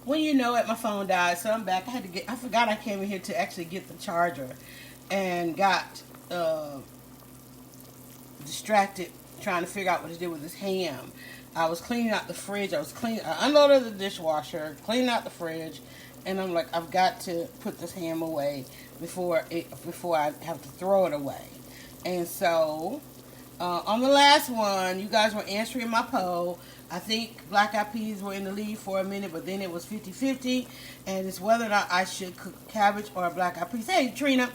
when you know it, my phone died, so I'm back. I forgot I came in here to actually get the charger, and got distracted trying to figure out what to do with this ham. I was cleaning out the fridge. I unloaded the dishwasher, cleaning out the fridge, and I'm like, I've got to put this ham away before I have to throw it away. And so, on the last one, you guys were answering my poll. I think black eyed peas were in the lead for a minute, but then it was 50-50, and it's whether or not I should cook cabbage or black eyed peas. Hey, Trina,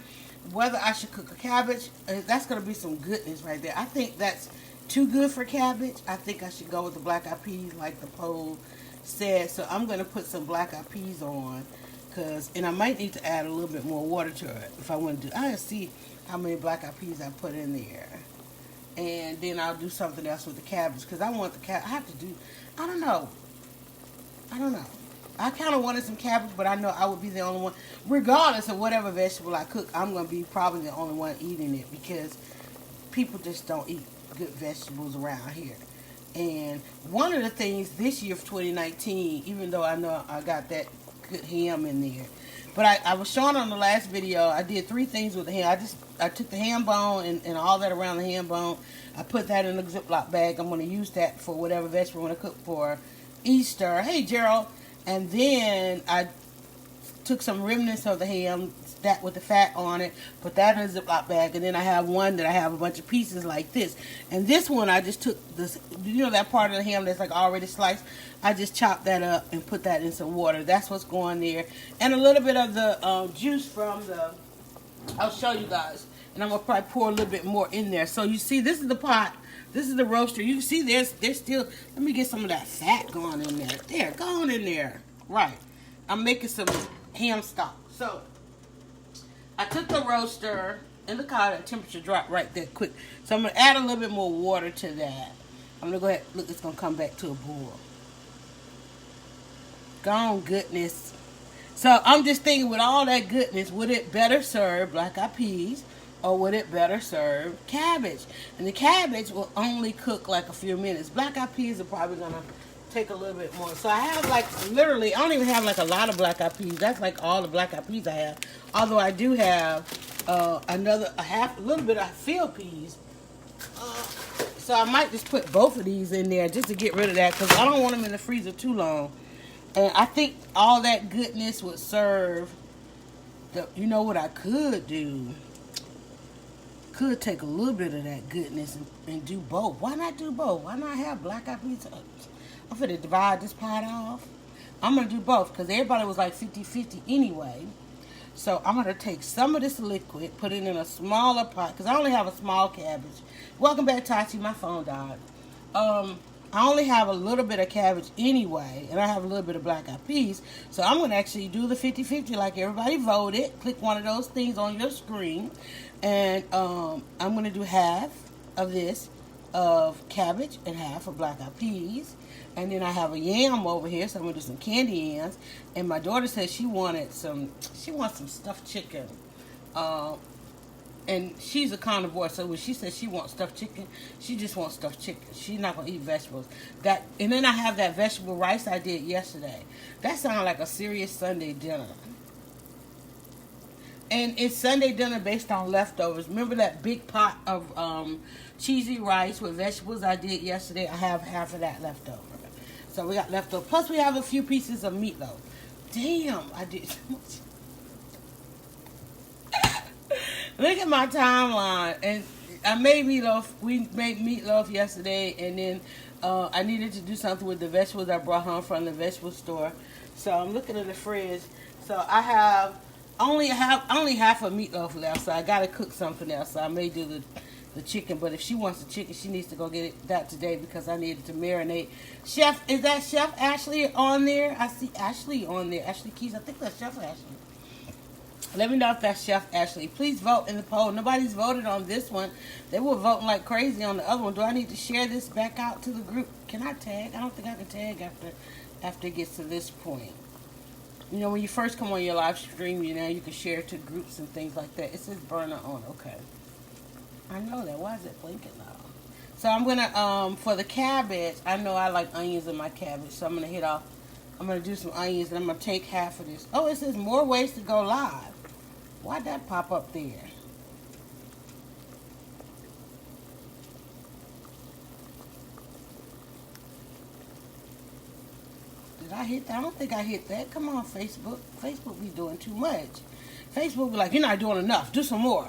whether I should cook a cabbage, that's going to be some goodness right there. I think that's too good for cabbage. I think I should go with the black eyed peas like the poll said. So I'm going to put some black eyed peas on, and I might need to add a little bit more water to it if I want to do. I'll see how many black eyed peas I put in there. And then I'll do something else with the cabbage, because I want the cabbage. I have to do, I don't know. I kind of wanted some cabbage, but I know I would be the only one. Regardless of whatever vegetable I cook, I'm going to be probably the only one eating it, because people just don't eat good vegetables around here. And one of the things this year for 2019, even though I know I got that good ham in there, but I was showing on the last video, I did 3 things with the ham. I took the ham bone and all that around the ham bone. I put that in a Ziploc bag. I'm going to use that for whatever vegetable I'm going to cook for Easter. Hey, Gerald. And then I took some remnants of the ham, that with the fat on it, put that in a Ziploc bag, and then I have one that I have a bunch of pieces like this. And this one, I just took this, that part of the ham that's like already sliced, I just chopped that up and put that in some water. That's what's going there. And a little bit of the juice from I'll show you guys. And I'm going to probably pour a little bit more in there. So you see, this is the pot. This is the roaster. You can see there's still, let me get some of that fat going in there. There, go on in there. Right. I'm making some ham stock. So, I took the roaster, and look how the temperature dropped right there quick. So I'm going to add a little bit more water to that. I'm going to go ahead, look, it's going to come back to a boil. Gone goodness. So I'm just thinking, with all that goodness, would it better serve black eyed peas, or would it better serve cabbage? And the cabbage will only cook like a few minutes. Black eyed peas are probably going to take a little bit more. So I have like literally, I don't even have like a lot of black eyed peas. That's like all the black eyed peas I have. Although I do have a little bit of field peas. So I might just put both of these in there just to get rid of that, because I don't want them in the freezer too long. And I think all that goodness would serve. You know what I could do? Could take a little bit of that goodness and do both. Why not do both? Why not have black eyed peas? I'm going to divide this pot off. I'm going to do both, because everybody was like 50-50 anyway. So I'm going to take some of this liquid, put it in a smaller pot, because I only have a small cabbage. Welcome back, Tati. My phone died. I only have a little bit of cabbage anyway, and I have a little bit of black eyed peas. So I'm going to actually do the 50-50 like everybody voted. Click one of those things on your screen. And I'm going to do half of this of cabbage and half of black eyed peas. And then I have a yam over here, so I'm going to do some candy yams. And my daughter said she wants some stuffed chicken. And she's a carnivore, so when she says she wants stuffed chicken, she just wants stuffed chicken. She's not going to eat vegetables. And then I have that vegetable rice I did yesterday. That sounded like a serious Sunday dinner. And it's Sunday dinner based on leftovers. Remember that big pot of cheesy rice with vegetables I did yesterday? I have half of that left over. So we got leftover. Plus we have a few pieces of meatloaf. Damn, I did so much. Look at my timeline. And I made meatloaf. We made meatloaf yesterday, and then I needed to do something with the vegetables I brought home from the vegetable store. So I'm looking in the fridge. So I have only half a meatloaf left. So I gotta cook something else. So I may do the chicken. But if she wants the chicken, she needs to go get that today, because I needed to marinate. Chef, is that Chef Ashley on there? I see Ashley on there. Ashley Keys. I think that's Chef Ashley. Let me know if that's Chef Ashley. Please vote in the poll. Nobody's voted on this one. They were voting like crazy on the other one. Do I need to share this back out to the group? Can I tag? I don't think I can tag after it gets to this point. You know, when you first come on your live stream, you can share it to groups and things like that. It says burner on. Okay. I know that. Why is it blinking now? So I'm going to, for the cabbage, I know I like onions in my cabbage. So I'm going to hit off I'm going to do some onions, and I'm going to take half of this. Oh, it says more ways to go live. Why'd that pop up there? Did I hit that? I don't think I hit that. Come on, Facebook. Facebook be doing too much. Facebook be like, you're not doing enough. Do some more.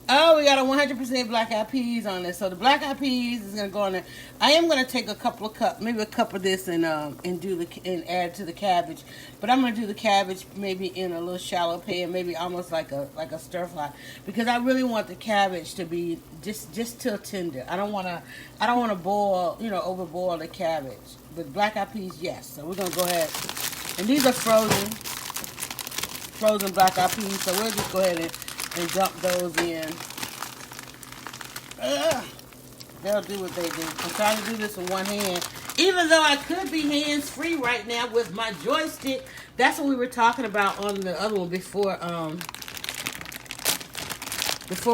Oh, we got a 100% black eyed peas on this. So the black eyed peas is gonna go on there. I am gonna take a couple of cups, maybe a cup of this, and add to the cabbage. But I'm gonna do the cabbage maybe in a little shallow pan, maybe almost like a stir fry, because I really want the cabbage to be just till tender. I don't wanna boil, over boil the cabbage. But black eyed peas, yes. So we're gonna go ahead, and these are frozen black eyed peas. So we'll just go ahead and dump those in. They'll do what they do. I'm trying to do this with one hand. Even though I could be hands-free right now with my joystick. That's what we were talking about on the other one before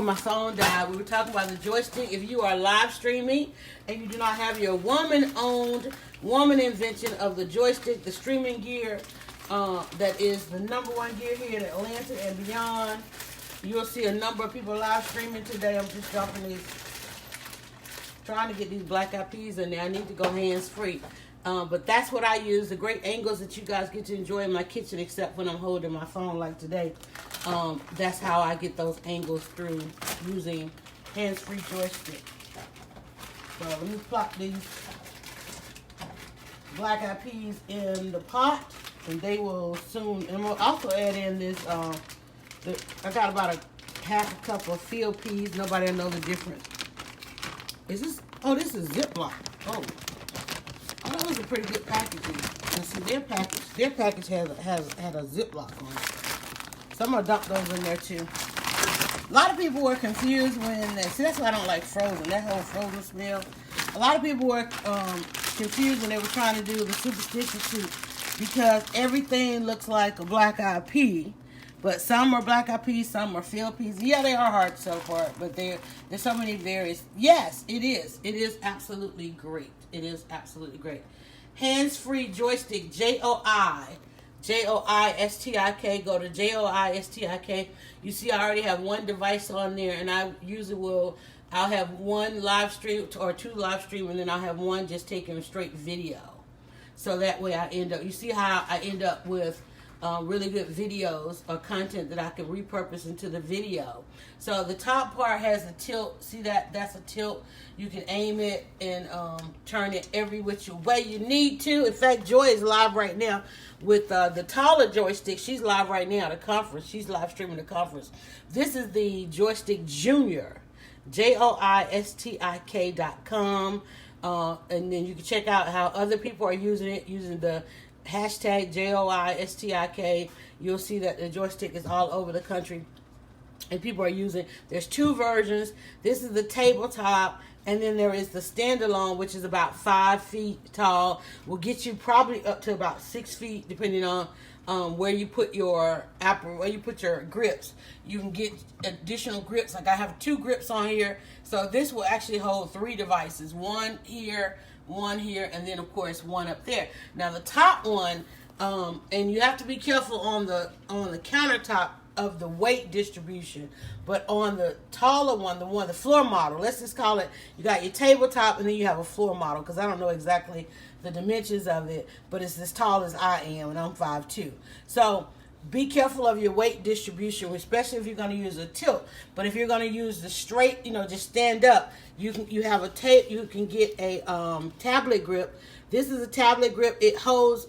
my phone died. We were talking about the joystick. If you are live streaming and you do not have your woman-owned, woman invention of the joystick, the streaming gear, that is the #1 gear here in Atlanta and beyond. You'll see a number of people live streaming today. I'm just trying to get these black eyed peas in there. I need to go hands-free. But that's what I use, the great angles that you guys get to enjoy in my kitchen, except when I'm holding my phone like today. That's how I get those angles through using hands-free joystick. So let me plop these black eyed peas in the pot, and they will soon, and we'll also add in this, I got about a half a cup of field peas. Nobody will know the difference. Is this? Oh, this is Ziploc. Oh, that was a pretty good packaging. And see, their package had a Ziploc on it. So I'm gonna dump those in there too. A lot of people were confused when see, that's why I don't like frozen. That whole frozen smell. A lot of people were confused when they were trying to do the superstitious soup, because everything looks like a black eyed pea. But some are black eyed peas, some are field peas. Yeah, they are hard to tell apart, but there's so many various. Yes, it is. It is absolutely great. It is absolutely great. Hands-free joystick, Joistik. Go to Joistik. You see, I already have one device on there, and I usually I'll have one live stream or two live stream, and then I'll have one just taking a straight video. So that way you see how I end up with really good videos or content that I can repurpose into the video. So the top part has a tilt. See that? That's a tilt. You can aim it and turn it every which way you need to. In fact, Joy is live right now with the taller joystick. She's live right now at a conference. She's live streaming the conference. This is the Joystick Junior, Joistik.com. And then you can check out how other people are using it, using the hashtag Joistik. You'll see that the joystick is all over the country, and people are using. There's two versions. This is the tabletop, and then there is the standalone, which is about 5 feet tall. Will get you probably up to about 6 feet, depending on where you put your grips. You can get additional grips. Like I have 2 grips on here, so this will actually hold 3 devices. One here, and then of course one up there. Now the top one, and you have to be careful on the countertop of the weight distribution, but on the taller one, the floor model, let's just call it, you got your tabletop and then you have a floor model, because I don't know exactly the dimensions of it, but it's as tall as I am, and I'm 5'2". So be careful of your weight distribution, especially if you're going to use a tilt. But if you're going to use the straight, just stand up, you have a tape. You can get a tablet grip. This is a tablet grip. It holds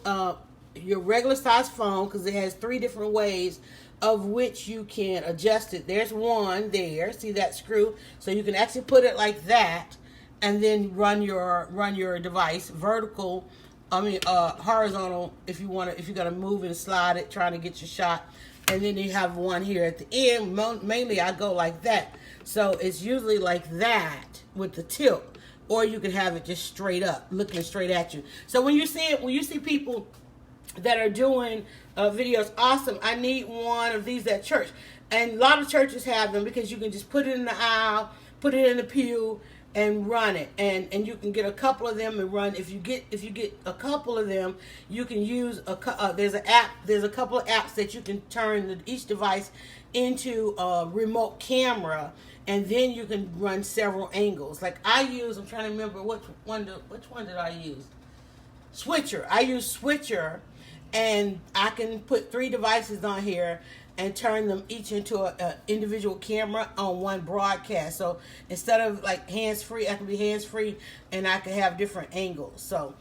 your regular size phone, because it has 3 different ways of which you can adjust it. There's one there. See that screw? So you can actually put it like that, and then run your device vertical. Horizontal if you're gonna move and slide it, trying to get your shot. And then you have one here at the end. Mainly I go like that. So it's usually like that with the tilt. Or you can have it just straight up, looking straight at you. So when you see people that are doing videos, awesome. I need one of these at church. And a lot of churches have them, because you can just put it in the aisle, put it in the pew, and run it, and you can get a couple of them and run. If you get a couple of them, you can use there's an app. There's a couple of apps that you can turn each device into a remote camera, and then you can run several angles. Like I'm trying to remember which one did I use? Switcher. I use Switcher, and I can put 3 devices on here and turn them each into a individual camera on one broadcast. So instead of like hands-free, I can be hands-free, and I can have different angles. So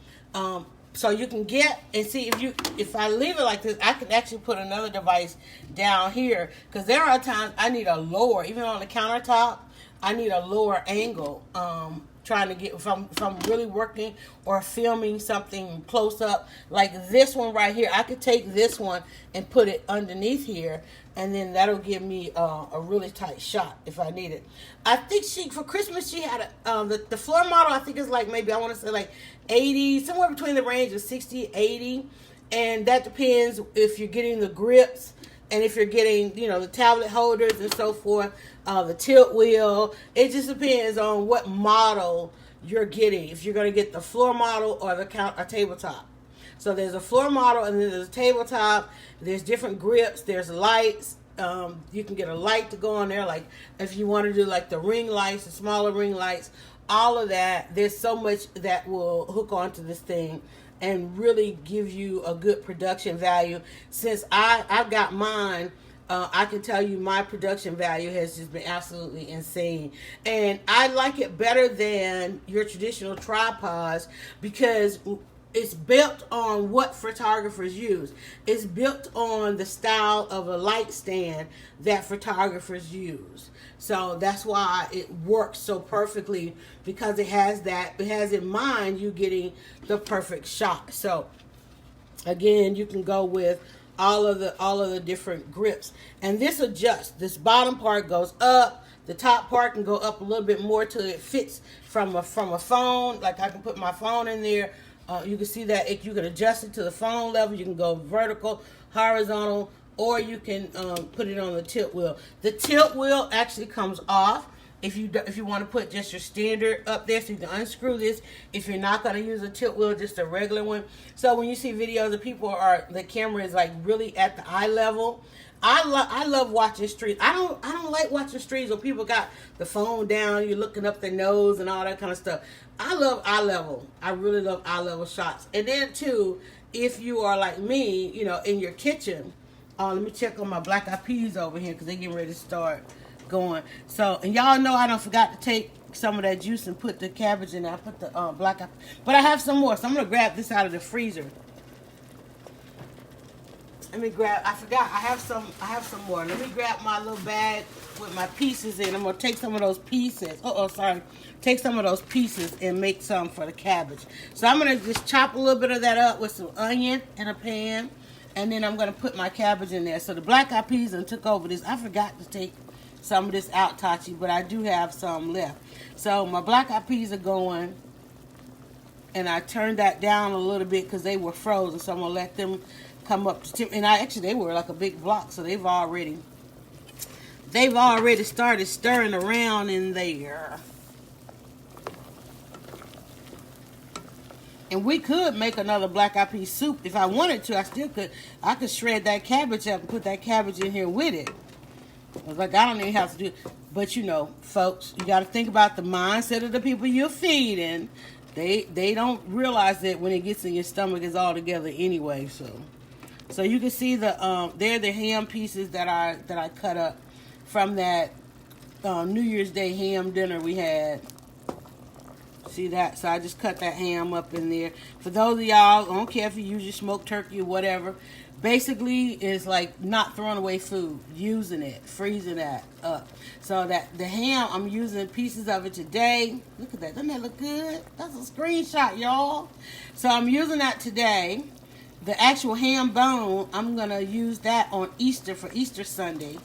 so you can get and see if I leave it like this, I can actually put another device down here, because there are times I need a lower, even on the countertop, I need a lower angle. Trying to get, if I'm really working or filming something close up, like this one right here, I could take this one and put it underneath here, and then that'll give me a really tight shot if I need it. I think for Christmas she had the floor model, I think is like, maybe I want to say like 80, somewhere between the range of 60, 80, and that depends if you're getting the grips, and if you're getting, the tablet holders and so forth, the tilt wheel. It just depends on what model you're getting. If you're going to get the floor model or a tabletop. So there's a floor model, and then there's a tabletop. There's different grips. There's lights. You can get a light to go on there. Like if you want to do like the ring lights, the smaller ring lights, all of that. There's so much that will hook onto this thing and really give you a good production value. Since I've got mine, I can tell you my production value has just been absolutely insane. And I like it better than your traditional tripods, because it's built on what photographers use. It's built on the style of a light stand that photographers use. So that's why it works so perfectly, because it has in mind you getting the perfect shot. So again, you can go with all of the different grips, and this adjusts. This bottom part goes up. The top part can go up a little bit more till it fits from a phone. Like I can put my phone in there. You can see that you can adjust it to the phone level. You can go vertical, horizontal, or you can put it on the tilt wheel. The tilt wheel actually comes off if you want to put just your standard up there, so you can unscrew this. If you're not going to use a tilt wheel, just a regular one. So when you see videos of people the camera is like really at the eye level. I love watching streets. I don't like watching streets where people got the phone down, you're looking up their nose and all that kind of stuff. I love eye level. I really love eye level shots. And then too, if you are like me, in your kitchen. Let me check on my black eyed peas over here, because they're getting ready to start going. So, and y'all know I don't forgot to take some of that juice and put the cabbage in there. I put the black eyed, but I have some more, so I'm gonna grab this out of the freezer. Let me grab. I forgot. I have some more. Let me grab my little bag with my pieces in. I'm gonna take some of those pieces. Take some of those pieces and make some for the cabbage. So I'm gonna just chop a little bit of that up with some onion in a pan, and then I'm gonna put my cabbage in there. So the black eyed peas and took over this. I forgot to take some of this out, Tachi, but I do have some left. So my black eyed peas are going, and I turned that down a little bit because they were frozen. So I'm gonna let them come up to temp. And they were like a big block, so they've already started stirring around in there. And we could make another black eyed pea soup if I wanted to. I still could. I could shred that cabbage up and put that cabbage in here with it. I was like, I don't even have to do it. But folks, you got to think about the mindset of the people you're feeding. They don't realize that when it gets in your stomach, it's all together anyway. So you can see they're the ham pieces that I cut up from that New Year's Day ham dinner we had. See that? So I just cut that ham up in there. For those of y'all, I don't care if you use your smoked turkey or whatever. Basically, it's like not throwing away food, using it, freezing that up. So that the ham, I'm using pieces of it today. Look at that. Doesn't that look good? That's a screenshot, y'all. So I'm using that today. The actual ham bone, I'm going to use that on Easter for Easter Sunday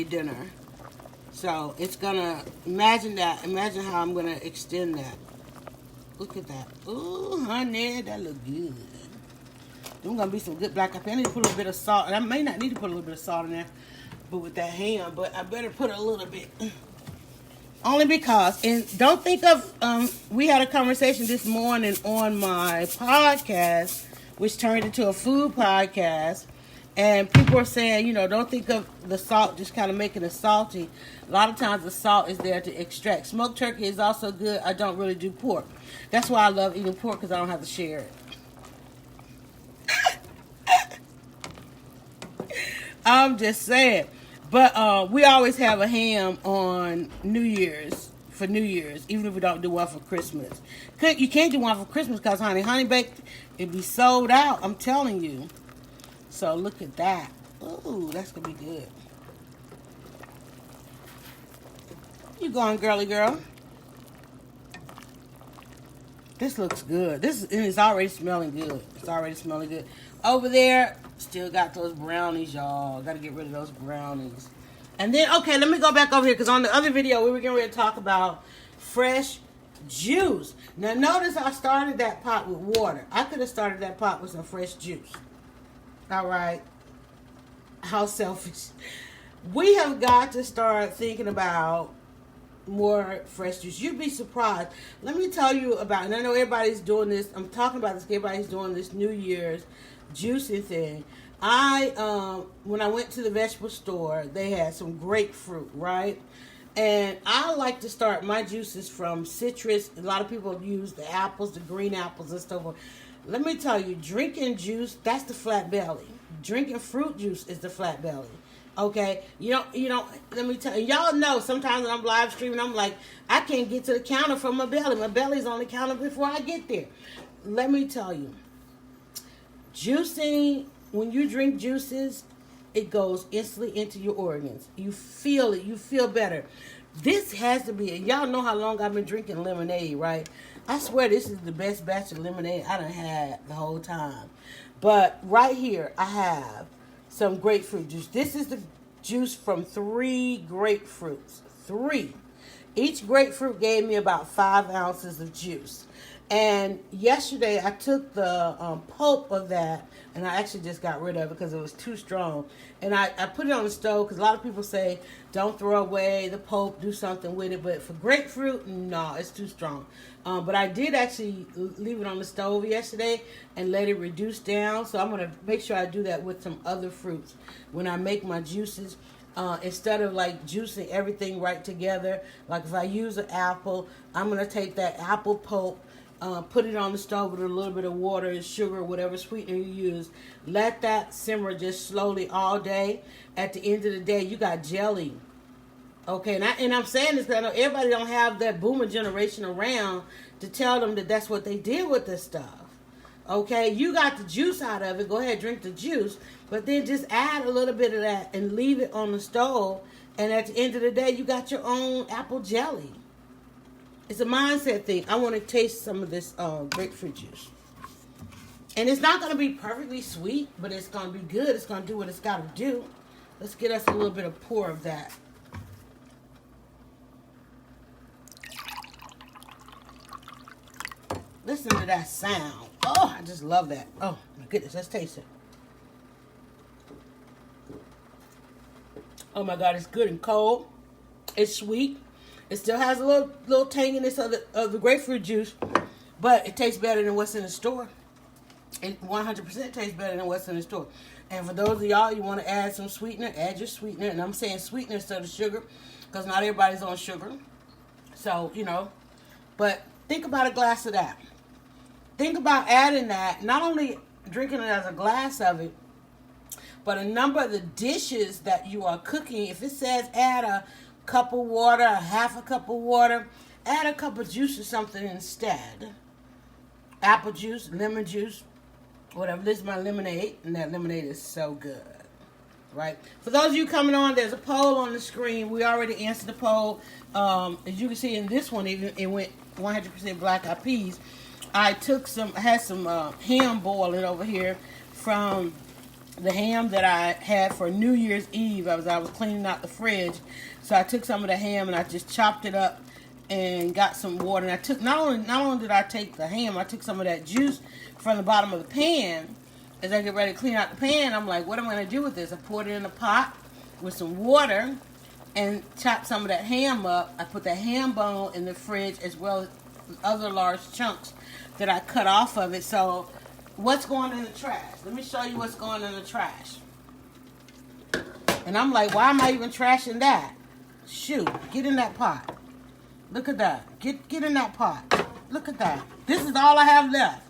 dinner. So it's going to, imagine how I'm going to extend that. Look at that. Ooh, honey, that look good. There's going to be some good black pepper. I need to put a little bit of salt. And I may not need to put a little bit of salt in there, but with that ham, but I better put a little bit. Only because, and don't think of, we had a conversation this morning on my podcast, which turned into a food podcast, and people are saying, don't think of the salt just kind of making it salty. A lot of times the salt is there to extract. Smoked turkey is also good. I don't really do pork. That's why I love eating pork, because I don't have to share it. I'm just saying. But we always have a ham on New Year's, for New Year's, even if we don't do one for Christmas. You can't do one for Christmas because, honey baked, it'd be sold out, I'm telling you. So look at that. Ooh, that's going to be good. You going, girly girl? This looks good. And it's already smelling good. It's already smelling good. Over there, still got those brownies, y'all. Got to get rid of those brownies. And then, okay, let me go back over here, because on the other video, we were getting ready to talk about fresh juice. Now, notice I started that pot with water. I could have started that pot with some fresh juice. All right. How selfish. We have got to start thinking about more fresh juice. You'd be surprised. Let me tell you about, and I know everybody's doing this. I'm talking about this. Everybody's doing this New Year's juicing thing. When I went to the vegetable store, they had some grapefruit, right? And I like to start my juices from citrus. A lot of people use the apples, the green apples and stuff. Let me tell you, drinking juice, that's the flat belly. Drinking fruit juice is the flat belly. Okay, let me tell you, y'all know sometimes when I'm live streaming, I'm like, I can't get to the counter from my belly. My belly's on the counter before I get there. Let me tell you, juicing, when you drink juices, it goes instantly into your organs. You feel it. You feel better. This has to be, y'all know how long I've been drinking lemonade, right? I swear this is the best batch of lemonade I done had the whole time. But right here, I have some grapefruit juice. This is the juice from 3 grapefruits. 3. Each grapefruit gave me about 5 ounces of juice. And yesterday I took the pulp of that, and I actually just got rid of it because it was too strong. And I put it on the stove, because a lot of people say don't throw away the pulp, do something with it. But for grapefruit, no, it's too strong. But I did actually leave it on the stove yesterday and let it reduce down. So I'm going to make sure I do that with some other fruits when I make my juices. Instead of like juicing everything right together, like if I use an apple, I'm going to take that apple pulp, put it on the stove with a little bit of water and sugar, whatever sweetener you use. Let that simmer just slowly all day. At the end of the day, you got jelly. Okay, and I'm saying this because I know everybody don't have that boomer generation around to tell them that that's what they did with this stuff. Okay, you got the juice out of it. Go ahead, drink the juice. But then just add a little bit of that and leave it on the stove. And at the end of the day, you got your own apple jelly. It's a mindset thing. I want to taste some of this grapefruit juice. And it's not going to be perfectly sweet, but it's going to be good. It's going to do what it's got to do. Let's get us a little bit of pour of that. Listen to that sound. Oh, I just love that. Oh, my goodness. Let's taste it. Oh, my God. It's good and cold. It's sweet. It still has a little tanginess of the grapefruit juice, but it tastes better than what's in the store. It 100% tastes better than what's in the store. And for those of y'all, you want to add some sweetener, add your sweetener. And I'm saying sweetener instead of sugar, because not everybody's on sugar. So, but think about a glass of that. Think about adding that, not only drinking it as a glass of it, but a number of the dishes that you are cooking. If it says add a cup of water, a half a cup of water, add a cup of juice or something instead. Apple juice, lemon juice, whatever. This is my lemonade, and that lemonade is so good, right? For those of you coming on, there's a poll on the screen. We already answered the poll. As you can see in this one, it went 100% black eyed peas. I had some ham boiling over here from the ham that I had for New Year's Eve. I was cleaning out the fridge, so I took some of the ham and I just chopped it up and got some water. And I took not only did I take the ham, I took some of that juice from the bottom of the pan. As I get ready to clean out the pan, I'm like, what am I going to do with this? I poured it in a pot with some water, and chop some of that ham up. I put that ham bone in the fridge as well as other large chunks that I cut off of it. So what's going in the trash? Let me show you what's going in the trash. And I'm like, why am I even trashing that? Shoot, get in that pot. Look at that. Get in that pot. Look at that. This is all I have left.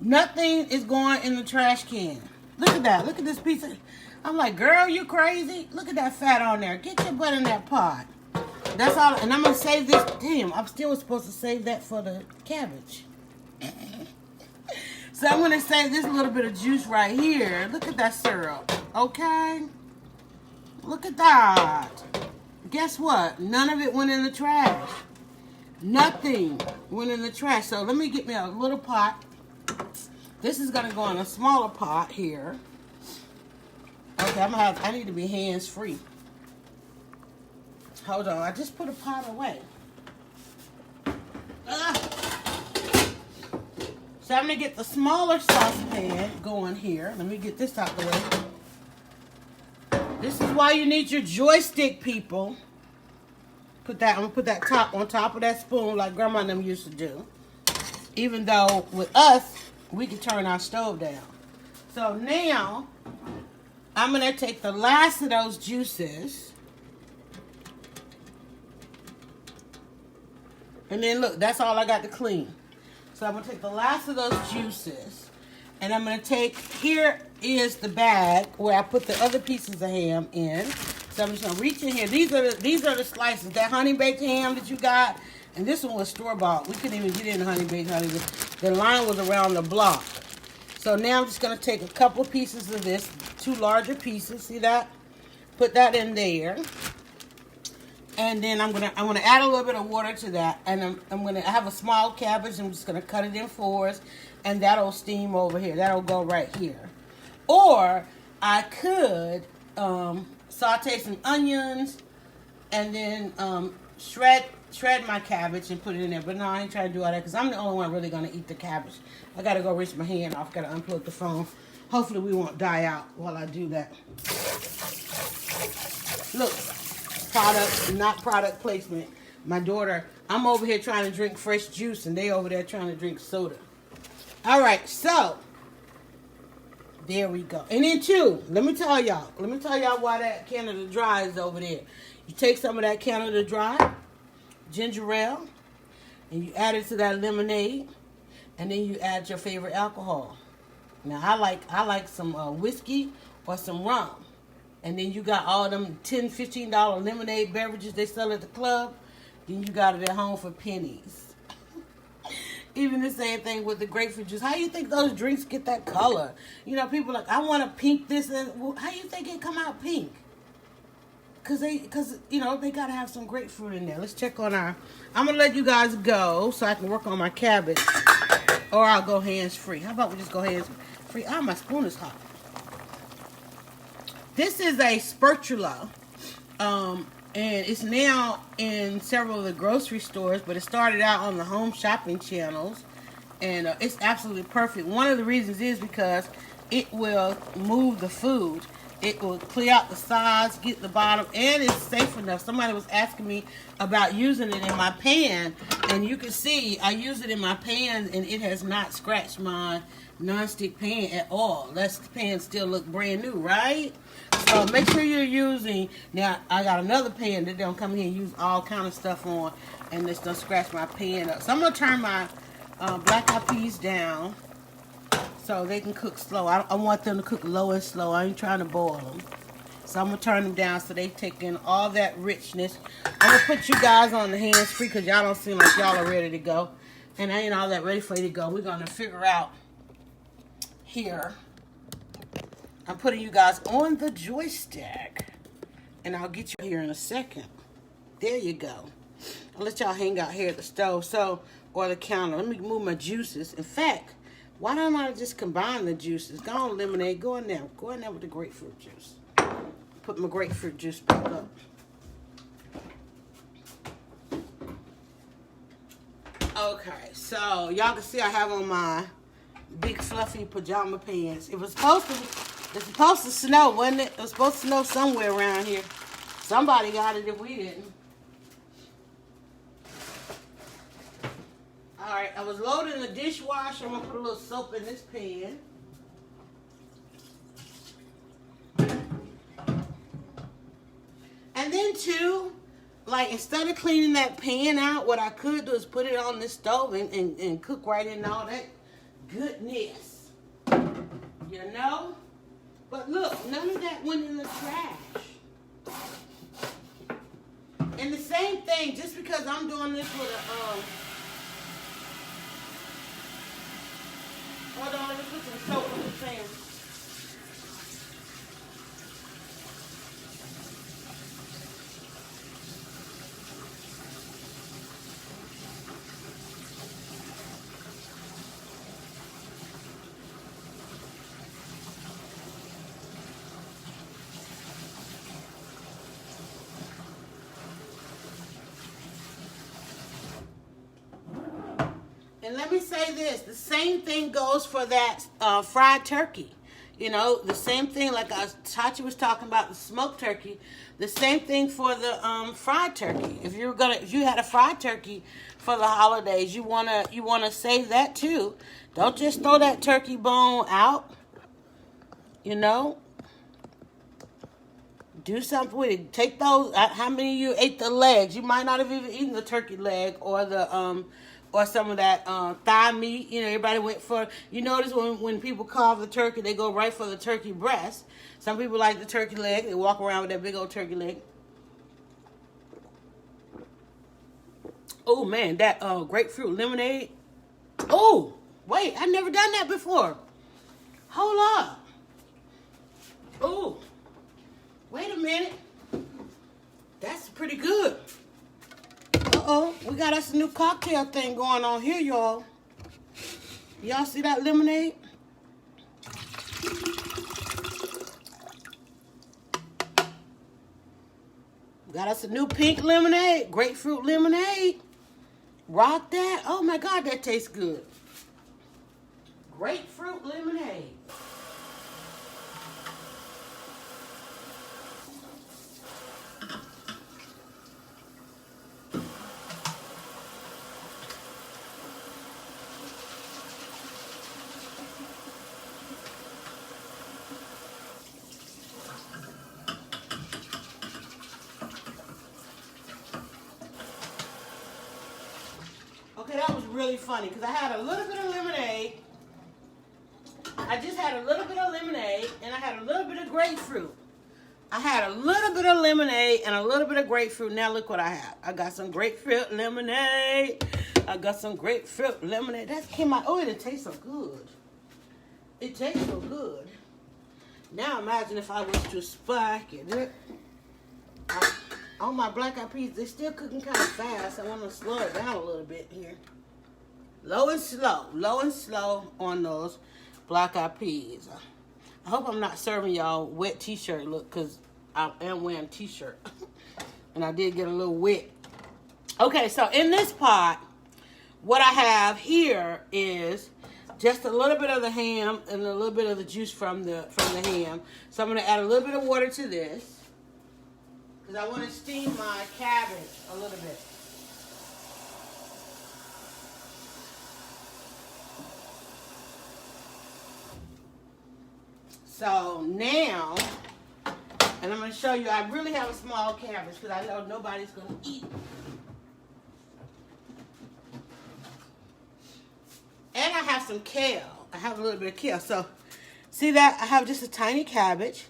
Nothing is going in the trash can. Look at that. Look at this piece of... I'm like, girl, you crazy? Look at that fat on there. Get your butt in that pot. That's all. And I'm going to save this. Damn, I'm still supposed to save that for the cabbage. So I'm going to save this little bit of juice right here. Look at that syrup. Okay? Look at that. Guess what? None of it went in the trash. Nothing went in the trash. So let me get me a little pot. This is going to go in a smaller pot here. Okay, I need to be hands-free. Hold on, I just put a pot away. So I'm going to get the smaller saucepan going here. Let me get this out the way. This is why you need your joystick, people. I'm going to put that top on top of that spoon like Grandma and them used to do. Even though with us, we can turn our stove down. So now, I'm going to take the last of those juices. And then look, that's all I got to clean. So I'm going to take the last of those juices. And I'm going to take, here is the bag where I put the other pieces of ham in. So I'm just going to reach in here. These are the slices. That honey baked ham that you got. And this one was store-bought. We couldn't even get in the honey baked honey. The line was around the block. So now I'm just going to take a couple pieces of this. 2 larger pieces. See that? Put that in there. And then I'm gonna add a little bit of water to that. And I have a small cabbage. I'm just gonna cut it in 4s, and that'll steam over here. That'll go right here. Or I could saute some onions and then shred my cabbage and put it in there. But no, I ain't trying to do all that because I'm the only one really gonna eat the cabbage. I gotta go rinse my hand off. Gotta unplug the phone. Hopefully we won't die out while I do that. Look. Product, not product placement. My daughter, I'm over here trying to drink fresh juice and they over there trying to drink soda. All right, so there we go. And then too, let me tell y'all why that Canada Dry is over there. You take some of that Canada Dry ginger ale and you add it to that lemonade, and then you add your favorite alcohol. Now I like some whiskey or some rum. And then you got all them $10, $15 lemonade beverages they sell at the club. Then you got it at home for pennies. Even the same thing with the grapefruit juice. How you think those drinks get that color? You know, people are like, I want to pink this. Well, how you think it come out pink? Because you know, they got to have some grapefruit in there. Let's check on I'm going to let you guys go so I can work on my cabbage. Or I'll go hands-free. How about we just go hands-free? Ah, my spoon is hot. This is a spatula, and it's now in several of the grocery stores, but it started out on the home shopping channels, and it's absolutely perfect. One of the reasons is because it will move the food. It will clear out the sides, get the bottom, and it's safe enough. Somebody was asking me about using it in my pan, and you can see I use it in my pan, and it has not scratched my nonstick pan at all. That pan still look brand new, right? So make sure you're using. Now I got another pan that don't come here and use all kind of stuff on, and it's gonna scratch my pan up. So I'm gonna turn my black-eyed peas down so they can cook slow. I want them to cook low and slow. I ain't trying to boil them. So I'm gonna turn them down so they take in all that richness. I'm gonna put you guys on the hands-free because y'all don't seem like y'all are ready to go, and I ain't all that ready for you to go. We're gonna figure out here. I'm putting you guys on the joystick, and I'll get you here in a second. There you go. I'll let y'all hang out here at the stove, or the counter. Let me move my juices. In fact, why don't I just combine the juices? Go on, lemonade. Go in there. Go in there with the grapefruit juice. Put my grapefruit juice back up. Okay, so y'all can see I have on my big fluffy pajama pants. It's supposed to snow, wasn't it? It was supposed to snow somewhere around here. Somebody got it if we didn't. All right, I was loading the dishwasher. I'm gonna put a little soap in this pan. And then too, like instead of cleaning that pan out, what I could do is put it on the stove and cook right in all that goodness. You know? But look, none of that went in the trash. And the same thing, just because I'm doing this with a hold on, let me put some soap in the pan. And let me say this, the same thing goes for that fried turkey. You know, the same thing like Tachi was talking about the smoked turkey, the same thing for the fried turkey. If you had a fried turkey for the holidays, you wanna save that too. Don't just throw that turkey bone out. You know, do something with it. Take those. How many of you ate the legs? You might not have even eaten the turkey leg or the or some of that thigh meat. You know, everybody went for. You notice when people carve the turkey, they go right for the turkey breast. Some people like the turkey leg. They walk around with that big old turkey leg. Oh man, that grapefruit lemonade. Oh wait, I've never done that before. Hold up. Oh, wait a minute. That's pretty good. Uh-oh, we got us a new cocktail thing going on here, y'all. Y'all see that lemonade? Got us a new pink lemonade, grapefruit lemonade. Rock that. Oh my God, that tastes good. Grapefruit lemonade. Okay, that was really funny because I had a little bit of lemonade. I just had a little bit of lemonade and I had a little bit of grapefruit. I had a little bit of lemonade and a little bit of grapefruit. Now look what I have. I got some grapefruit lemonade. I got some grapefruit lemonade. That came out. Oh, it tastes so good. It tastes so good. Now imagine if I was to spike it. On my black eyed peas, they're still cooking kind of fast. I want to slow it down a little bit here. Low and slow on those black eyed peas. I hope I'm not serving y'all wet t-shirt look because I am wearing a t-shirt. And I did get a little wet. Okay, so in this pot, what I have here is just a little bit of the ham and a little bit of the juice from the ham. So I'm going to add a little bit of water to this. Because I want to steam my cabbage a little bit. So now, and I'm going to show you, I really have a small cabbage because I know nobody's going to eat. And I have some kale. I have a little bit of kale. So, see that? I have just a tiny cabbage.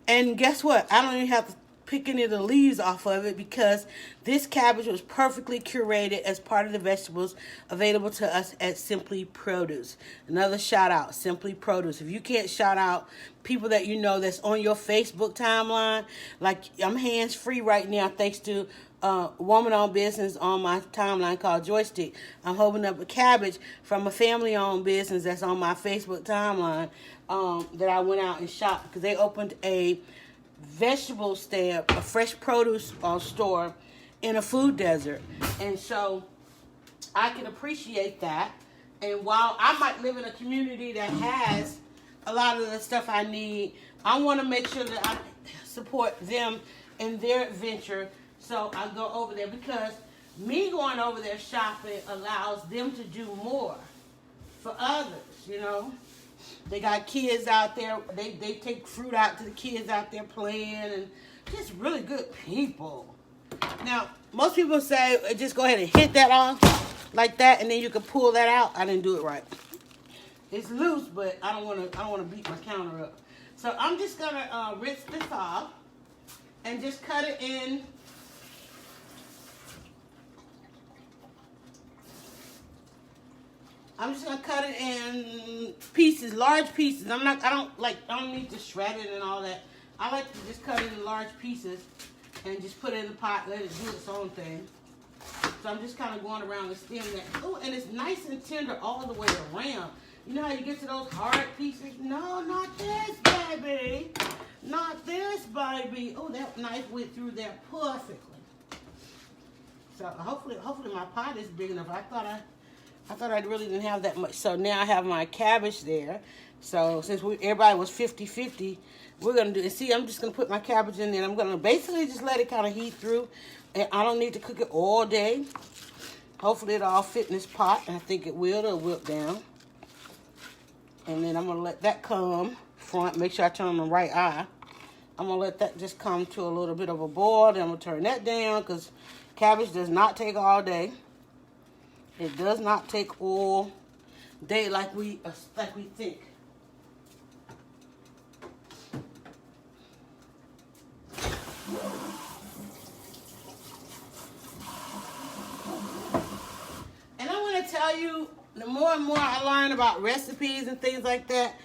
And guess what? I don't even have to pick any of the leaves off of it because this cabbage was perfectly curated as part of the vegetables available to us at Simply Produce. Another shout out, Simply Produce. If you can't shout out people that you know that's on your Facebook timeline, like I'm hands-free right now thanks to a woman-owned business on my timeline called Joystick. I'm holding up a cabbage from a family-owned business that's on my Facebook timeline that I went out and shopped because they opened a vegetable stand, a fresh produce store in a food desert. And so I can appreciate that. And while I might live in a community that has a lot of the stuff I need, I want to make sure that I support them in their adventure. So I go over there because me going over there shopping allows them to do more for others, you know. They got kids out there. They take fruit out to the kids out there playing, and just really good people. Now, most people say just go ahead and hit that off like that, and then you can pull that out. I didn't do it right. It's loose, but I don't want to beat my counter up. So I'm just gonna rinse this off and just cut it in. I'm just gonna cut it in pieces, large pieces. I don't need to shred it and all that. I like to just cut it in large pieces and just put it in the pot, let it do its own thing. So I'm just kind of going around the stem that. Oh, and it's nice and tender all the way around. You know how you get to those hard pieces? No, not this, baby. Not this, baby. Oh, that knife went through there perfectly. So hopefully my pot is big enough. I thought I really didn't have that much. So now I have my cabbage there. So since everybody was 50-50, we're going to do it. See, I'm just going to put my cabbage in there. And I'm going to basically just let it kind of heat through. And I don't need to cook it all day. Hopefully it'll all fit in this pot. And I think it will. It'll wilt down. And then I'm going to let that come front. Make sure I turn on the right eye. I'm going to let that just come to a little bit of a boil. Then I'm going to turn that down because cabbage does not take all day. It does not take all day like we think. And I want to tell you, the more and more I learn about recipes and things like that,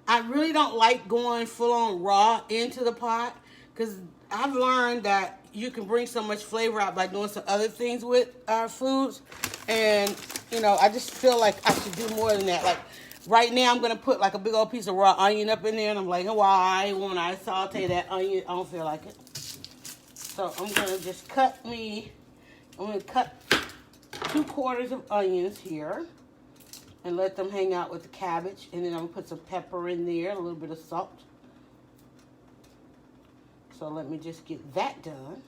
I really don't like going full on raw into the pot because I've learned that you can bring so much flavor out by doing some other things with our foods. And, you know, I just feel like I should do more than that. Like, right now I'm going to put, like, a big old piece of raw onion up in there. And I'm like, why won't I saute that onion? I don't feel like it. So I'm going to just cut 2/4 of onions here. And let them hang out with the cabbage. And then I'm going to put some pepper in there. A little bit of salt. So let me just get that done.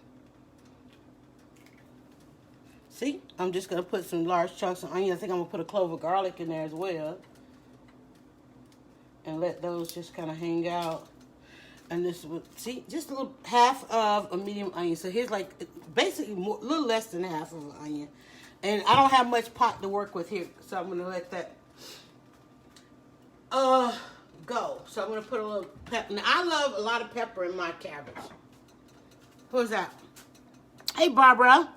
See, I'm just going to put some large chunks of onion. I think I'm going to put a clove of garlic in there as well. And let those just kind of hang out. And this would, see, just a little, half of a medium onion. So here's like, basically a little less than half of an onion. And I don't have much pot to work with here. So I'm going to let that go. So I'm going to put a little pepper. Now, I love a lot of pepper in my cabbage. Who's that? Hey, Barbara.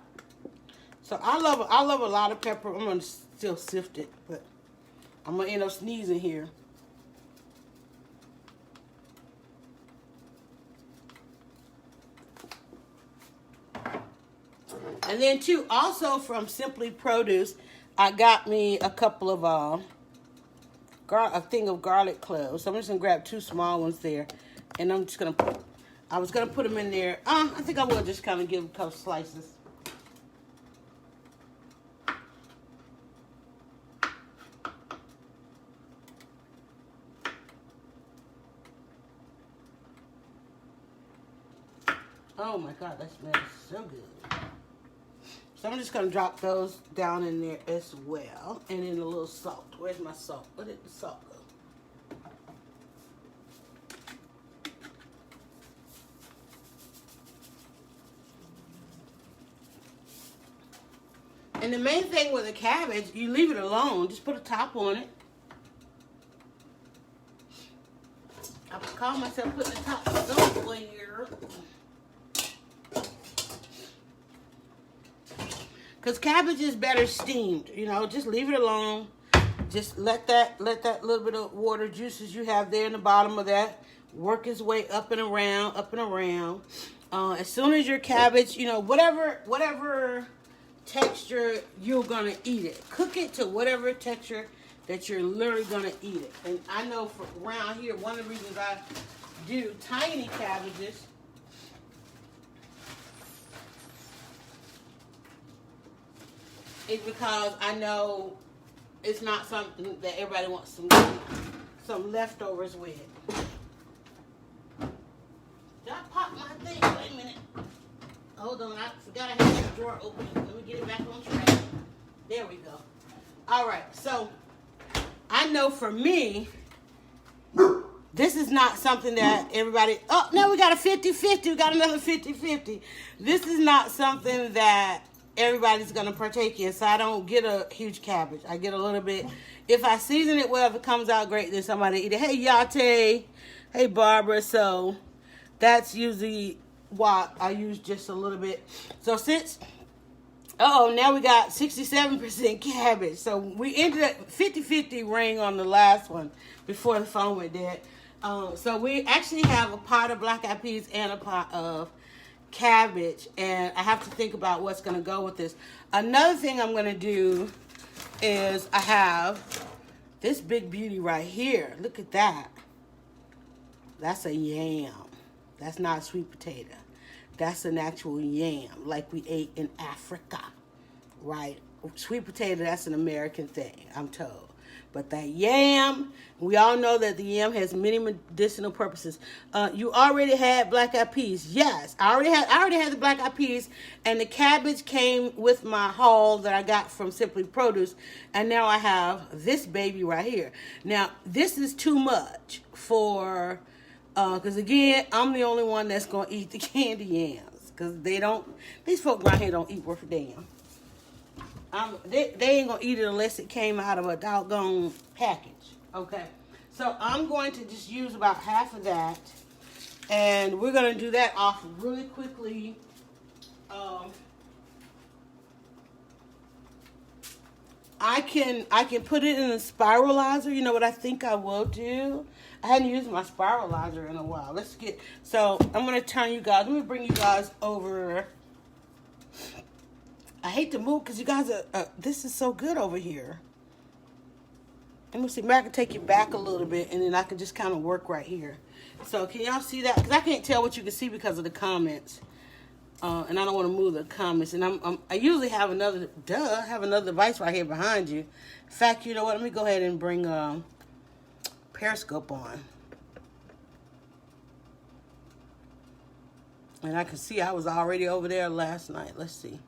So I love a lot of pepper. I'm going to still sift it, but I'm going to end up sneezing here. And then, too, also from Simply Produce, I got me a couple of, a thing of garlic cloves. So I'm just going to grab 2 small ones there. And I'm just going to, I was going to put them in there. I think I will just kind of give a couple slices. Oh my God, that smells so good. So I'm just going to drop those down in there as well. And then a little salt. Where's my salt? Where did the salt go? And the main thing with a cabbage, you leave it alone. Just put a top on it. I call myself putting the top somewhere. Because cabbage is better steamed. You know, just leave it alone. Just let that little bit of water juices you have there in the bottom of that work its way up and around, up and around. As soon as your cabbage, you know, whatever texture you're going to eat it. Cook it to whatever texture that you're literally going to eat it. And I know for around here, one of the reasons I do tiny cabbages is because I know it's not something that everybody wants some leftovers with. Did I pop my thing? Wait a minute. hold on. I forgot I had that drawer open. Let me get it back on track. There we go. All right. So I know for me, this is not something that everybody... Oh, no, we got a 50-50. We got another 50-50. This is not something that everybody's going to partake in, so I don't get a huge cabbage. I get a little bit. If I season it well, if it comes out great, then somebody eat it. Hey, Yate. Hey, Barbara. So that's usually why I use just a little bit. So since... now we got 67% cabbage. So we ended up 50-50 ring on the last one before the phone went dead. So we actually have a pot of black eyed peas and a pot of cabbage. And I have to think about what's going to go with this. Another thing I'm going to do is I have this big beauty right here. Look at that. That's a yam. That's not a sweet potato. That's an actual yam, like we ate in Africa, right? Sweet potato, that's an American thing, I'm told. But that yam, we all know that the yam has many medicinal purposes. You already had black eyed peas. Yes, I already had the black eyed peas, and the cabbage came with my haul that I got from Simply Produce, and now I have this baby right here. Now, this is too much for... because again, I'm the only one that's going to eat the candy yams. Because these folk around here don't eat worth a damn. They ain't going to eat it unless it came out of a doggone package. Okay. So I'm going to just use about half of that. And we're going to do that off really quickly. I can put it in a spiralizer. You know what I think I will do? I hadn't used my spiralizer in a while. So I'm going to turn you guys, let me bring you guys over. I hate to move because you guys this is so good over here. Let me see, maybe I can take you back a little bit and then I can just kind of work right here. So can y'all see that? Because I can't tell what you can see because of the comments. And I don't want to move the comments. And I usually have another device right here behind you. In fact, you know what? Let me go ahead and bring Periscope on. And I can see I was already over there last night. Let's see.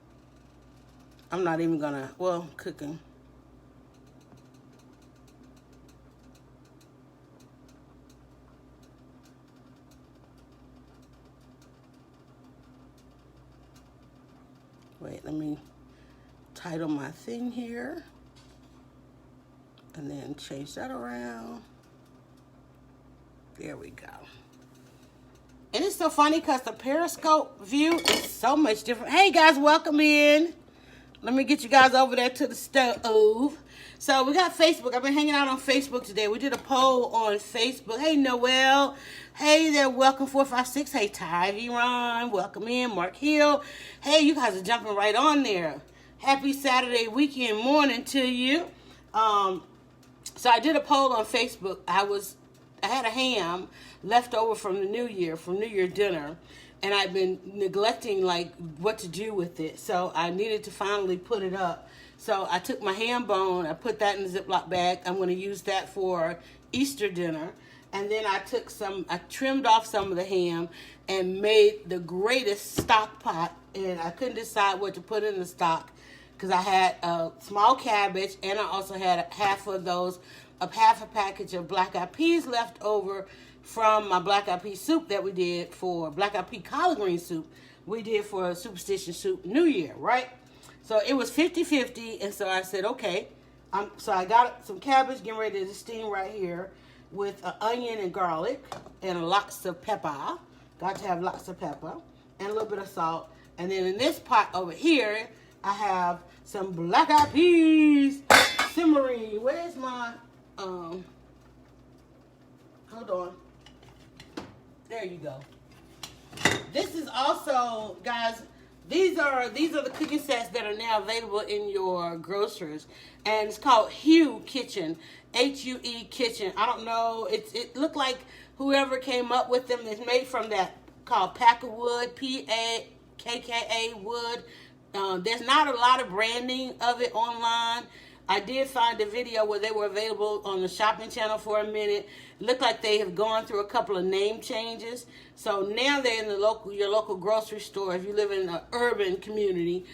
I'm not even gonna, cooking. Wait, let me title my thing here. And then change that around. There we go. And it's so funny because the Periscope view is so much different. Hey guys, welcome in. Let me get you guys over there to the stove. So we got Facebook. I've been hanging out on Facebook today. We did a poll on Facebook. Hey Noel. Hey there, welcome 456. Hey Tyvee Ron, welcome in. Mark Hill. Hey, you guys are jumping right on there. Happy Saturday weekend morning to you. So I did a poll on Facebook. I had a ham left over from New Year dinner, and I've been neglecting like what to do with it. So I needed to finally put it up. So I took my ham bone, I put that in a Ziploc bag. I'm going to use that for Easter dinner. And then I trimmed off some of the ham and made the greatest stock pot. And I couldn't decide what to put in the stock because I had a small cabbage and I also had half a package of black eyed peas left over from my black eyed pea soup that we did for black eyed pea collard green soup. We did for Superstition Soup New Year, right? So it was 50-50, and so I said, okay. So I got some cabbage getting ready to steam right here with onion and garlic and lots of pepper. Got to have lots of pepper and a little bit of salt. And then in this pot over here, I have some black eyed peas simmering. Where's my, hold on. There you go. This is also, guys, these are the cooking sets that are now available in your groceries. And it's called Hue Kitchen. H-U-E Kitchen. I don't know. It looked like whoever came up with them is made from that called Packer Wood, P-A-K-K-A Wood. There's not a lot of branding of it online. I did find a video where they were available on the shopping channel for a minute. It looked like they have gone through a couple of name changes. So now they're in your local grocery store. If you live in an urban community,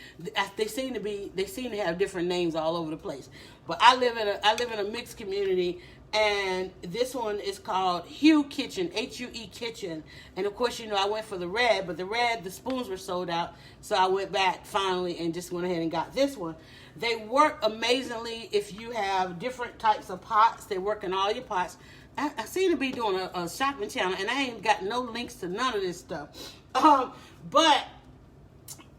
they seem to have different names all over the place. But I live in a mixed community, and this one is called Hue Kitchen, Hue Kitchen. And of course, I went for the red, but the spoons were sold out. So I went back finally and just went ahead and got this one. They work amazingly if you have different types of pots. They work in all your pots. I seem to be doing a shopping channel, and I ain't got no links to none of this stuff. But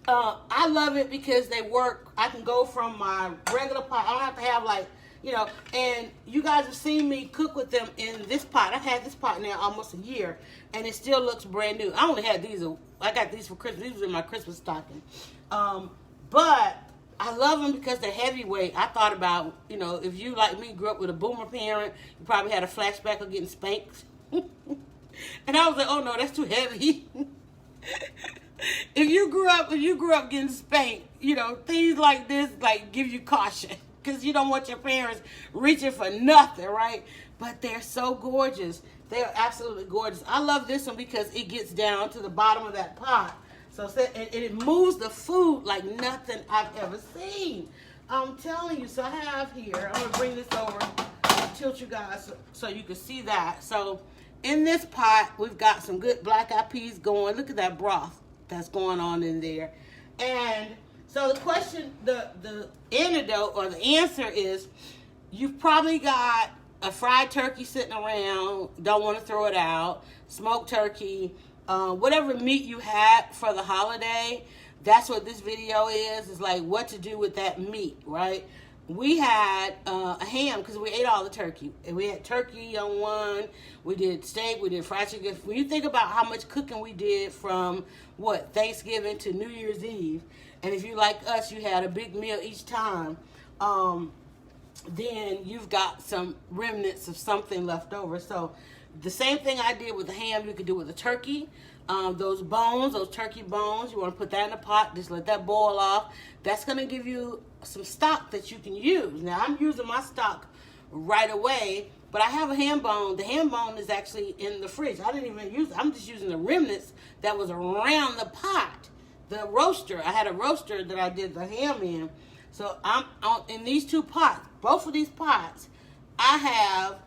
I love it because they work. I can go from my regular pot. I don't have to have and you guys have seen me cook with them in this pot. I've had this pot now almost a year, and it still looks brand new. I only had these. I got these for Christmas. These were in my Christmas stocking. But I love them because they're heavyweight. I thought about, if you, like me, grew up with a boomer parent, you probably had a flashback of getting spanked. And I was like, oh no, that's too heavy. If you grew up getting spanked, things like this, give you caution. Because you don't want your parents reaching for nothing, right? But they're so gorgeous. They're absolutely gorgeous. I love this one because it gets down to the bottom of that pot. So it moves the food like nothing I've ever seen. I'm telling you. So I have here, I'm going to bring this over and tilt you guys so you can see that. So in this pot, we've got some good black eyed peas going. Look at that broth that's going on in there. And so the question, the antidote or the answer is, you've probably got a fried turkey sitting around, don't want to throw it out, smoked turkey, whatever meat you had for the holiday. That's what this video is like what to do with that meat, right? We had a ham because we ate all the turkey. And we had turkey on one. We did steak. We did fried chicken. When you think about how much cooking we did from, Thanksgiving to New Year's Eve, and if you like us, you had a big meal each time, then you've got some remnants of something left over. So the same thing I did with the ham, you could do with the turkey. Those turkey bones, you want to put that in a pot, just let that boil off. That's going to give you some stock that you can use. Now, I'm using my stock right away, but I have a ham bone. The ham bone is actually in the fridge. I didn't even use it. I'm just using the remnants that was around the pot. The roaster, I had a roaster that I did the ham in. So I'm in these two pots, both of these pots, I have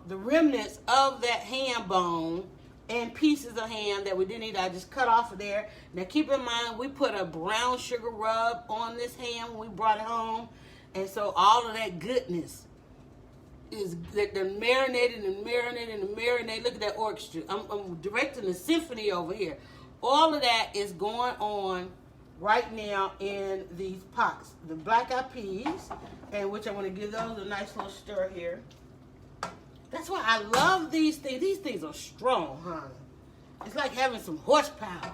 the remnants of that ham bone and pieces of ham that we didn't eat. I just cut off of there. Now keep in mind, we put a brown sugar rub on this ham when we brought it home. And so all of that goodness is that they're marinated and marinated and marinated. Look at that orchestra. I'm directing the symphony over here. All of that is going on right now in these pots. The black eyed peas, and which I want to give those a nice little stir here. That's why I love these things. These things are strong, honey. It's like having some horsepower.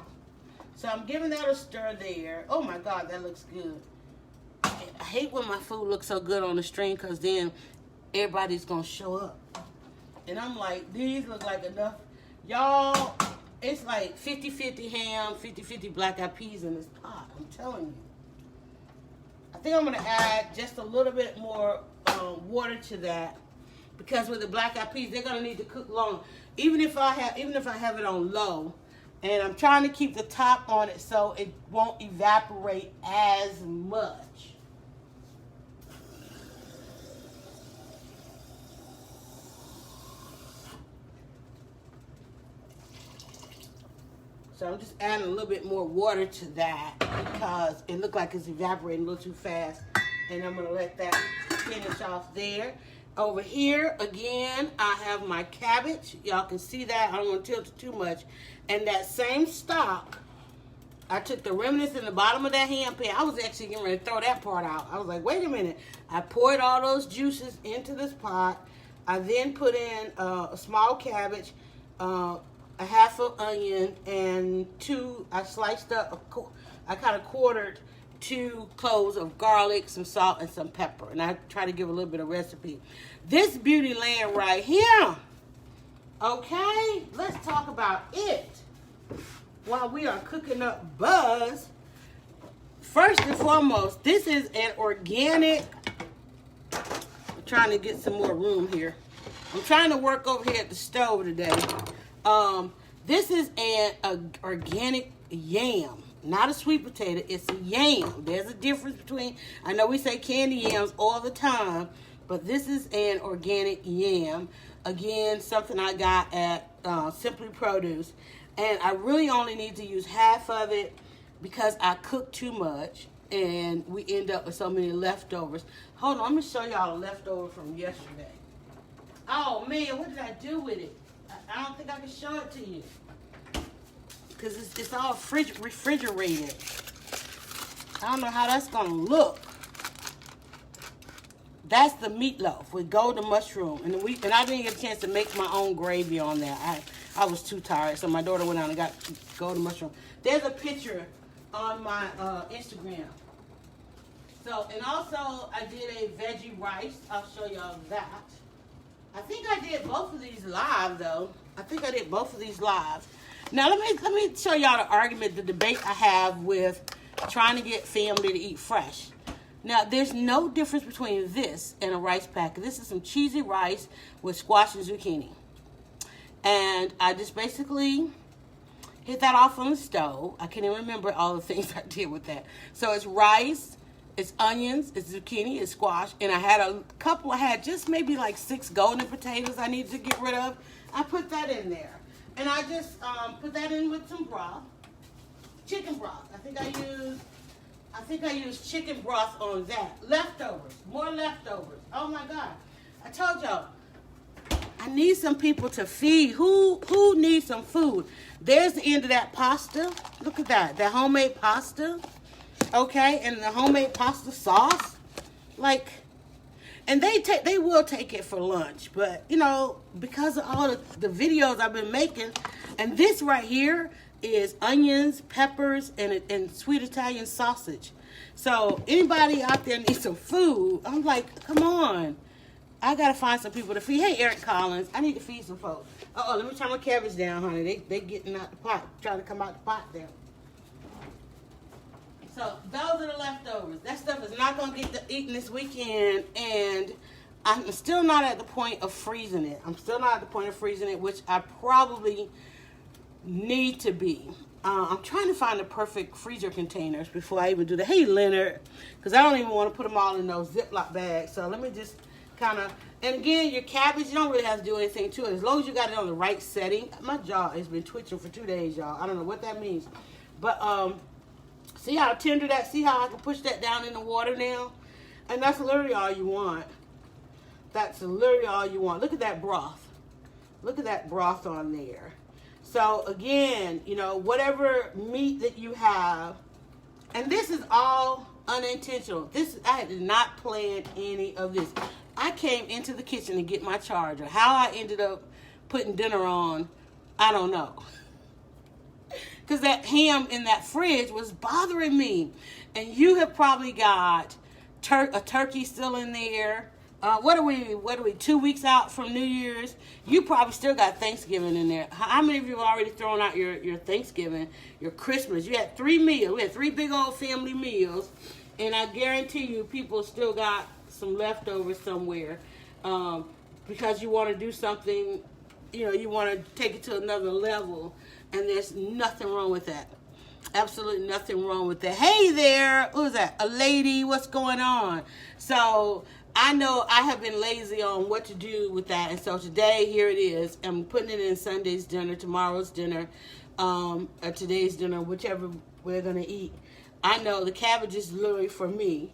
So I'm giving that a stir there. Oh my God, that looks good. I hate when my food looks so good on the stream because then everybody's going to show up. And I'm like, these look like enough. Y'all, it's like 50-50 ham, 50-50 black eyed peas in this pot. I'm telling you. I think I'm going to add just a little bit more water to that. Because with the black eyed peas, they're gonna need to cook long. Even if I have it on low, and I'm trying to keep the top on it so it won't evaporate as much. So I'm just adding a little bit more water to that because it looked like it's evaporating a little too fast, and I'm gonna let that finish off there. Over here, again, I have my cabbage. Y'all can see that. I don't want to tilt it too much. And that same stock, I took the remnants in the bottom of that ham pan. I was actually getting ready to throw that part out. I was like, wait a minute. I poured all those juices into this pot. I then put in a small cabbage, a half an onion, and I sliced up, I kind of quartered 2 cloves of garlic, some salt, and some pepper. And I try to give a little bit of recipe. This beauty land right here, okay, let's talk about it while we are cooking up buzz. First and foremost, this is an organic trying to get some more room here. I'm trying to work over here at the stove today. This is an organic yam, not a sweet potato. It's a yam. There's a difference between, I know we say candy yams all the time, but this is an organic yam. Again, something I got at Simply Produce. And I really only need to use half of it because I cook too much and we end up with so many leftovers. Hold on, let me show y'all a leftover from yesterday. Oh man, what did I do with it? I don't think I can show it to you because it's all refrigerated. I don't know how that's gonna look. That's the meatloaf with golden mushroom, and I didn't get a chance to make my own gravy on that. I was too tired, so my daughter went out and got golden mushroom. There's a picture on my Instagram. So, and also I did a veggie rice. I'll show y'all that. I think I did both of these live though. I think I did both of these live. Now let me show y'all the argument, the debate I have with trying to get family to eat fresh. Now there's no difference between this and a rice packet. This is some cheesy rice with squash and zucchini. And I just basically hit that off on the stove. I can't even remember all the things I did with that. So it's rice, it's onions, it's zucchini, it's squash, and I had just maybe like 6 golden potatoes I needed to get rid of. I put that in there. And I just put that in with some broth, chicken broth. I think I used chicken broth on that. Leftovers, more leftovers. Oh my God. I told y'all, I need some people to feed. Who needs some food? There's the end of that pasta. Look at that homemade pasta. Okay, and the homemade pasta sauce. Like, and they will take it for lunch, but you know, because of all the videos I've been making, and this right here is onions, peppers, and sweet Italian sausage. So anybody out there needs some food, I'm like, come on. I gotta find some people to feed. Hey, Eric Collins, I need to feed some folks. Uh-oh, let me turn my cabbage down, honey. They getting out the pot, trying to come out the pot there. So those are the leftovers. That stuff is not gonna get eaten this weekend, and I'm still not at the point of freezing it. Which I probably need to be. I'm trying to find the perfect freezer containers before I even do that. Hey, Leonard, because I don't even want to put them all in those Ziploc bags. So let me just kind of, and again, your cabbage, you don't really have to do anything to it. As long as you got it on the right setting. My jaw has been twitching for 2 days, y'all. I don't know what that means. But see how tender that, see how I can push that down in the water now? And that's literally all you want. That's literally all you want. Look at that broth. Look at that broth on there. So again, you know, whatever meat that you have, and this is all unintentional. I did not plan any of this. I came into the kitchen to get my charger. How I ended up putting dinner on, I don't know. Because that ham in that fridge was bothering me. And you have probably got a turkey still in there. What are we 2 weeks out from New Year's? You probably still got Thanksgiving in there. How many of you have already thrown out your Thanksgiving, your Christmas? You had 3 meals. We had 3 big old family meals. And I guarantee you people still got some leftovers somewhere. Because you want to do something, you know, you want to take it to another level. And there's nothing wrong with that. Absolutely nothing wrong with that. Hey there, who's that? A lady, what's going on? So I know I have been lazy on what to do with that. And so today, here it is. I'm putting it in Sunday's dinner, tomorrow's dinner, or today's dinner, whichever we're going to eat. I know the cabbage is literally for me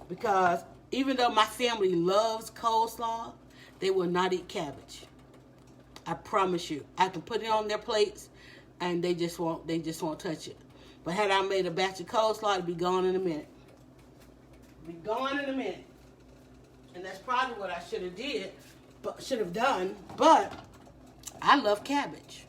because even though my family loves coleslaw, they will not eat cabbage. I promise you. I can put it on their plates and they just won't touch it. But had I made a batch of coleslaw, it'd be gone in a minute. And that's probably what I should have done. But I love cabbage.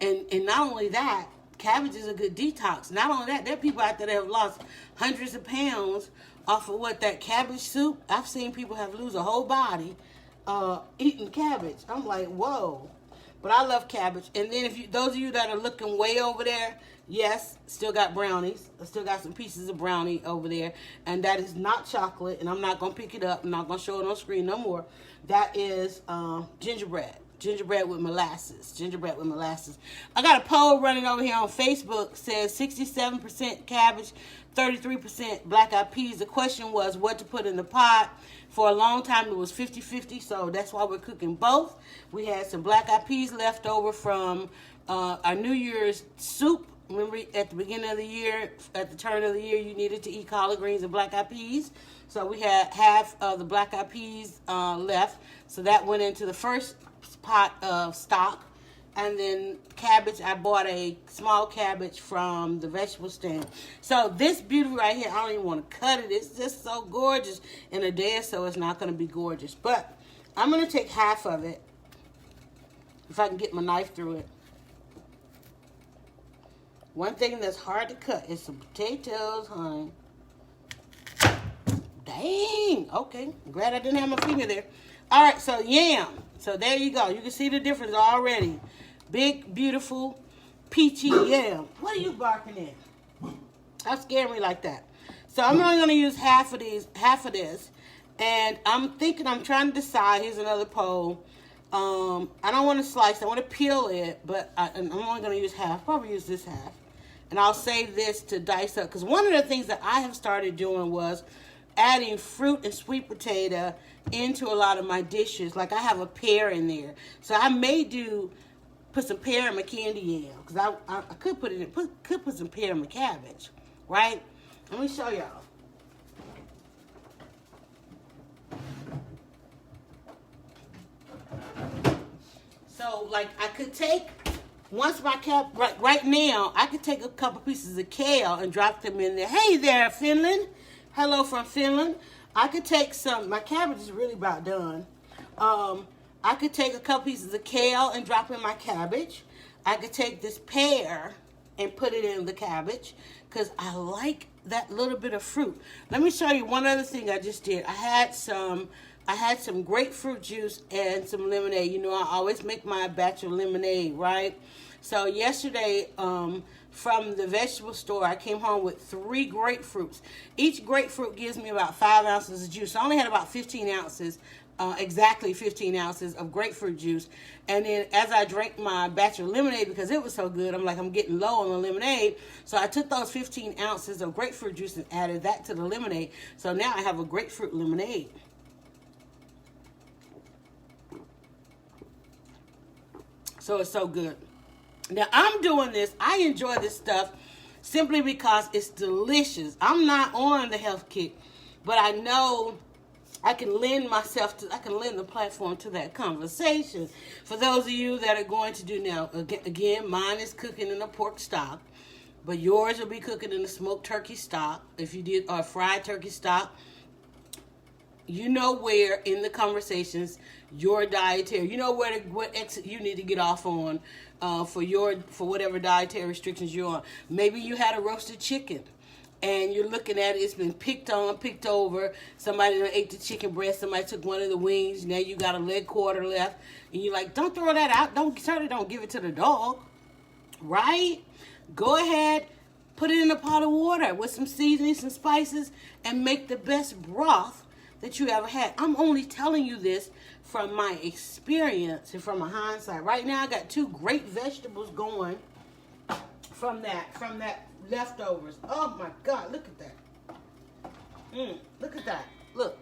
And not only that, cabbage is a good detox. Not only that, there are people out there that have lost hundreds of pounds off of that cabbage soup. I've seen people lose a whole body eating cabbage. I'm like, whoa. But I love cabbage. And then those of you that are looking way over there, Yes, still got brownies. I still got some pieces of brownie over there. And that is not chocolate. And I'm not going to pick it up. I'm not going to show it on screen no more. That is gingerbread. Gingerbread with molasses. Gingerbread with molasses. I got a poll running over here on Facebook. Says 67% cabbage, 33% black eyed peas. The question was what to put in the pot. For a long time it was 50-50. So that's why we're cooking both. We had some black eyed peas left over from our New Year's soup. Remember at the beginning of the year, at the turn of the year, you needed to eat collard greens and black eyed peas. So we had half of the black eyed peas left. So that went into the first pot of stock. And then cabbage, I bought a small cabbage from the vegetable stand. So this beauty right here, I don't even want to cut it. It's just so gorgeous. In a day or so, it's not going to be gorgeous. But I'm going to take half of it, if I can get my knife through it. One thing that's hard to cut is some potatoes, honey. Dang. Okay. I'm glad I didn't have my finger there. All right. So yam. So there you go. You can see the difference already. Big, beautiful, peachy yam. What are you barking at? Don't scare me like that. So I'm only going to use half of this. And I'm trying to decide. Here's another poll. I don't want to slice. I want to peel it, but I'm only going to use half. Probably use this half. And I'll save this to dice up. Because one of the things that I have started doing was adding fruit and sweet potato into a lot of my dishes. Like I have a pear in there. So I may put some pear in my candy yam. Because I could put some pear in my cabbage. Right? Let me show y'all. So like I could take... Once my right now, I could take a couple pieces of kale and drop them in there. Hey there, Finland. Hello from Finland. I could take my cabbage is really about done. I could take a couple pieces of kale and drop in my cabbage. I could take this pear and put it in the cabbage because I like that little bit of fruit. Let me show you one other thing I just did. I had some grapefruit juice and some lemonade. You know, I always make my batch of lemonade, right? So yesterday, from the vegetable store, I came home with 3 grapefruits. Each grapefruit gives me about 5 ounces of juice. I only had about 15 ounces, exactly 15 ounces of grapefruit juice. And then as I drank my batch of lemonade, because it was so good, I'm getting low on the lemonade. So I took those 15 ounces of grapefruit juice and added that to the lemonade. So now I have a grapefruit lemonade. So it's so good. Now, I'm doing this. I enjoy this stuff simply because it's delicious. I'm not on the health kick, but I know I can lend the platform to that conversation. For those of you that are going to do now, again, mine is cooking in a pork stock, but yours will be cooking in a smoked turkey stock. If you did a fried turkey stock, you know where in the conversations your dietary, you know what exit you need to get off on for whatever dietary restrictions you're on. Maybe you had a roasted chicken and you're looking at it, it's been picked over. Somebody ate the chicken breast, somebody took one of the wings, now you got a leg quarter left, and you're like, don't throw that out, certainly don't give it to the dog, right? Go ahead, put it in a pot of water with some seasoning, some spices, and make the best broth that you ever had. I'm only telling you this from my experience and from my hindsight. Right now, I got 2 great vegetables going from that leftovers. Oh my God, look at that. Look at that. Look,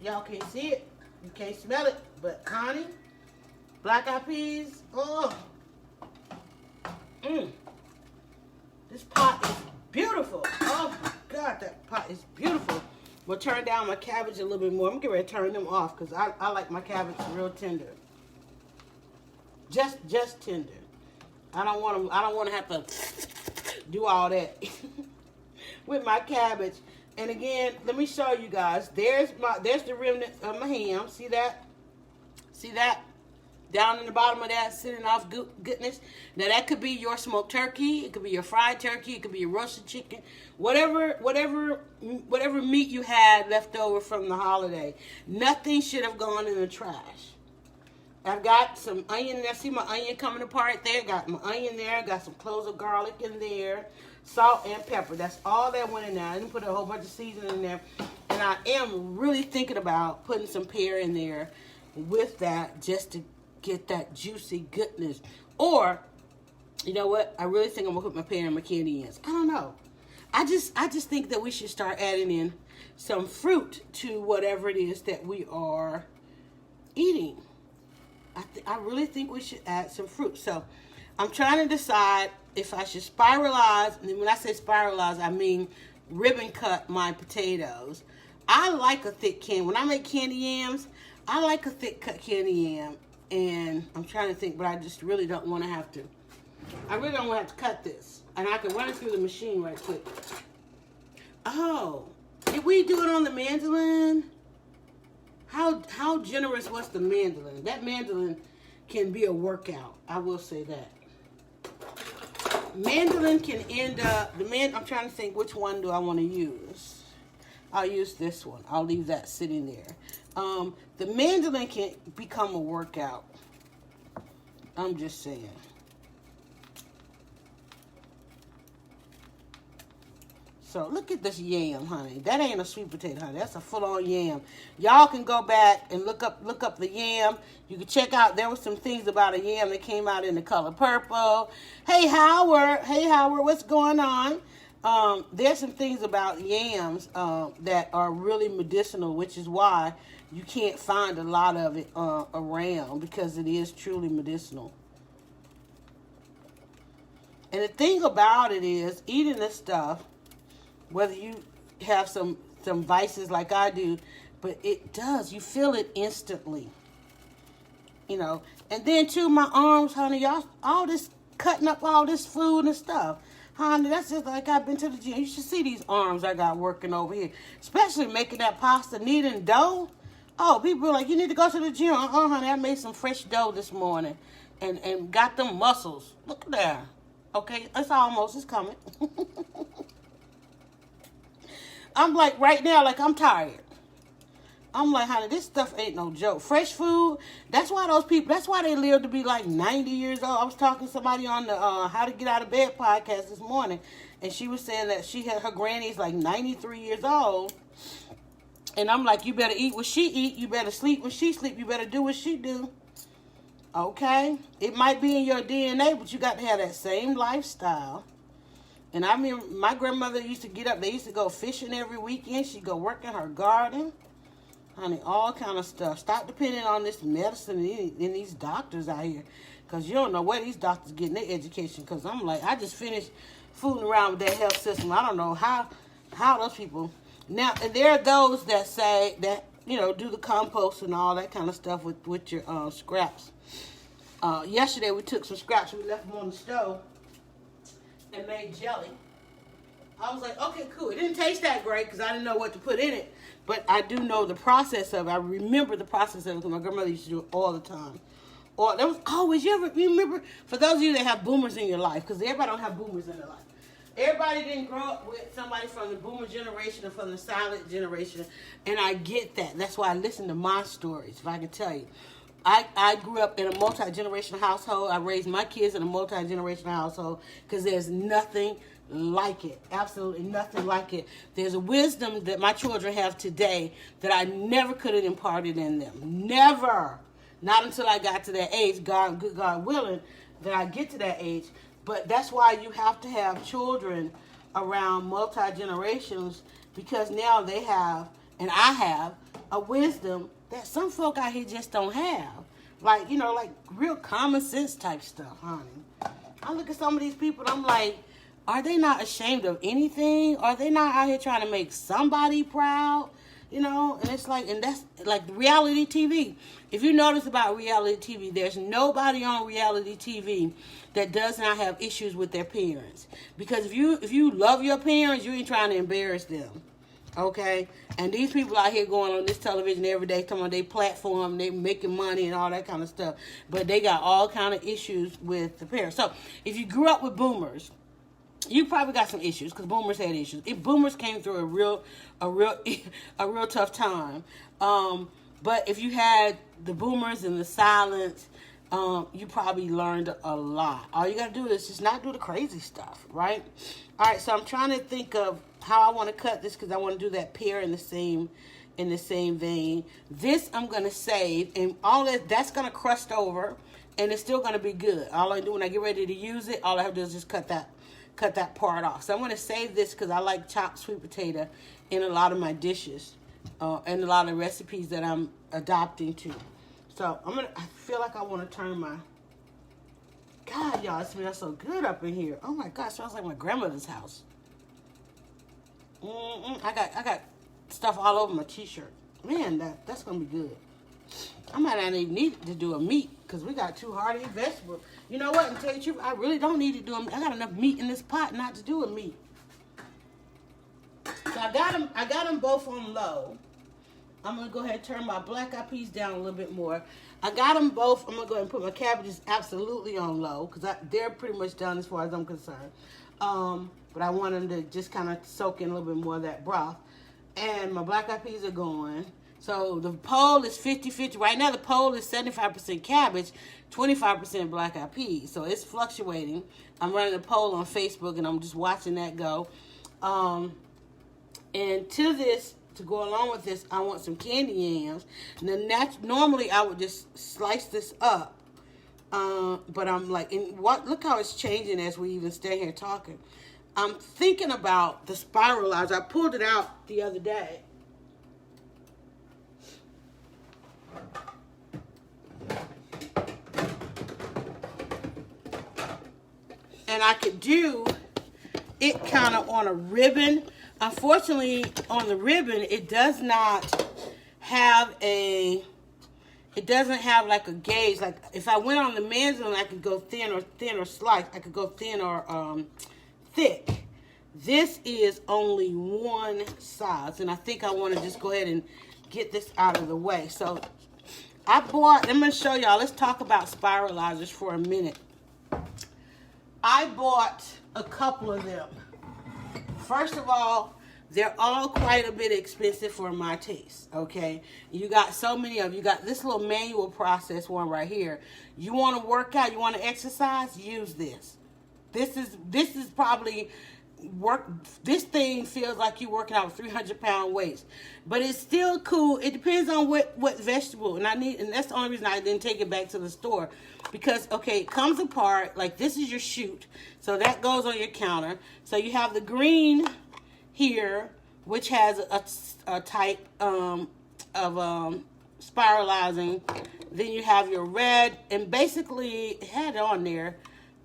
y'all can't see it, you can't smell it, but honey, black eyed peas. Oh, this pot is beautiful. Oh my God, that pot is beautiful. We'll turn down my cabbage a little bit more. I'm getting ready to turn them off because I like my cabbage real tender. Just tender. I don't want to have to do all that with my cabbage. And again, let me show you guys. There's the remnants of my ham. See that? See that? Down in the bottom of that, sitting off goodness. Now that could be your smoked turkey. It could be your fried turkey. It could be your roasted chicken. Whatever meat you had left over from the holiday. Nothing should have gone in the trash. I've got some onion there. See my onion coming apart there? Got my onion there. Got some cloves of garlic in there. Salt and pepper. That's all that went in there. I didn't put a whole bunch of seasoning in there. And I am really thinking about putting some pear in there with that just to get that juicy goodness. Or, you know what? I really think I'm going to put my pear and my candy yams. I don't know. I just think that we should start adding in some fruit to whatever it is that we are eating. I really think we should add some fruit. So I'm trying to decide if I should spiralize. And when I say spiralize, I mean ribbon cut my potatoes. I like a thick candy. When I make candy yams, I like a thick cut candy yam. And I'm trying to think, but I just really don't want to have to. I really don't want to have to cut this. And I can run it through the machine right quick. Oh, did we do it on the mandolin? How generous was the mandolin? That mandolin can be a workout. I will say that. Mandolin can end up, I'm trying to think which one do I want to use. I'll use this one. I'll leave that sitting there. The mandolin can become a workout. I'm just saying. So look at this yam, honey. That ain't a sweet potato, honey. That's a full-on yam. Y'all can go back and look up the yam. You can check out, there were some things about a yam that came out in the color purple. Hey, Howard. Hey, Howard, what's going on? There's some things about yams that are really medicinal, which is why you can't find a lot of it around, because it is truly medicinal. And the thing about it is, eating this stuff, whether you have some vices like I do, but it does. You feel it instantly. You know. And then, too, my arms, honey, y'all, all this, cutting up all this food and stuff. Honey, that's just like I've been to the gym. You should see these arms I got working over here. Especially making that pasta, kneading dough. Oh, people are like, you need to go to the gym. Honey, I made some fresh dough this morning. And got them muscles. Look there. Okay, it's coming. I'm like, right now, like, I'm tired. I'm like, honey, this stuff ain't no joke. Fresh food, that's why they live to be like 90 years old. I was talking to somebody on the How to Get Out of Bed podcast this morning, and she was saying that her granny's like 93 years old. And I'm like, you better eat what she eat. You better sleep when she sleep. You better do what she do. Okay? It might be in your DNA, but you got to have that same lifestyle. And I mean, my grandmother used to get up. They used to go fishing every weekend. She'd go work in her garden. Honey, all kind of stuff. Stop depending on this medicine and these doctors out here. Because you don't know where these doctors getting their education. Because I'm like, I just finished fooling around with that health system. I don't know how those people. Now, and there are those that say that, you know, do the compost and all that kind of stuff with your scraps. Yesterday, we took some scraps. We left them on the stove and made jelly. I was like, okay, cool. It didn't taste that great because I didn't know what to put in it. But I do know the process of it. I remember the process of it because my grandmother used to do it all the time. Or there was always, you remember, for those of you that have boomers in your life, because everybody don't have boomers in their life. Everybody didn't grow up with somebody from the boomer generation or from the silent generation. And I get that. That's why I listen to my stories, if I can tell you. I grew up in a multi-generational household. I raised my kids in a multi-generational household because there's nothing like it. Absolutely nothing like it. There's a wisdom that my children have today that I never could have imparted in them. Never. Not until I got to that age, good God willing, that I get to that age. But that's why you have to have children around multi-generations, because now they have, and I have, a wisdom that some folk out here just don't have. Like, you know, like real common sense type stuff, honey. I look at some of these people and I'm like, are they not ashamed of anything? Are they not out here trying to make somebody proud? You know, and it's like, and that's like reality TV. If you notice about reality TV, there's nobody on reality TV that does not have issues with their parents. Because if you love your parents, you ain't trying to embarrass them. Okay? And these people out here going on this television every day, talking about their platform, they making money and all that kind of stuff. But they got all kind of issues with the parents. So, if you grew up with boomers, you probably got some issues, because boomers had issues. If boomers came through a real tough time. But if you had the boomers and the silence, you probably learned a lot. All you got to do is just not do the crazy stuff, right? All right, so I'm trying to think of how I want to cut this because I want to do that pear in the same vein. This I'm going to save, and all that's going to crust over, and it's still going to be good. All I do when I get ready to use it, all I have to do is just cut that part off. So I'm going to save this because I like chopped sweet potato in a lot of my dishes and a lot of recipes that I'm adopting to. So I feel like I want to turn my, God, y'all, it smells so good up in here. Oh my God, it smells like my grandmother's house. I got stuff all over my t-shirt. Man, that's gonna be good. I might not even need to do a meat because we got 2 hearty vegetables. You know what? And tell you the truth, I really don't need to do them. I got enough meat in this pot not to do a meat. So I got them both on low. I'm gonna go ahead and turn my black eyed peas down a little bit more. I got them both. I'm gonna go ahead and put my cabbages absolutely on low because they're pretty much done as far as I'm concerned. But I want them to just kind of soak in a little bit more of that broth. And my black eyed peas are going. So the poll is 50-50. Right now the poll is 75% cabbage, 25% black eyed peas. So it's fluctuating. I'm running a poll on Facebook and I'm just watching that go. And to go along with this, I want some candy yams. Now, normally I would just slice this up. But I'm like, look how it's changing as we even stay here talking. I'm thinking about the spiralizer. I pulled it out the other day. And I could do it kind of on a ribbon. Unfortunately, on the ribbon, it does not have it doesn't have like a gauge. Like if I went on the men's one, I could go thin or slice. I could go thin or thick. This is only one size, and I think I want to just go ahead and get this out of the way. So I'm going to show y'all. Let's talk about spiralizers for a minute. I bought a couple of them. First of all, they're all quite a bit expensive for my taste, okay? You got so many of them. You got this little manual process one right here. You want to work out, you want to exercise, use this. This is probably this thing feels like you're working out with 300-pound weights. But it's still cool. It depends on what vegetable. And that's the only reason I didn't take it back to the store. Because, okay, it comes apart. Like, this is your chute. So that goes on your counter. So you have the green here, which has a type of spiralizing. Then you have your red. And basically, it had it on there.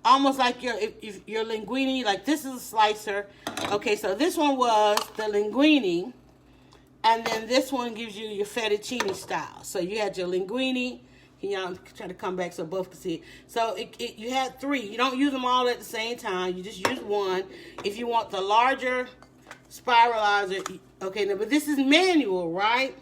Almost like your linguine, like this is a slicer. Okay, so this one was the linguine, and then this one gives you your fettuccine style. So you had your linguine. Can y'all try to come back so both can see it? So you had 3. You don't use them all at the same time. You just use one. If you want the larger spiralizer, okay, now, but this is manual, right?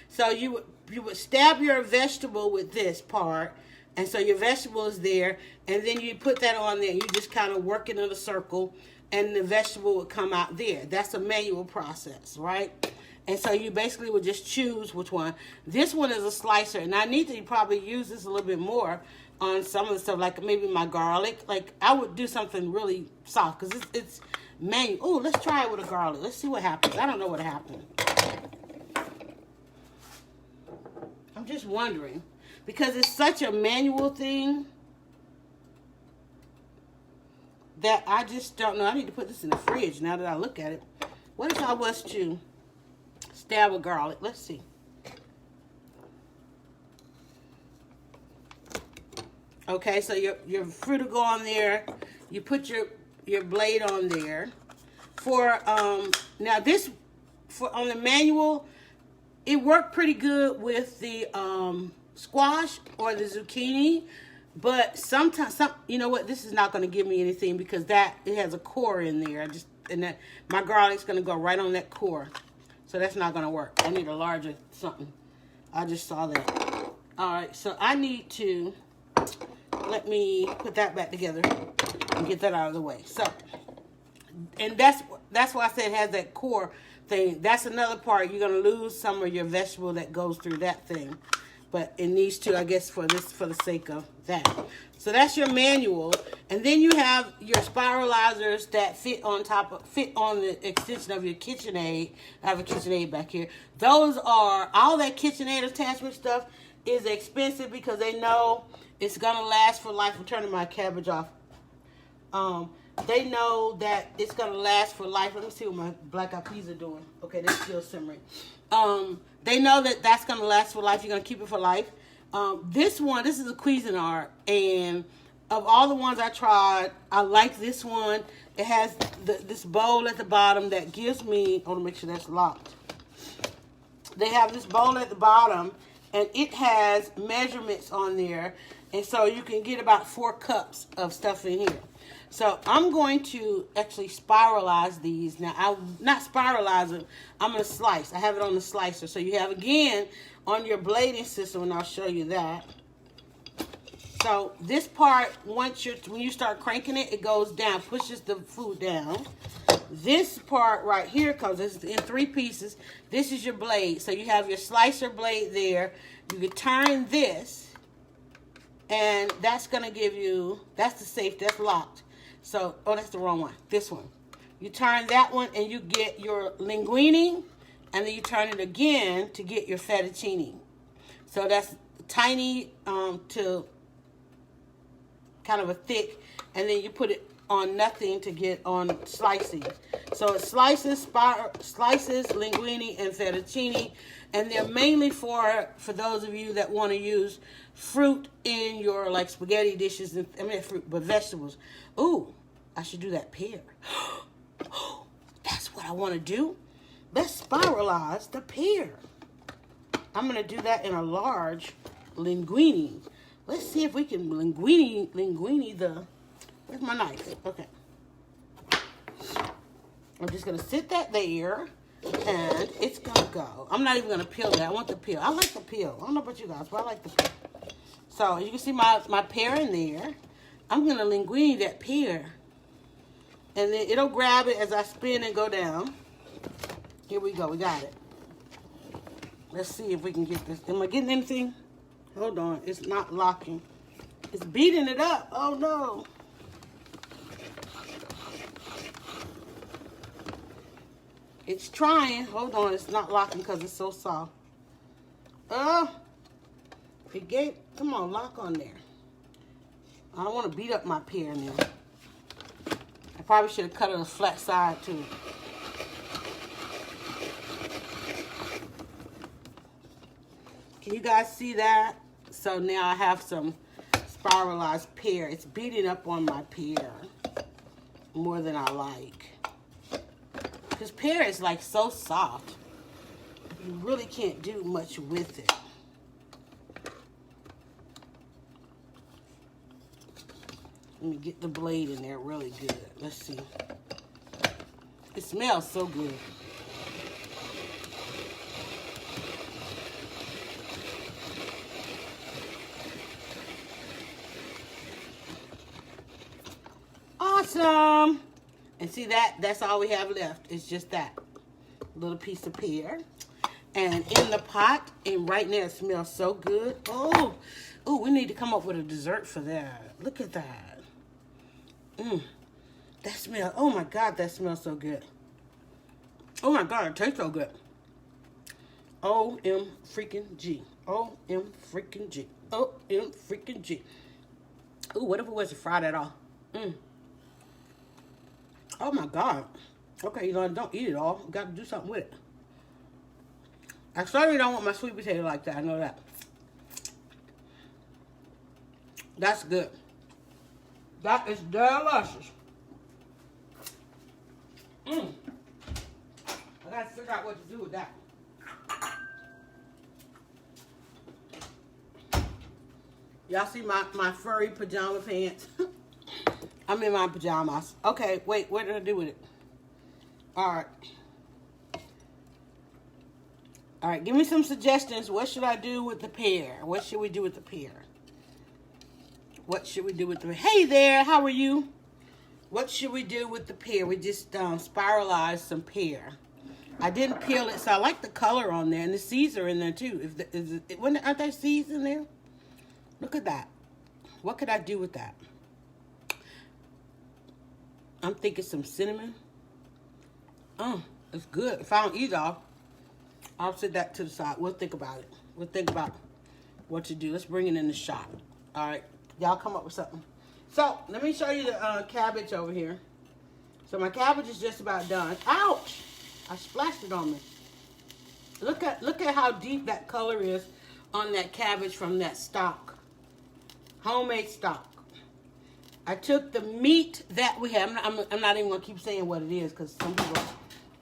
So you would stab your vegetable with this part. And so your vegetable is there, and then you put that on there. You just kind of work it in a circle, and the vegetable would come out there. That's a manual process, right? And so you basically would just choose which one. This one is a slicer, and I need to probably use this a little bit more on some of the stuff, like maybe my garlic. Like I would do something really soft because it's manual. Oh, let's try it with a garlic. Let's see what happens. I don't know what happened. I'm just wondering. Because it's such a manual thing that I just don't know. I need to put this in the fridge now that I look at it. What if I was to stab a garlic? Let's see. Okay, so your fruit will go on there. You put your blade on there. Now this on the manual, it worked pretty good with the squash or the zucchini, but sometimes you know what, this is not going to give me anything because it has a core in there. My garlic's going to go right on that core, so that's not going to work. I need a larger something. I just saw that. All right, so I need to let me put that back together and get that out of the way. So, and that's why I said it has that core thing. That's another part. You're going to lose some of your vegetable that goes through that thing. But it needs to, I guess, for the sake of that. So that's your manual. And then you have your spiralizers that fit on the extension of your KitchenAid. I have a KitchenAid back here. Those are, all that KitchenAid attachment stuff is expensive because they know it's going to last for life. I'm turning my cabbage off. They know that it's going to last for life. Let me see what my black eyed peas are doing. Okay, they're still simmering. They know that that's going to last for life. You're going to keep it for life. This is a Cuisinart. And of all the ones I tried, I like this one. It has this bowl at the bottom that gives me, I want to make sure that's locked. They have this bowl at the bottom, and it has measurements on there. And so you can get about 4 cups of stuff in here. So I'm going to actually spiralize these. Now, I'm not spiralize them. I'm going to slice. I have it on the slicer. So you have, again, on your blading system, and I'll show you that. So this part, when you start cranking it, it goes down, pushes the food down. This part right here comes in 3 pieces. This is your blade. So you have your slicer blade there. You can turn this, and that's going to give you, that's the safe, that's locked. So, oh, that's the wrong one. This one. You turn that one, and you get your linguine, and then you turn it again to get your fettuccine. So that's tiny to kind of a thick, and then you put it on nothing to get on slicing. So it slices linguine and fettuccine, and they're mainly for those of you that want to use fruit in your like spaghetti dishes, and fruit, but vegetables. Ooh, I should do that pear. That's what I want to do. Let's spiralize the pear. I'm going to do that in a large linguine. Let's see if we can linguine the, where's my knife? Okay. I'm just going to sit that there, and it's going to go. I'm not even going to peel that. I want the peel. I like the peel. I don't know about you guys, but I like the peel. So you can see my pear in there. I'm going to linguine that pear. And then it'll grab it as I spin and go down. Here we go. We got it. Let's see if we can get this. Am I getting anything? Hold on. It's not locking. It's beating it up. Oh, no. It's trying. Hold on. It's not locking because it's so soft. It gave. Come on. Lock on there. I don't want to beat up my pear now. I probably should have cut it on a flat side, too. Can you guys see that? So now I have some spiralized pear. It's beating up on my pear more than I like. Because pear is like so soft. You really can't do much with it. Let me get the blade in there really good. Let's see. It smells so good. Awesome. And see that's all we have left. It's just that little piece of pear. And in the pot, and right now it smells so good. Oh, we need to come up with a dessert for that. Look at that. That smells, oh my God, that smells so good. Oh my God, it tastes so good. O-M freaking G. O-M freaking G. O-M freaking G. Ooh, what if it wasn't fried at all? Oh my God. Okay, you know, don't eat it all. You got to do something with it. I certainly don't want my sweet potato like that. I know that. That's good. That is delicious. I got to figure out what to do with that. Y'all see my furry pajama pants? I'm in my pajamas. Okay, wait, what did I do with it? All right, give me some suggestions. What should I do with the pear? What should we do with the pear? What should we do with the... Hey there, how are you? What should we do with the pear? We just spiralized some pear. I didn't peel it, so I like the color on there, and the seeds are in there too. Aren't there seeds in there? Look at that. What could I do with that? I'm thinking some cinnamon. Oh, it's good. If I don't eat it all, I'll set that to the side. We'll think about it. We'll think about what to do. Let's bring it in the shop. All right. Y'all come up with something. So, let me show you the cabbage over here. So, my cabbage is just about done. Ouch! I splashed it on me. Look at how deep that color is on that cabbage from that stock. Homemade stock. I took the meat that we have. I'm not even going to keep saying what it is because some people...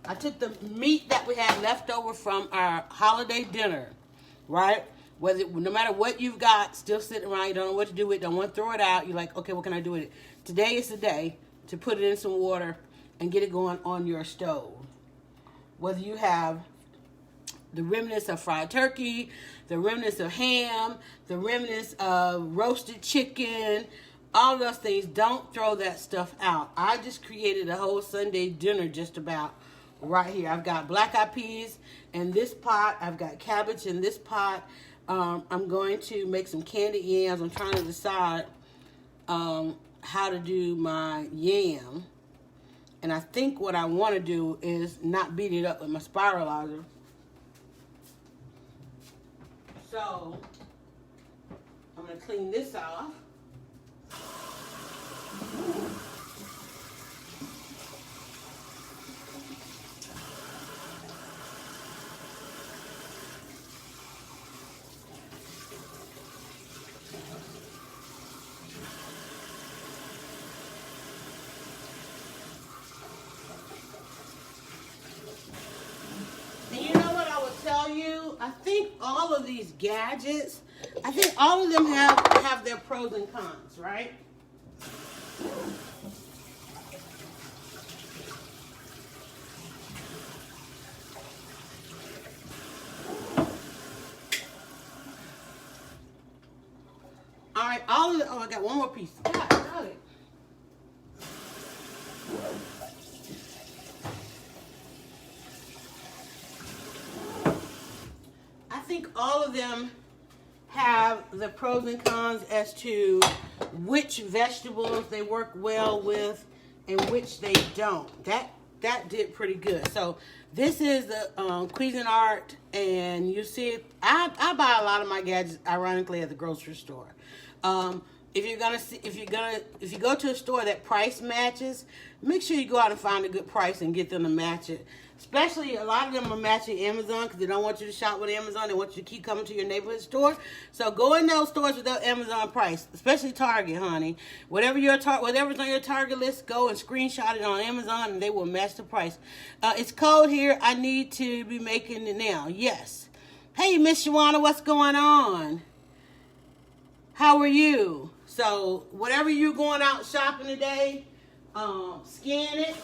I took the meat that we had left over from our holiday dinner, right? No matter what you've got, still sitting around, you don't know what to do with it, don't want to throw it out. You're like, okay, what can I do with it? Today is the day to put it in some water and get it going on your stove. Whether you have the remnants of fried turkey, the remnants of ham, the remnants of roasted chicken, all those things, don't throw that stuff out. I just created a whole Sunday dinner just about right here. I've got black-eyed peas in this pot. I've got cabbage in this pot. I'm going to make some candied yams. I'm trying to decide how to do my yam. And I think what I want to do is not beat it up with my spiralizer. So, I'm going to clean this off. I think all of these gadgets, I think all of them have their pros and cons, right? All right, I got one more piece. God, got it. I think all of them have the pros and cons as to which vegetables they work well with and which they don't. That did pretty good. So this is the Cuisinart, and you see, I buy a lot of my gadgets, ironically, at the grocery store. If you go to a store that price matches, make sure you go out and find a good price and get them to match it. Especially, a lot of them are matching Amazon because they don't want you to shop with Amazon. They want you to keep coming to your neighborhood store. So go in those stores with their Amazon price, especially Target, honey. Whatever's on your Target list, go and screenshot it on Amazon, and they will match the price. It's cold here. I need to be making it now. Yes. Hey, Miss Shawana, what's going on? How are you? So whatever you're going out shopping today, scan it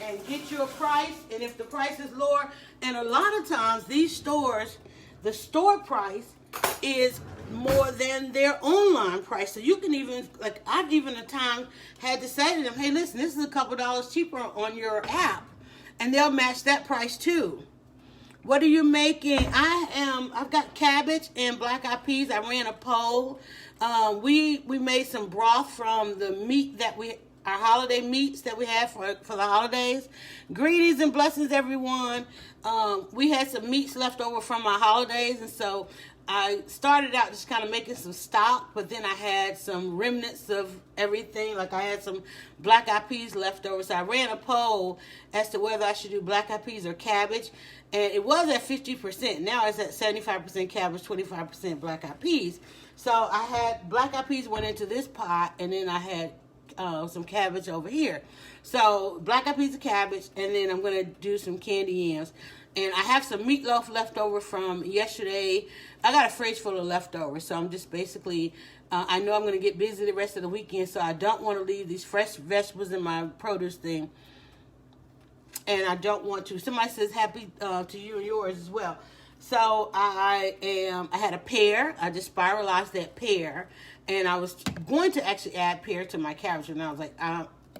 and get you a price. And if the price is lower, and a lot of times these stores, the store price is more than their online price. So you can even, like, I've even at times had to say to them, hey, listen, this is a couple dollars cheaper on your app, and they'll match that price too. What are you making? I've got cabbage and black-eyed peas. I ran a poll. We made some broth from the meat that our holiday meats that we have for the holidays. Greetings and blessings, everyone. We had some meats left over from our holidays, and so I started out just kind of making some stock, but then I had some remnants of everything. Like I had some black-eyed peas left over, so I ran a poll as to whether I should do black-eyed peas or cabbage, and it was at 50%. Now it's at 75% cabbage, 25% black-eyed peas. So I had black-eyed peas went into this pot, and then I had some cabbage over here. So black-eyed peas and cabbage, and then I'm going to do some candy yams. And I have some meatloaf left over from yesterday. I got a fridge full of leftovers, so I'm just basically, I know I'm going to get busy the rest of the weekend, so I don't want to leave these fresh vegetables in my produce thing. And I don't want to. Somebody says happy to you and yours as well. So I had a pear. I just spiralized that pear. And I was going to actually add pear to my cabbage. And I was like,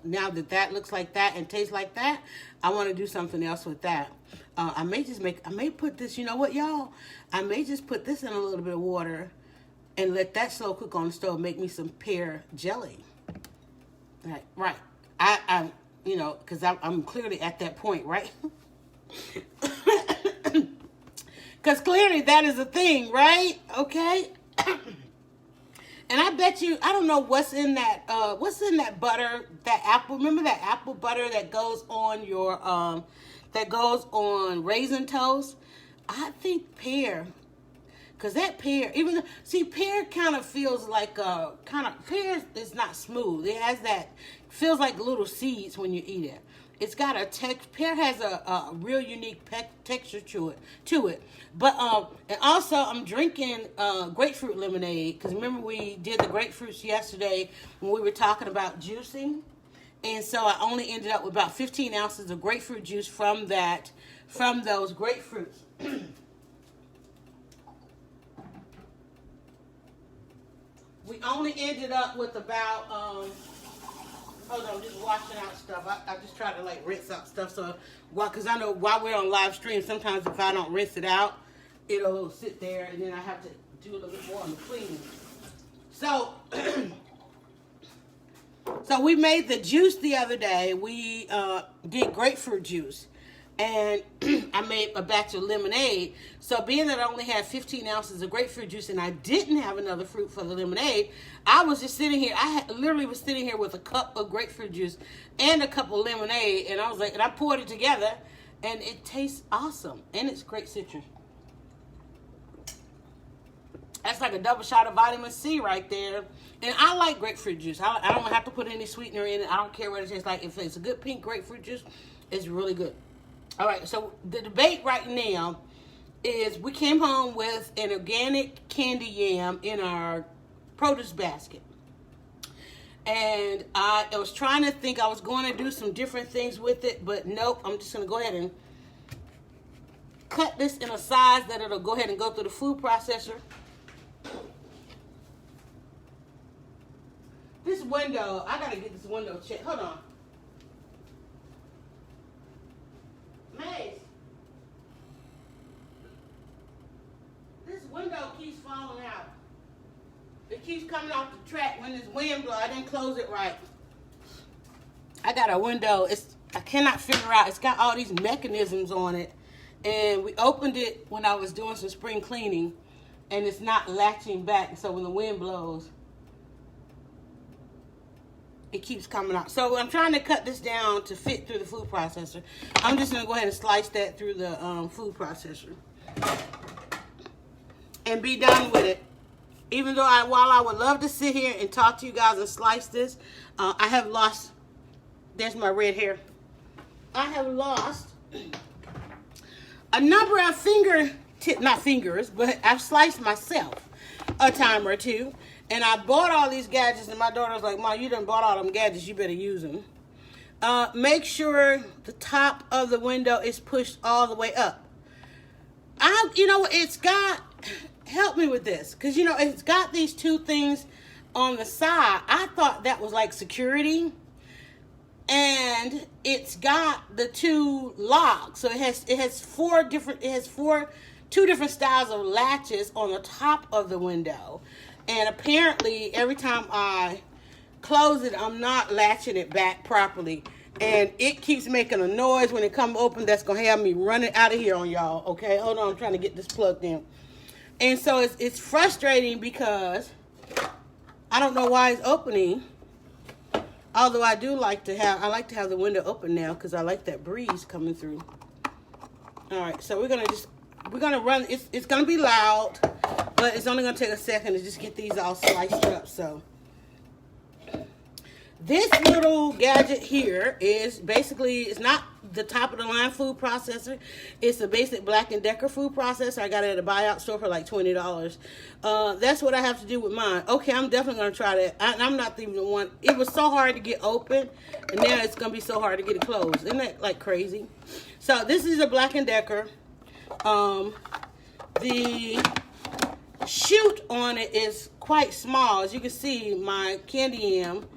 now that that looks like that and tastes like that, I want to do something else with that. I may put this, you know what, y'all? I may just put this in a little bit of water and let that slow cook on the stove. Make me some pear jelly. Right. I you know, because I'm clearly at that point, right? Because clearly that is a thing, right? Okay. And I bet you, I don't know what's in that butter, that apple. Remember that apple butter that goes on your, that goes on raisin toast? I think pear. Because that pear, even though, see, pear kind of feels like, pear is not smooth. It has that, feels like little seeds when you eat it. It's got pear has a real unique texture to it. But, and also I'm drinking grapefruit lemonade. Because remember we did the grapefruits yesterday when we were talking about juicing. And so I only ended up with about 15 ounces of grapefruit juice from those grapefruits. We only ended up with about, hold on, I'm just washing out stuff. I just try to like rinse out stuff. So, because I know while we're on live stream, sometimes if I don't rinse it out, it'll sit there and then I have to do a little bit more on the cleaning. So, so we made the juice the other day. We did grapefruit juice. And I made a batch of lemonade. So being that I only had 15 ounces of grapefruit juice and I didn't have another fruit for the lemonade, I was just sitting here. Literally was sitting here with a cup of grapefruit juice and a cup of lemonade. And I was like, and I poured it together and it tastes awesome. And it's great citrus. That's like a double shot of vitamin C right there. And I like grapefruit juice. I don't have to put any sweetener in it. I don't care what it tastes like. If it's a good pink grapefruit juice, it's really good. All right, so the debate right now is we came home with an organic candy yam in our produce basket. And I was trying to think I was going to do some different things with it, but nope, I'm just going to go ahead and cut this in a size that it'll go ahead and go through the food processor. This window, I got to get this window checked. Hold on. Maze, this window keeps falling out. It keeps coming off the track when this wind blows. I didn't close it right. I got a window. I cannot figure out. It's got all these mechanisms on it. And we opened it when I was doing some spring cleaning. And it's not latching back. So when the wind blows, it keeps coming out. So I'm trying to cut this down to fit through the food processor. I'm just going to go ahead and slice that through the food processor. And be done with it. Even though while I would love to sit here and talk to you guys and slice this, I have lost, there's my red hair. I have lost a number of not fingers, but I've sliced myself a time or two. And I bought all these gadgets, and my daughter was like, Mom, you done bought all them gadgets, you better use them. Make sure the top of the window is pushed all the way up. You know, it's got, help me with this, because, you know, it's got these two things on the side. I thought that was like security. And it's got the two locks. So it has two different styles of latches on the top of the window. And apparently, every time I close it, I'm not latching it back properly. And it keeps making a noise when it comes open that's going to have me running out of here on y'all. Okay, hold on. I'm trying to get this plugged in. And so it's frustrating because I don't know why it's opening. Although I like to have the window open now because I like that breeze coming through. All right, so we're gonna run. It's gonna be loud, but it's only gonna take a second to just get these all sliced up. So this little gadget here is basically, it's not the top of the line food processor. It's a basic Black & Decker food processor. I got it at a buyout store for like $20. That's what I have to do with mine. Okay, I'm definitely going to try that. I'm not even the one. It was so hard to get open, and now it's going to be so hard to get it closed. Isn't that like crazy? So this is a Black & Decker. The chute on it is quite small. As you can see, my candy yam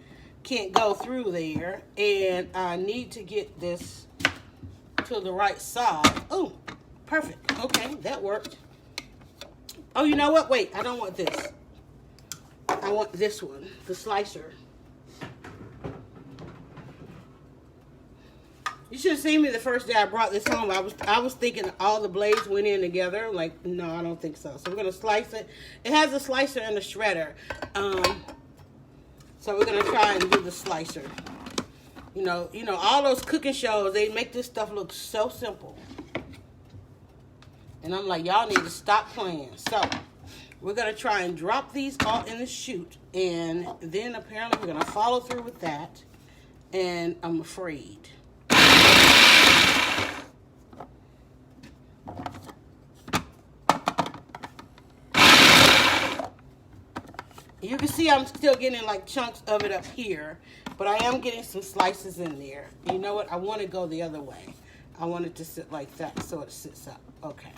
can't go through there, and I need to get this to the right side. Oh, perfect. Okay, that worked. Oh, you know what? Wait, I don't want this. I want this one, the slicer. You should have seen me the first day I brought this home. I was thinking all the blades went in together. Like, no, I don't think so. So we're gonna slice it. It has a slicer and a shredder. So we're gonna try and do the slicer. You know, all those cooking shows, they make this stuff look so simple. And I'm like, y'all need to stop playing. So we're gonna try and drop these all in the chute, and then apparently we're gonna follow through with that. And I'm afraid. You can see I'm still getting like chunks of it up here, but I am getting some slices in there. You know what? I want to go the other way. I want it to sit like that so it sits up. Okay.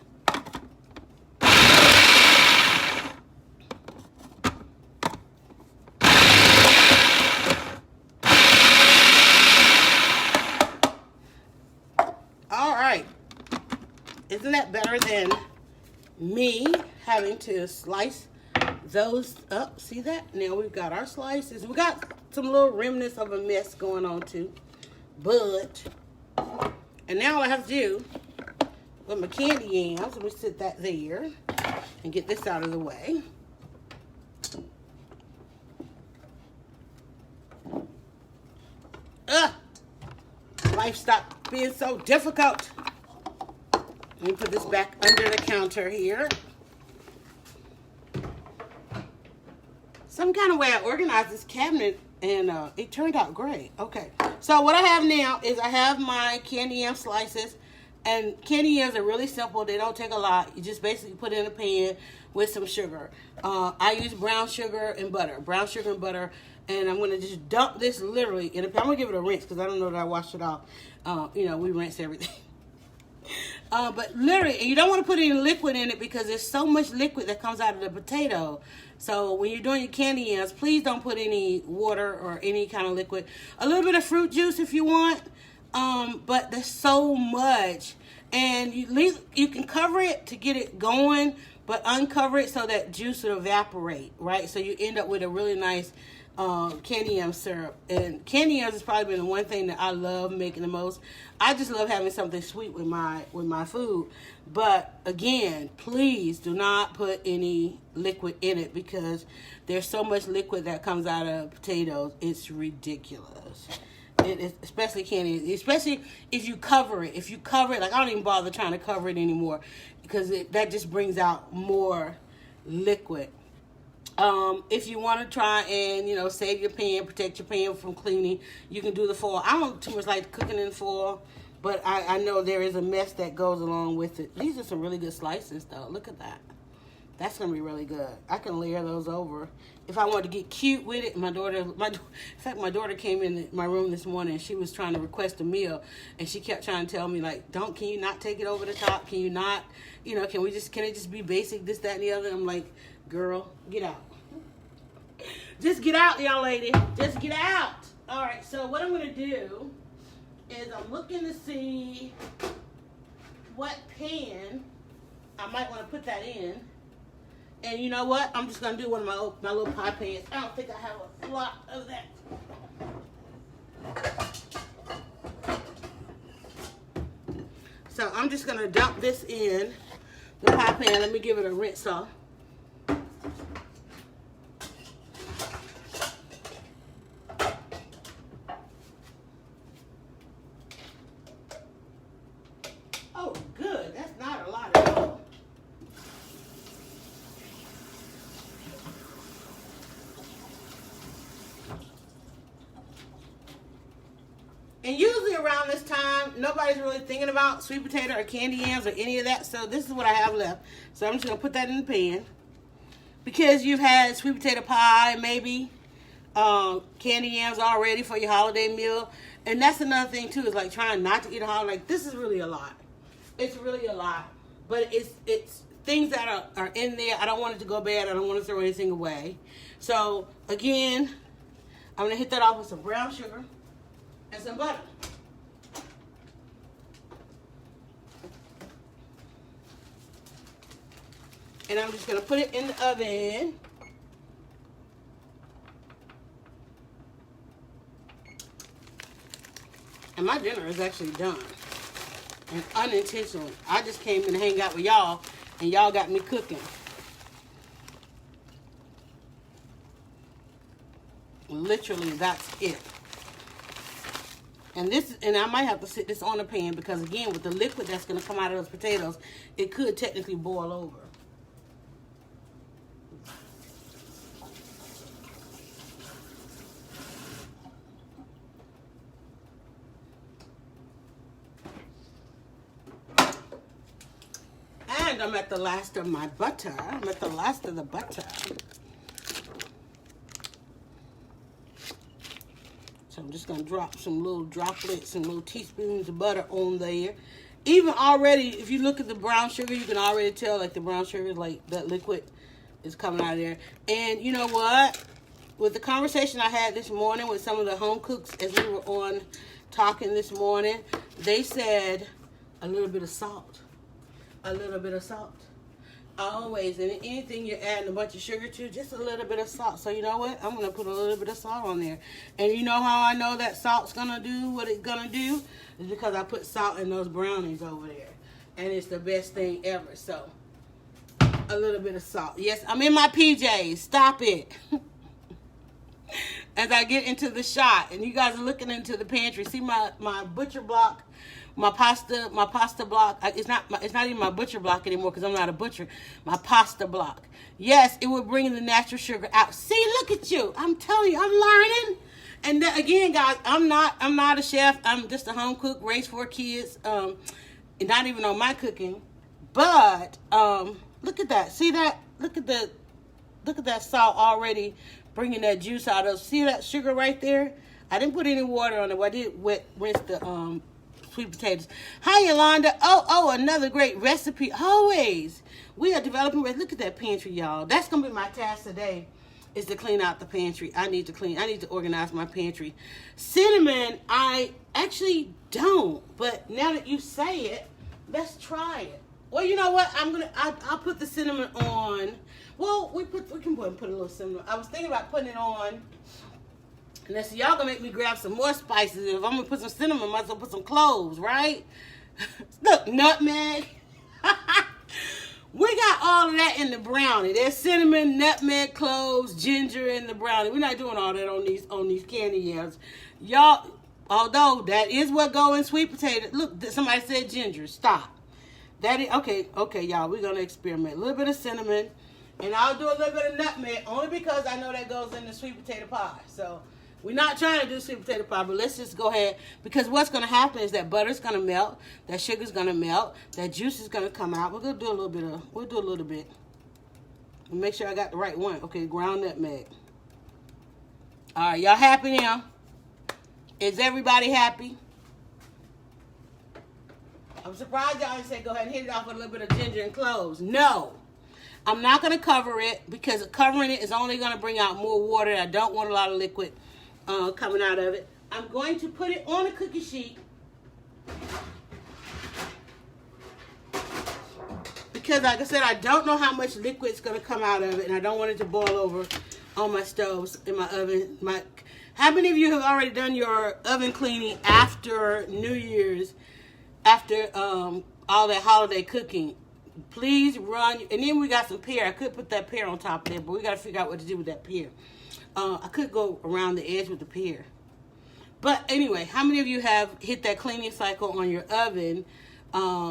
All right. Isn't that better than me having to slice those up? See that? Now we've got our slices. We got some little remnants of a mess going on too. But, and now all I have to do with my candy yams, let me sit that there and get this out of the way. Life stopped being so difficult. Let me put this back under the counter here. Some kind of way I organized this cabinet, and it turned out great. Okay, so what I have now is I have my candy yam slices, and candy yams are really simple. They don't take a lot. You just basically put it in a pan with some sugar. I use brown sugar and butter. And I'm going to just dump this literally in a pan. I'm going to give it a rinse because I don't know that I washed it off. We rinse everything. But literally, you don't want to put any liquid in it because there's so much liquid that comes out of the potato. So when you're doing your candy yams, please don't put any water or any kind of liquid. A little bit of fruit juice if you want, but there's so much. And you can cover it to get it going, but uncover it so that juice will evaporate, right? So you end up with a really nice candy yam syrup. And candy yams has probably been the one thing that I love making the most. I just love having something sweet with my food. But again, please do not put any liquid in it because there's so much liquid that comes out of potatoes. It's ridiculous. It is, especially candy, especially if you cover it. If you cover it, like I don't even bother trying to cover it anymore because that just brings out more liquid. If you want to try and, save your pan, protect your pan from cleaning, you can do the foil. I don't too much like cooking in foil, but I know there is a mess that goes along with it. These are some really good slices, though. Look at that. That's going to be really good. I can layer those over. If I want to get cute with it, my daughter came in my room this morning and she was trying to request a meal and she kept trying to tell me like, can you not take it over the top? Can you not, can it just be basic, this, that, and the other? I'm like, girl, get out. Just get out, young lady. Just get out. All right, so what I'm going to do is I'm looking to see what pan I might want to put that in. And you know what? I'm just going to do one of my little pie pans. I don't think I have a lot of that. So I'm just going to dump this in the pie pan. Let me give it a rinse off. Oh, good. That's not a lot at all. And usually around this time, nobody's really thinking about sweet potato or candy yams or any of that. So this is what I have left. So I'm just going to put that in the pan. Because you've had sweet potato pie, maybe candy yams already for your holiday meal. And that's another thing, too, is like trying not to eat a holiday. Like, this is really a lot. It's really a lot. But it's things that are in there. I don't want it to go bad. I don't want to throw anything away. So, again, I'm going to hit that off with some brown sugar and some butter. And I'm just going to put it in the oven. And my dinner is actually done. And unintentionally. I just came and hang out with y'all, and y'all got me cooking. Literally, that's it. And I might have to sit this on the pan because, again, with the liquid that's going to come out of those potatoes, it could technically boil over. And I'm at the last of my butter. I'm at the last of the butter. So I'm just going to drop some little droplets, some little teaspoons of butter on there. Even already, if you look at the brown sugar, you can already tell like the brown sugar, like that liquid is coming out of there. And you know what? With the conversation I had this morning with some of the home cooks as we were on talking this morning, they said a little bit of salt. A little bit of salt. Always, and anything you're adding a bunch of sugar to, just a little bit of salt. So you know what? I'm going to put a little bit of salt on there. And you know how I know that salt's going to do what it's going to do? Is because I put salt in those brownies over there. And it's the best thing ever. So, a little bit of salt. Yes, I'm in my PJs. Stop it. As I get into the shot, and you guys are looking into the pantry. See my butcher block? My pasta block. It's not even my butcher block anymore because I'm not a butcher. My pasta block. Yes, it will bring the natural sugar out. See, look at you. I'm telling you, I'm learning. And then, again, guys, I'm not a chef. I'm just a home cook, raised 4 kids. Not even on my cooking. But look at that. See that? Look at that salt already bringing that juice out of. See that sugar right there? I didn't put any water on it. I did rinse the sweet potatoes. Hi, Yolanda. Oh, another great recipe. Always. We are developing. Look at that pantry, y'all. That's going to be my task today, is to clean out the pantry. I need to organize my pantry. Cinnamon, I actually don't. But now that you say it, let's try it. Well, you know what? I'll put the cinnamon on. Well, we can go ahead and put a little cinnamon. I was thinking about putting it on. And then, so y'all gonna make me grab some more spices. If I'm gonna put some cinnamon, I might as well put some cloves, right? Look, nutmeg. We got all of that in the brownie. There's cinnamon, nutmeg, cloves, ginger in the brownie. We're not doing all that on these candy yams. Y'all, although that is what go in sweet potato. Look, somebody said ginger. Stop. That is okay, y'all. We're gonna experiment. A little bit of cinnamon, and I'll do a little bit of nutmeg only because I know that goes in the sweet potato pie. So we're not trying to do sweet potato pie, but let's just go ahead, because what's going to happen is that butter's going to melt, that sugar's going to melt, that juice is going to come out. We'll do a little bit. Make sure I got the right one. Okay, ground nutmeg. All right, y'all happy now? Is everybody happy? I'm surprised y'all didn't say go ahead and hit it off with a little bit of ginger and cloves. No. I'm not going to cover it because covering it is only going to bring out more water. I don't want a lot of liquid coming out of it. I'm going to put it on a cookie sheet because, like I said, I don't know how much liquid is going to come out of it, and I don't want it to boil over on my stoves in my oven. How many of you have already done your oven cleaning after New Year's, after all that holiday cooking? Please run. And then we got some pear. I could put that pear on top of there, but we got to figure out what to do with that pear. I could go around the edge with the pear. But anyway, how many of you have hit that cleaning cycle on your oven,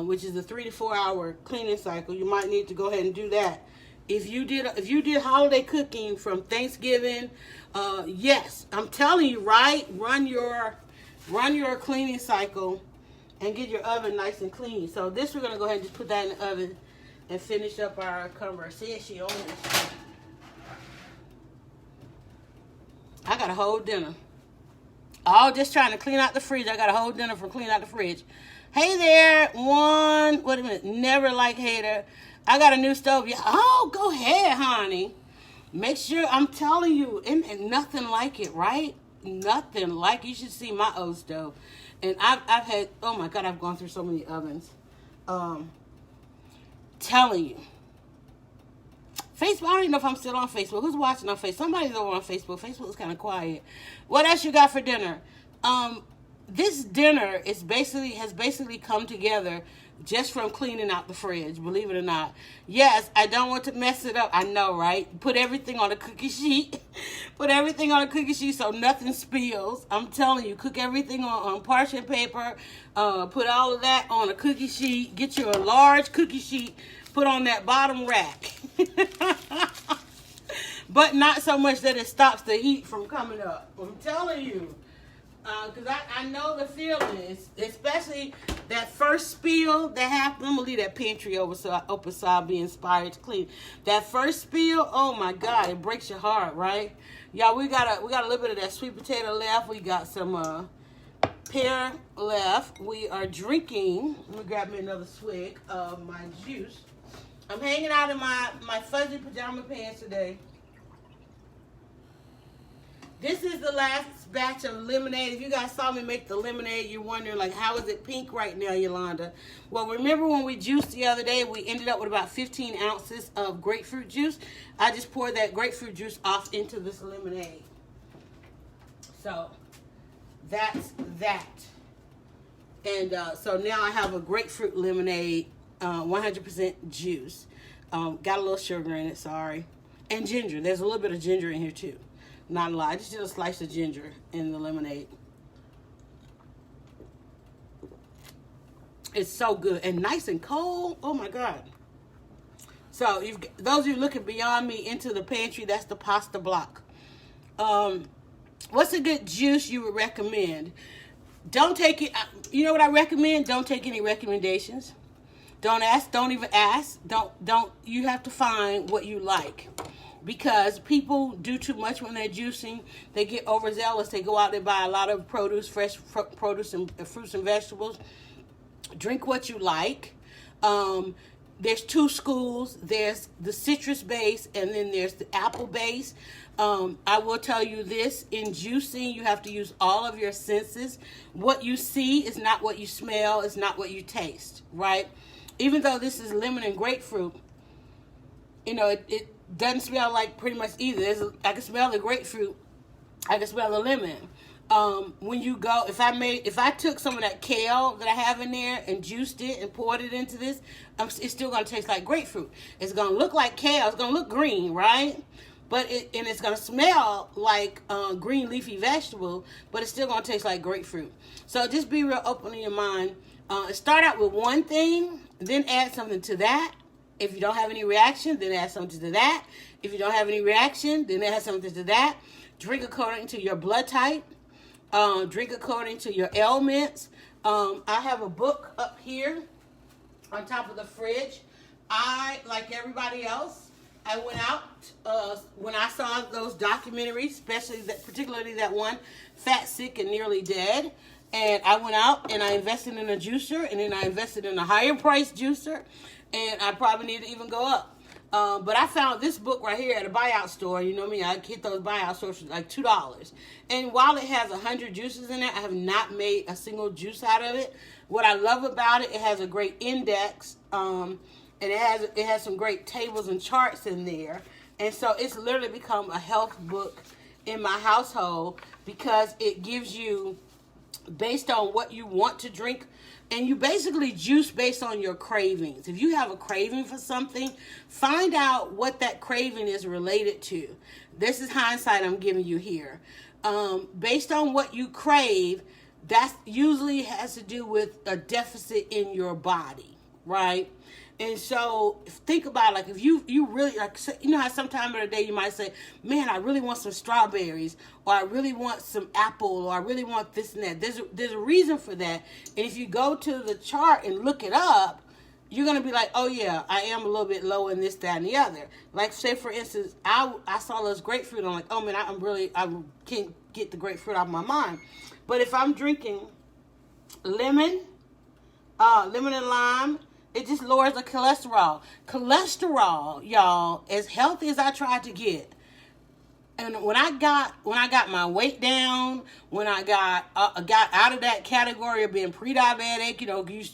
which is a 3 to 4 hour cleaning cycle? You might need to go ahead and do that. If you did holiday cooking from Thanksgiving, yes, I'm telling you, right? Run your cleaning cycle and get your oven nice and clean. So this, we're going to go ahead and just put that in the oven and finish up our conversation on this. I got a whole dinner. All just trying to clean out the fridge. I got a whole dinner from cleaning out the fridge. Hey there, never like hater. I got a new stove. Oh, go ahead, honey. Make sure, I'm telling you, and nothing like it, right? Nothing like it. You should see my old stove. And I've had, oh my God, I've gone through so many ovens. Telling you. Facebook, I don't even know if I'm still on Facebook. Who's watching on Facebook? Somebody's over on Facebook. Facebook is kind of quiet. What else you got for dinner? This dinner has basically come together just from cleaning out the fridge, believe it or not. Yes, I don't want to mess it up. I know, right? Put everything on a cookie sheet. Put everything on a cookie sheet so nothing spills. I'm telling you, cook everything on parchment paper. Put all of that on a cookie sheet. Get you a large cookie sheet. Put on that bottom rack. But not so much that it stops the heat from coming up. I'm telling you. Because I know the feeling, especially that first spill that happened. I'm going to leave that pantry open so I'll be inspired to clean. That first spill, oh my God, it breaks your heart, right? Y'all, we got a little bit of that sweet potato left. We got some pear left. We are drinking. Let me grab me another swig of my juice. I'm hanging out in my fuzzy pajama pants today. This is the last batch of lemonade. If you guys saw me make the lemonade, you're wondering, like, how is it pink right now, Yolanda? Well, remember when we juiced the other day, we ended up with about 15 ounces of grapefruit juice. I just poured that grapefruit juice off into this lemonade. So, that's that. And so now I have a grapefruit lemonade, 100% juice. Got a little sugar in it, sorry. And ginger. There's a little bit of ginger in here, too. Not a lot. I just did a slice of ginger in the lemonade. It's so good and nice and cold. Oh my God. So those of you looking beyond me into the pantry, that's the pasta block. What's a good juice you would recommend? Don't take it. You know what I recommend? Don't take any recommendations. Don't ask. Don't even ask. Don't. You have to find what you like. Because people do too much when they're juicing. They get overzealous. They go out and buy a lot of produce, fresh produce and fruits and vegetables. Drink what you like. There's two schools. There's the citrus base and then there's the apple base. I will tell you this. In juicing, you have to use all of your senses. What you see is not what you smell. It's not what you taste, right? Even though this is lemon and grapefruit, you know, it doesn't smell like pretty much either. I can smell the grapefruit. I can smell the lemon. When you go, if I took some of that kale that I have in there and juiced it and poured it into this, it's still going to taste like grapefruit. It's going to look like kale. It's going to look green, right? But it's going to smell like green leafy vegetable, but it's still going to taste like grapefruit. So just be real open in your mind. Start out with one thing, then add something to that. If you don't have any reaction, then add something to that. If you don't have any reaction, then add something to that. Drink according to your blood type. Drink according to your ailments. I have a book up here on top of the fridge. Like everybody else, I went out when I saw those documentaries, particularly that one, Fat, Sick, and Nearly Dead. And I went out and I invested in a juicer, and then I invested in a higher price juicer. And I probably need to even go up. But I found this book right here at a buyout store. You know me, I hit those buyout stores for like $2. And while it has 100 juices in it, I have not made a single juice out of it. What I love about it, it has a great index. And it has some great tables and charts in there. And so it's literally become a health book in my household because it gives you, based on what you want to drink, and you basically juice based on your cravings. If you have a craving for something, find out what that craving is related to. This is hindsight I'm giving you here. Based on what you crave, that usually has to do with a deficit in your body, right? And so think about, like, if you really, like, you know how sometime of the day you might say, man, I really want some strawberries, or I really want some apple, or I really want this and that. There's a reason for that. And if you go to the chart and look it up, you're going to be like, oh yeah, I am a little bit low in this, that, and the other. Like, say for instance, I saw this grapefruit. I'm like, oh man, I can't get the grapefruit out of my mind. But if I'm drinking lemon and lime, it just lowers the cholesterol. Cholesterol, y'all, as healthy as I tried to get, And when I got my weight down, when I got out of that category of being pre-diabetic,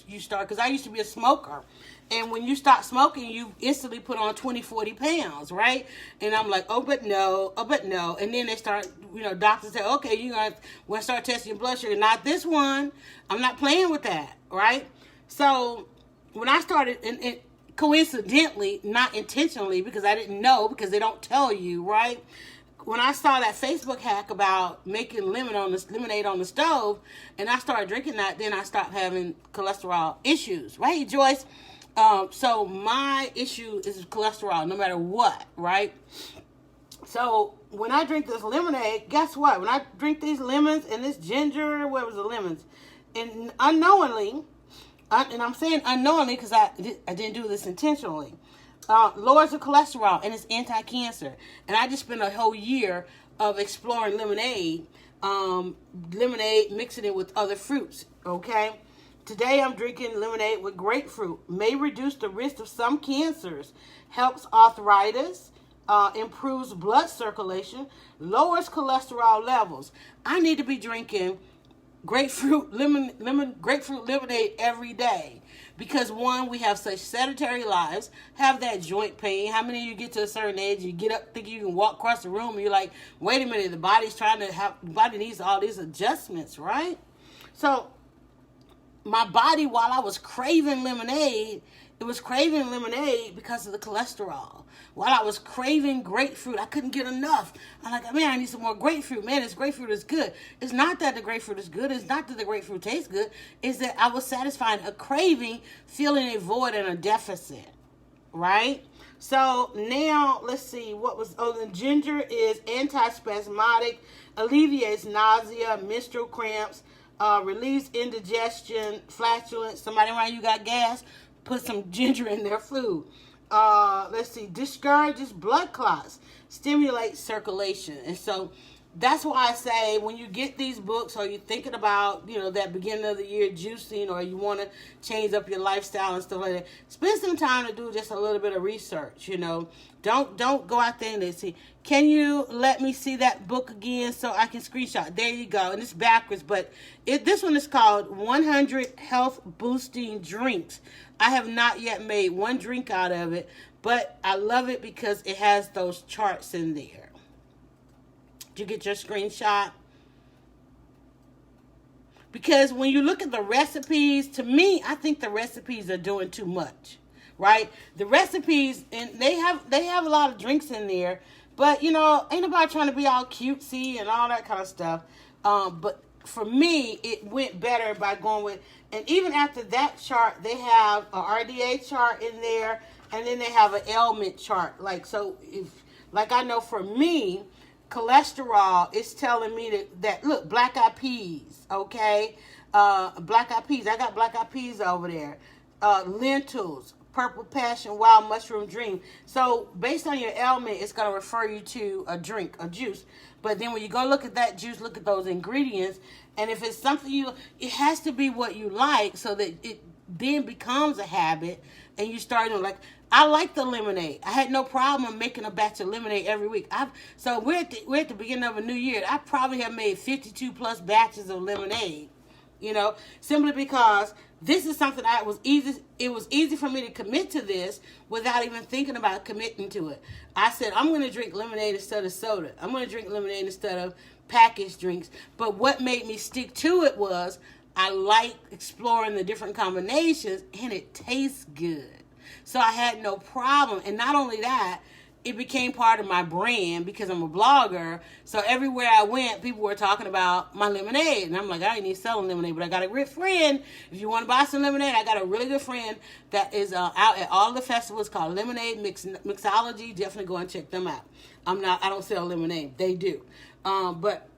you start, because I used to be a smoker. And when you stop smoking, you instantly put on 20, 40 pounds, right? And I'm like, oh, but no. And then they start, doctors say, okay, you're going to start testing your blood sugar. Not this one. I'm not playing with that, right? So when I started, and coincidentally, not intentionally, because I didn't know, because they don't tell you, right? When I saw that Facebook hack about making lemonade on the stove, and I started drinking that, then I stopped having cholesterol issues, right, Joyce? So my issue is cholesterol, no matter what, right? So when I drink this lemonade, guess what? When I drink these lemons and this ginger, where was the lemons? And unknowingly, and I'm saying unknowingly because I didn't do this intentionally, lowers the cholesterol, and it's anti-cancer. And I just spent a whole year of exploring lemonade, mixing it with other fruits, okay? Today I'm drinking lemonade with grapefruit. May reduce the risk of some cancers, helps arthritis, improves blood circulation, lowers cholesterol levels. I need to be drinking grapefruit lemonade every day, because one, we have such sedentary lives, have that joint pain. How many of you get to a certain age, you get up thinking you can walk across the room, and you're like, wait a minute, the body needs all these adjustments, right? So my body, while I was craving lemonade, it was craving lemonade because of the cholesterol. While I was craving grapefruit, I couldn't get enough. I'm like, man, I need some more grapefruit. Man, this grapefruit is good. It's not that the grapefruit is good. It's not that the grapefruit tastes good. It's that I was satisfying a craving, feeling a void and a deficit, right? So now, let's see. The ginger is antispasmodic, alleviates nausea, menstrual cramps, relieves indigestion, flatulence. Somebody around you got gas? Put some ginger in their food. Let's see, discourages blood clots, stimulates circulation. And so that's why I say, when you get these books, or you're thinking about, that beginning of the year juicing, or you want to change up your lifestyle and stuff like that, spend some time to do just a little bit of research. Don't go out there and see, can you let me see that book again so I can screenshot? There you go. And it's backwards, but this one is called 100 Health Boosting Drinks. I have not yet made one drink out of it, but I love it because it has those charts in there. Did you get your screenshot? Because when you look at the recipes, to me, I think the recipes are doing too much, right? The recipes, and they have a lot of drinks in there, but ain't nobody trying to be all cutesy and all that kind of stuff. But for me, it went better by going with, and even after that chart, they have a RDA chart in there, and then they have an ailment chart. I know for me, cholesterol is telling me that look, black eyed peas, okay? Black eyed peas, I got black eyed peas over there. Lentils, purple passion, wild mushroom dream. So based on your ailment, it's going to refer you to a drink, a juice. But then when you go look at that juice, look at those ingredients, and if it's something it has to be what you like, so that it then becomes a habit, and you start I like the lemonade. I had no problem making a batch of lemonade every week. So we're at the beginning of a new year. I probably have made 52 plus batches of lemonade, simply because this is something it was easy for me to commit to this without even thinking about committing to it. I said, I'm going to drink lemonade instead of soda. I'm going to drink lemonade instead of packaged drinks. But what made me stick to it was I like exploring the different combinations, and it tastes good. So I had no problem. And not only that, it became part of my brand because I'm a blogger. So everywhere I went, people were talking about my lemonade. And I'm like, I ain't even selling lemonade, but I got a great friend. If you want to buy some lemonade, I got a really good friend that is out at all the festivals called Lemonade Mixology. Definitely go and check them out. I don't sell lemonade. They do. But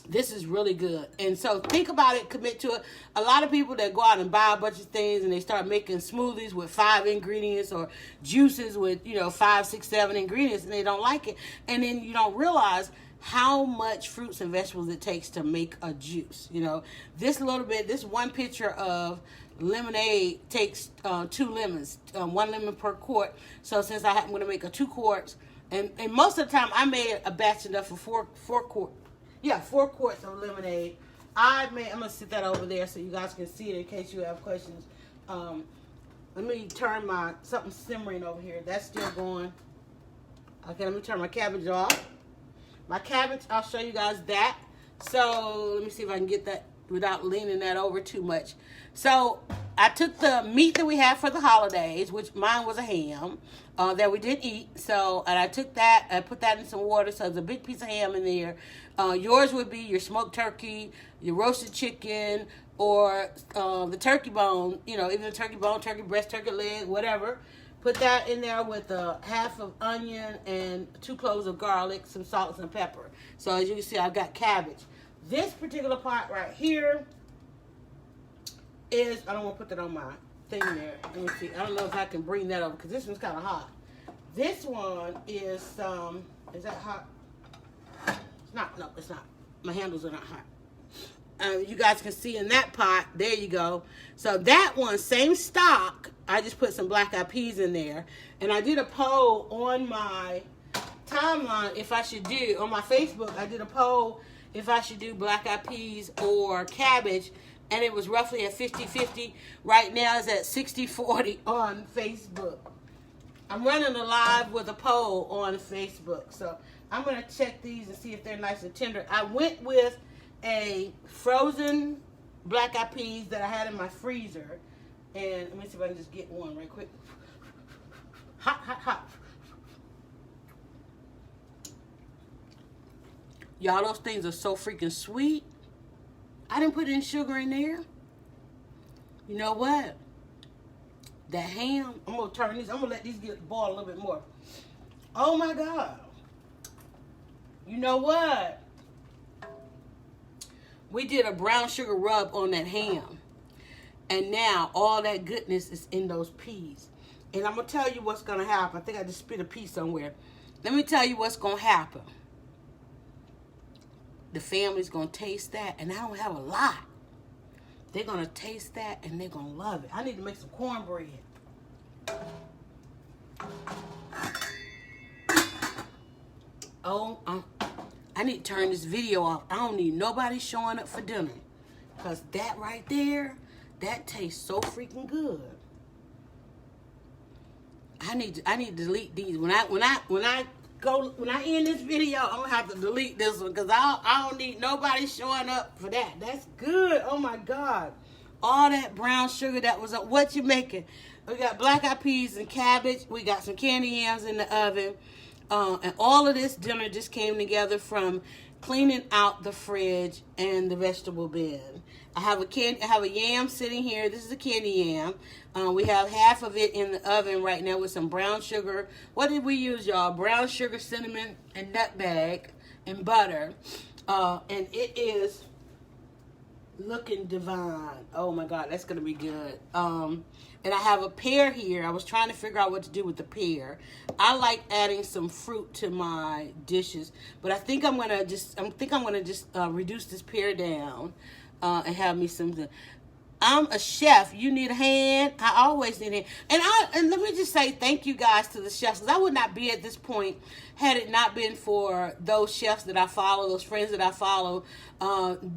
this is really good. And so think about it, commit to it. A lot of people that go out and buy a bunch of things and they start making smoothies with 5 ingredients, or juices with 5, 6, 7 ingredients, and they don't like it. And then you don't realize how much fruits and vegetables it takes to make a juice. This one pitcher of lemonade takes 2 lemons, 1 lemon per quart. So since I'm going to make 2 quarts, And most of the time, I made a batch enough for 4 quarts of lemonade. I'm gonna sit that over there so you guys can see it in case you have questions. Let me turn something simmering over here. That's still going. Okay, let me turn my cabbage off. My cabbage, I'll show you guys that. So let me see if I can get that without leaning that over too much. So I took the meat that we had for the holidays, which mine was a ham that we didn't eat. So, and I took that, I put that in some water. So there's a big piece of ham in there. Yours would be your smoked turkey, your roasted chicken, or the turkey bone, even the turkey bone, turkey breast, turkey leg, whatever. Put that in there with half of onion and 2 cloves of garlic, some salt, and some pepper. So as you can see, I've got cabbage. This particular pot right here is, I don't want to put that on my thing there. Let me see. I don't know if I can bring that over because this one's kind of hot. This one is that hot? It's not. No, it's not. My handles are not hot. You guys can see in that pot, there you go. So that one, same stock, I just put some black eyed peas in there. And I did a poll on my timeline if I should do, on my Facebook, I did a poll if I should do black eyed peas or cabbage. And it was roughly at 50-50. Right now it's at 60-40 on Facebook. I'm running a live with a poll on Facebook. So I'm going to check these and see if they're nice and tender. I went with a frozen black eyed peas that I had in my freezer. And let me see if I can just get one right quick. Hot, hot, hot. Y'all, those things are so freaking sweet. I didn't put any sugar in there. You know what? That ham, I'm going to turn these. I'm going to let these get boiled a little bit more. Oh, my God. You know what? We did a brown sugar rub on that ham. And now all that goodness is in those peas. And I'm going to tell you what's going to happen. I think I just spit a pea somewhere. Let me tell you what's going to happen. The family's going to taste that. And I don't have a lot. They're going to taste that and they're going to love it. I need to make some cornbread. I need to turn this video off. I don't need nobody showing up for dinner. Because that right there, that tastes so freaking good. I need to delete these. When I end this video, I'm gonna have to delete this one because I don't need nobody showing up for that. That's good. Oh my God. All that brown sugar that was up. What you making? We got black eyed peas and cabbage. We got some candy yams in the oven. And all of this dinner just came together from cleaning out the fridge and the vegetable bin. I have a yam sitting here. This is a candy yam. We have half of it in the oven right now with some brown sugar. What did we use, y'all? Brown sugar, cinnamon, and nutmeg, and butter. And it is looking divine. Oh my God, that's gonna be good. And I have a pear here. I was trying to figure out what to do with the pear. I like adding some fruit to my dishes, but I think I'm gonna just reduce this pear down and have me something. I'm a chef. You need a hand. I always need a hand. And let me just say thank you guys to the chefs, because I would not be at this point had it not been for those chefs that I follow, those friends that I follow.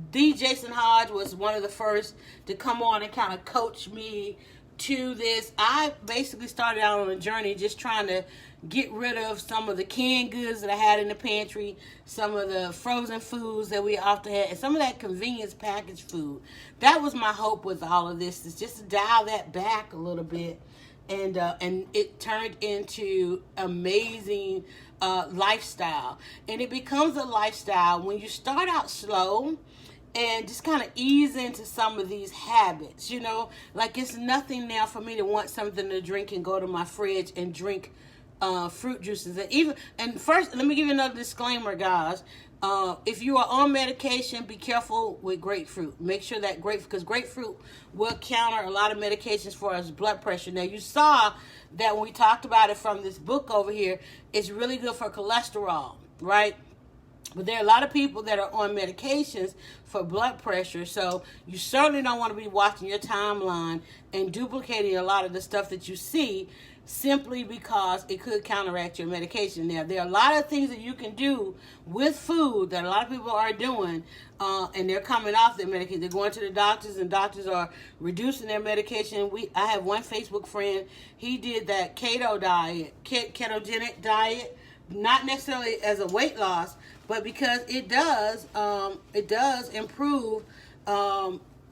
D. Jason Hodge was one of the first to come on and kind of coach me to this. I basically started out on a journey just trying to get rid of some of the canned goods that I had in the pantry, some of the frozen foods that we often had, and some of that convenience packaged food. That was my hope with all of this, is just to dial that back a little bit. And it turned into amazing lifestyle. And it becomes a lifestyle when you start out slow and just kind of ease into some of these habits, you know. Like, it's nothing now for me to want something to drink and go to my fridge and drink fruit juices. And first, let me give you another disclaimer, guys. If you are on medication, be careful with grapefruit. Make sure that because grapefruit will counter a lot of medications for us blood pressure. Now, you saw that when we talked about it from this book over here, it's really good for cholesterol, right? But there are a lot of people that are on medications for blood pressure, so you certainly don't want to be watching your timeline and duplicating a lot of the stuff that you see simply because it could counteract your medication. Now, there are a lot of things that you can do with food that a lot of people are doing, and they're coming off their medication. They're going to the doctors, and doctors are reducing their medication. I have one Facebook friend. He did that keto diet, ketogenic diet, not necessarily as a weight loss, but because it does improve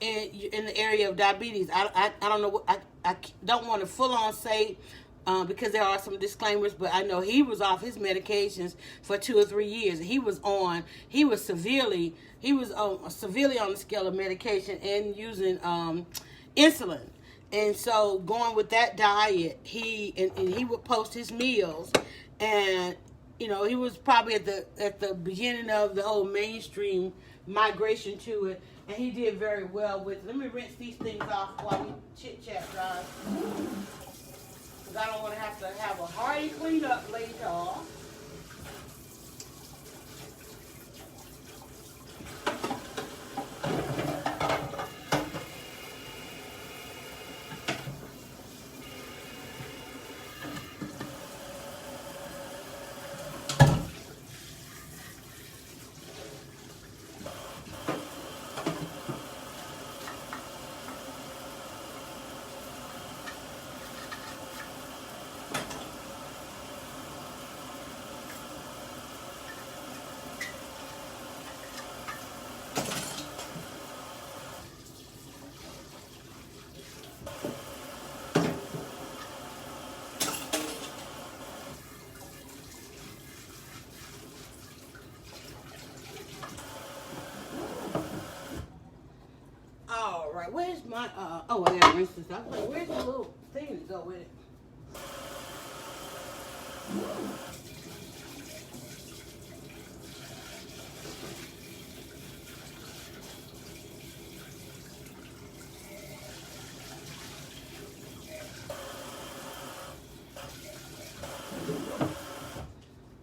in the area of diabetes. I don't know. I don't want to full on say because there are some disclaimers, but I know he was off his medications for 2 or 3 years. He was severely on the scale of medication and using insulin. And so going with that diet, he would post his meals, and he was probably at the beginning of the whole mainstream migration to it, and he did very well with it. Let me rinse these things off while we chit chat, guys, because I don't want to have a hearty cleanup later. Where's my, I gotta rinse this. I was like, where's the little thing to go with it?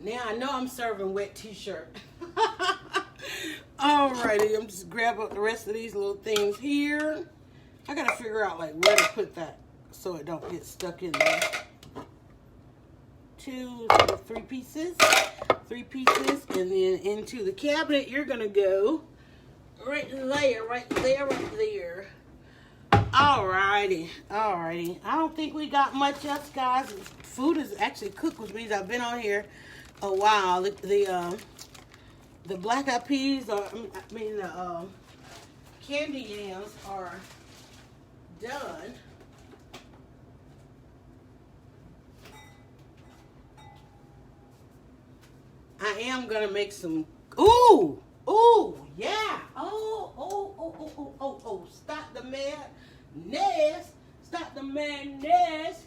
Now I know I'm serving wet t-shirt. Alrighty, I'm just grabbing up the rest of these little things here. I gotta figure out like where to put that so it don't get stuck in there. 3 pieces, and then into the cabinet you're gonna go right there. Alrighty. I don't think we got much else, guys. Food is actually cooked, which means I've been on here a while. The black eyed peas, the candy yams are done. I am gonna make some. Ooh, yeah. Oh. Stop the madness. Stop the madness.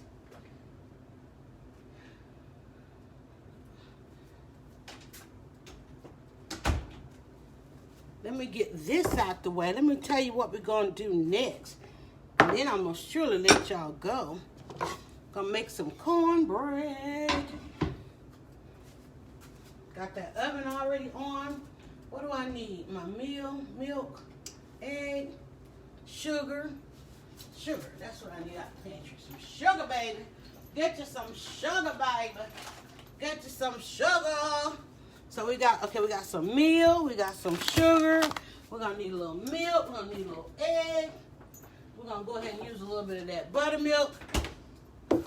Let me get this out the way. Let me tell you what we're going to do next. And then I'm going to surely let y'all go. Going to make some cornbread. Got that oven already on. What do I need? My milk, egg, sugar. Sugar, that's what I need out the pantry. Some sugar, baby. Get you some sugar, baby. Get you some sugar. So we got some meal, we got some sugar, we're gonna need a little milk, we're gonna need a little egg, we're gonna go ahead and use a little bit of that buttermilk. And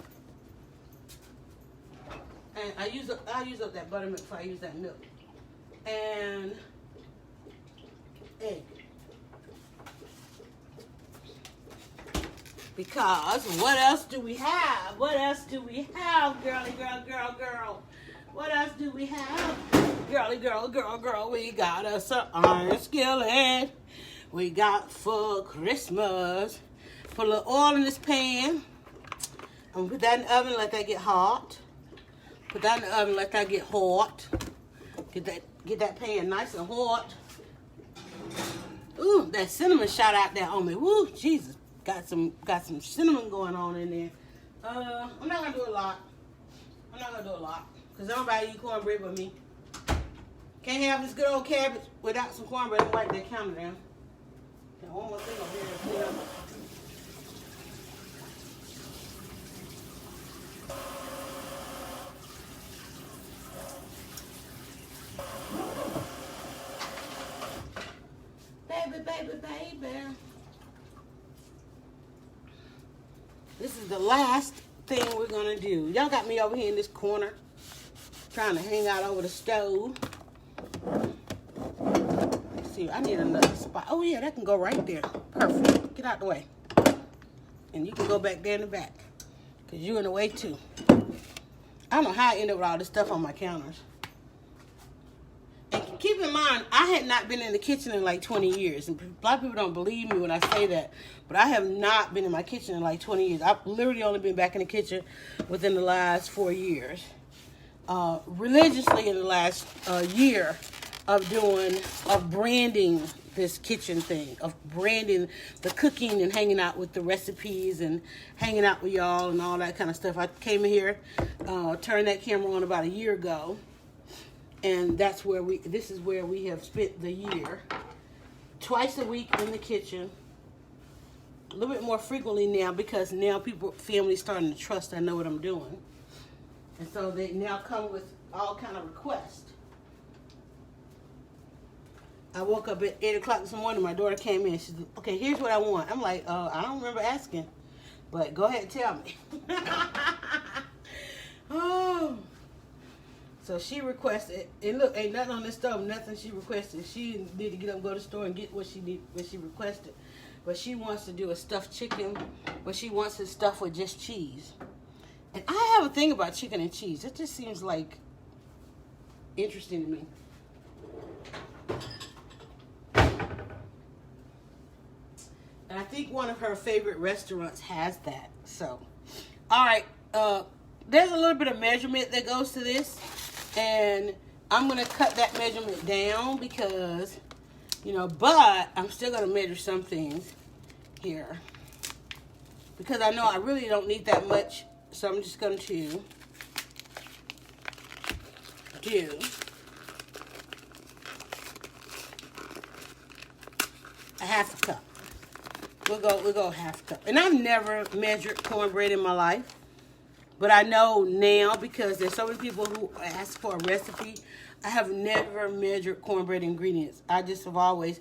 I use up that buttermilk before I use that milk. And egg. Because what else do we have? Girly girl? What else do we have? Girly girl, we got us an iron skillet. We got for Christmas. Put a little oil in this pan. I'm gonna put that in the oven, let that get hot. Get that pan nice and hot. Ooh, that cinnamon shot out there on me. Woo, Jesus. Got some cinnamon going on in there. I'm not gonna do a lot. Because nobody eat cornbread with me. Can't have this good old cabbage without some cornbread. And wipe that counter down. Got one more thing over here to clean up. Baby. This is the last thing we're gonna do. Y'all got me over here in this corner, trying to hang out over the stove. Let's see, I need another spot. Oh yeah, that can go right there. Perfect. Get out the way. And you can go back there in the back, because you're in the way too. I don't know how I ended up with all this stuff on my counters. And keep in mind, I had not been in the kitchen in like 20 years. And a lot of people don't believe me when I say that. But I have not been in my kitchen in like 20 years. I've literally only been back in the kitchen within the last 4 years. Religiously in the last year of branding this kitchen thing. Of branding the cooking and hanging out with the recipes and hanging out with y'all and all that kind of stuff. I came in here, turned that camera on about a year ago. And this is where we have spent the year. Twice a week in the kitchen. A little bit more frequently now, because now families starting to trust I know what I'm doing. And so they now come with all kind of requests. I woke up at 8 o'clock this morning. My daughter came in. She said, okay, here's what I want. I'm like, I don't remember asking. But go ahead and tell me. Oh. So she requested, and look, ain't nothing on this stove, nothing she requested. She didn't need to get up and go to the store and get what she requested. But she wants to do a stuffed chicken, but she wants it stuffed with just cheese. And I have a thing about chicken and cheese. It just seems like interesting to me. And I think one of her favorite restaurants has that. So, all right, there's a little bit of measurement that goes to this. And I'm going to cut that measurement down because, but I'm still going to measure some things here. Because I know I really don't need that much. So I'm just going to do a half a cup. We'll go half a cup. And I've never measured cornbread in my life. But I know now, because there's so many people who ask for a recipe. I have never measured cornbread ingredients. I just have always,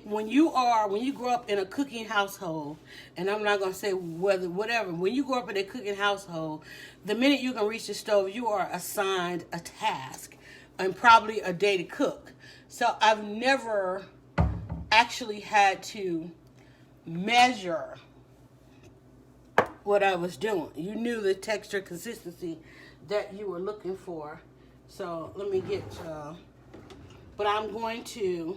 when you grow up in a cooking household, and I'm not going to say whatever, when you grow up in a cooking household, the minute you can reach the stove, you are assigned a task and probably a day to cook. So I've never actually had to measure what I was doing. You knew the texture, consistency that you were looking for. So let me get, but I'm going to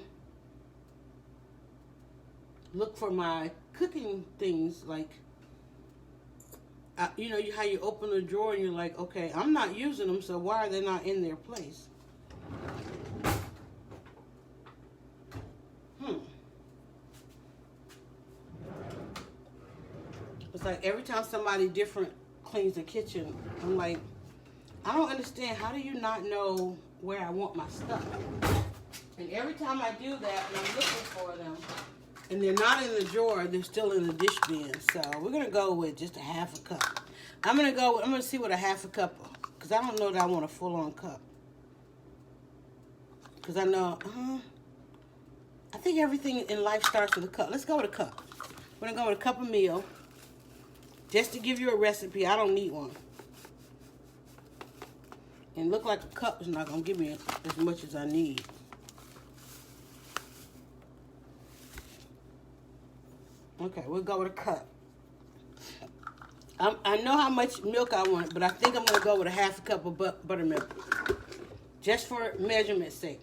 look for my cooking things, like, how you open the drawer and you're like, okay, I'm not using them, so why are they not in their place? It's like every time somebody different cleans the kitchen, I'm like, I don't understand. How do you not know where I want my stuff? And every time I do that, and I'm looking for them, and they're not in the drawer, they're still in the dish bin. So we're gonna go with just a half a cup. I'm gonna see what a half a cup, because I don't know that I want a full-on cup. Because I know, I think everything in life starts with a cup. Let's go with a cup. We're gonna go with a cup of meal. Just to give you a recipe, I don't need one. And look like a cup is not going to give me as much as I need. Okay, we'll go with a cup. I know how much milk I want, but I think I'm going to go with a half a cup of buttermilk. Just for measurement's sake.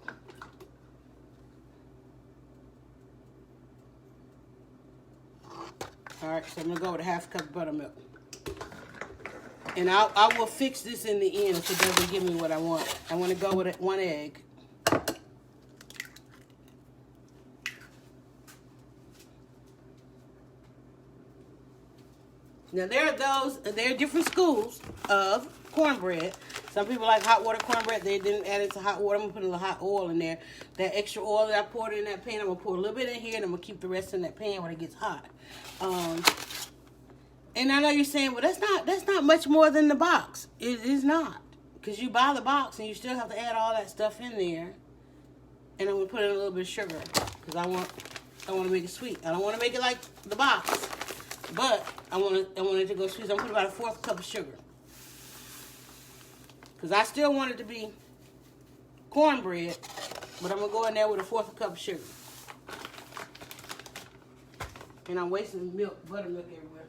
All right, so I'm going to go with a half a cup of buttermilk. And I will fix this in the end if it doesn't give me what I want. I want to go with 1 egg. Now there are different schools of cornbread. Some people like hot water cornbread. They didn't add it to hot water. I'm going to put a little hot oil in there. That extra oil that I poured in that pan, I'm going to pour a little bit in here, and I'm going to keep the rest in that pan when it gets hot. And I know you're saying, well, that's not much more than the box. It is not. Because you buy the box, and you still have to add all that stuff in there. And I'm going to put in a little bit of sugar. Because I want to make it sweet. I don't want to make it like the box. But I want it to go sweet. So I'm going to put about a 1/4 cup of sugar. Because I still want it to be cornbread, but I'm going to go in there with a 1/4 cup of sugar. And I'm wasting milk, buttermilk everywhere.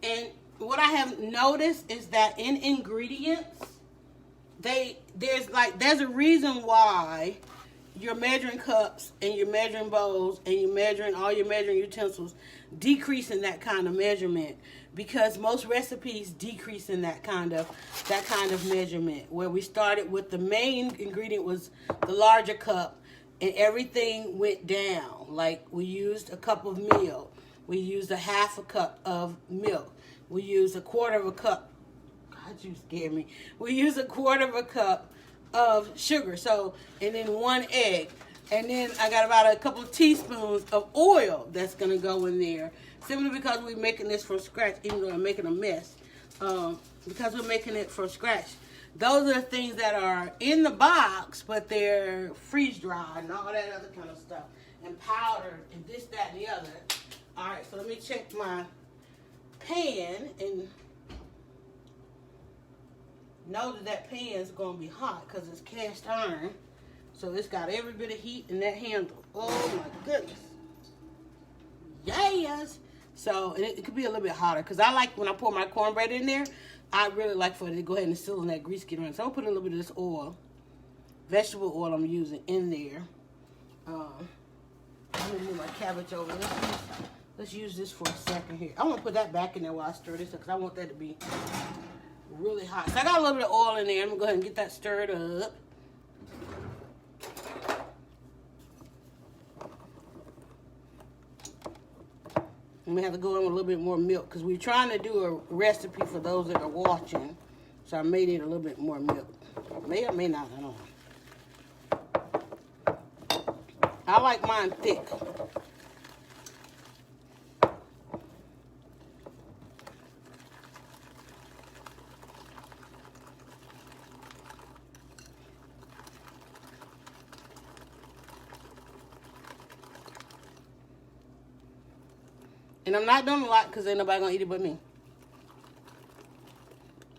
And what I have noticed is that in ingredients, there's a reason why your measuring cups and your measuring bowls and all your measuring utensils decrease in that kind of measurement, because most recipes decrease in that kind of measurement, where we started with the main ingredient was the larger cup and everything went down. Like we used a cup of meal, we used a 1/2 cup of milk, we used a 1/4 cup. God, you scared me. We used a 1/4 cup of sugar, so, and then 1 egg, and then I got about a couple of teaspoons of oil that's gonna go in there, simply because we're making this from scratch, even though I'm making a mess, because we're making it from scratch. Those are the things that are in the box, but they're freeze dried and all that other kind of stuff, and powdered and this, that, and the other. All right, so let me check my pan and know that pan's gonna be hot because it's cast iron, so it's got every bit of heat in that handle. Oh my goodness, yes. So it could be a little bit hotter, because I like when I pour my cornbread in there, I really like for it to go ahead and still in that grease get around. So I'll put a little bit of this oil, vegetable oil I'm using, in there. I'm gonna move my cabbage over. Let's use this for a second here. I'm gonna put that back in there while I stir this, because I want that to be really hot. So I got a little bit of oil in there. I'm gonna go ahead and get that stirred up. I'm gonna have to go in with a little bit more milk, because we're trying to do a recipe for those that are watching. So I may need a little bit more milk. May or may not, I don't know. I like mine thick. And I'm not doing a lot because ain't nobody gonna eat it but me.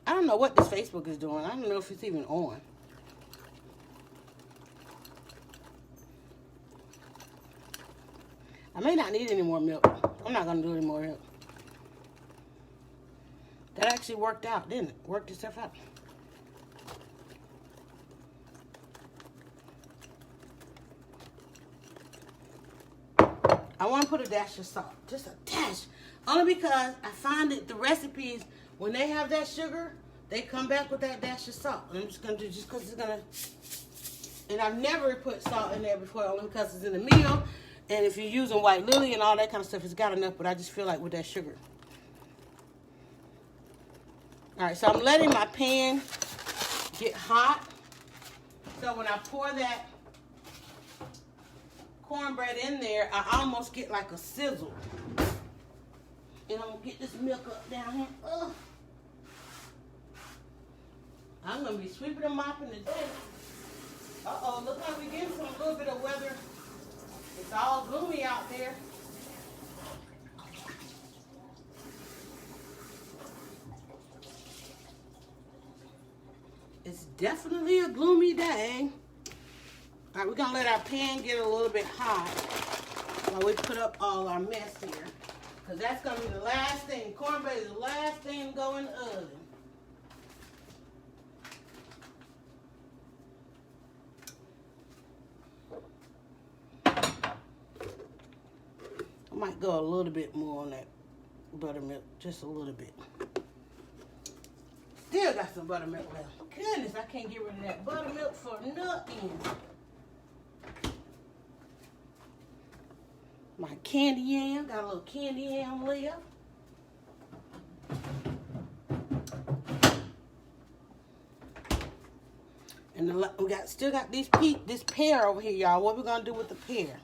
I don't know what this Facebook is doing. I don't know if it's even on. I may not need any more milk. I'm not gonna do any more milk. That actually worked out, didn't it? Worked itself out. I want to put a dash of salt, just a dash, only because I find that the recipes, when they have that sugar, they come back with that dash of salt. And I'm just gonna do, just because it's gonna, and I've never put salt in there before, only because it's in the meal, and if you're using white lily and all that kind of stuff, it's got enough. But I just feel like with that sugar. All right, so I'm letting my pan get hot. So when I pour that cornbread in there, I almost get like a sizzle. And I'm gonna get this milk up down here. Ugh. I'm gonna be sweeping and mopping today. Uh-oh, look like we're getting some little bit of weather. It's all gloomy out there. It's definitely a gloomy day. All right, we're gonna let our pan get a little bit hot while we put up all our mess here, because that's gonna be the last thing. Cornbread is the last thing to go in the oven. I might go a little bit more on that buttermilk, just a little bit. Still got some buttermilk left. Goodness, I can't get rid of that buttermilk for nothing. My candy yam, got a little candy yam left. And we still got this pear over here, y'all. What we gonna do with the pear?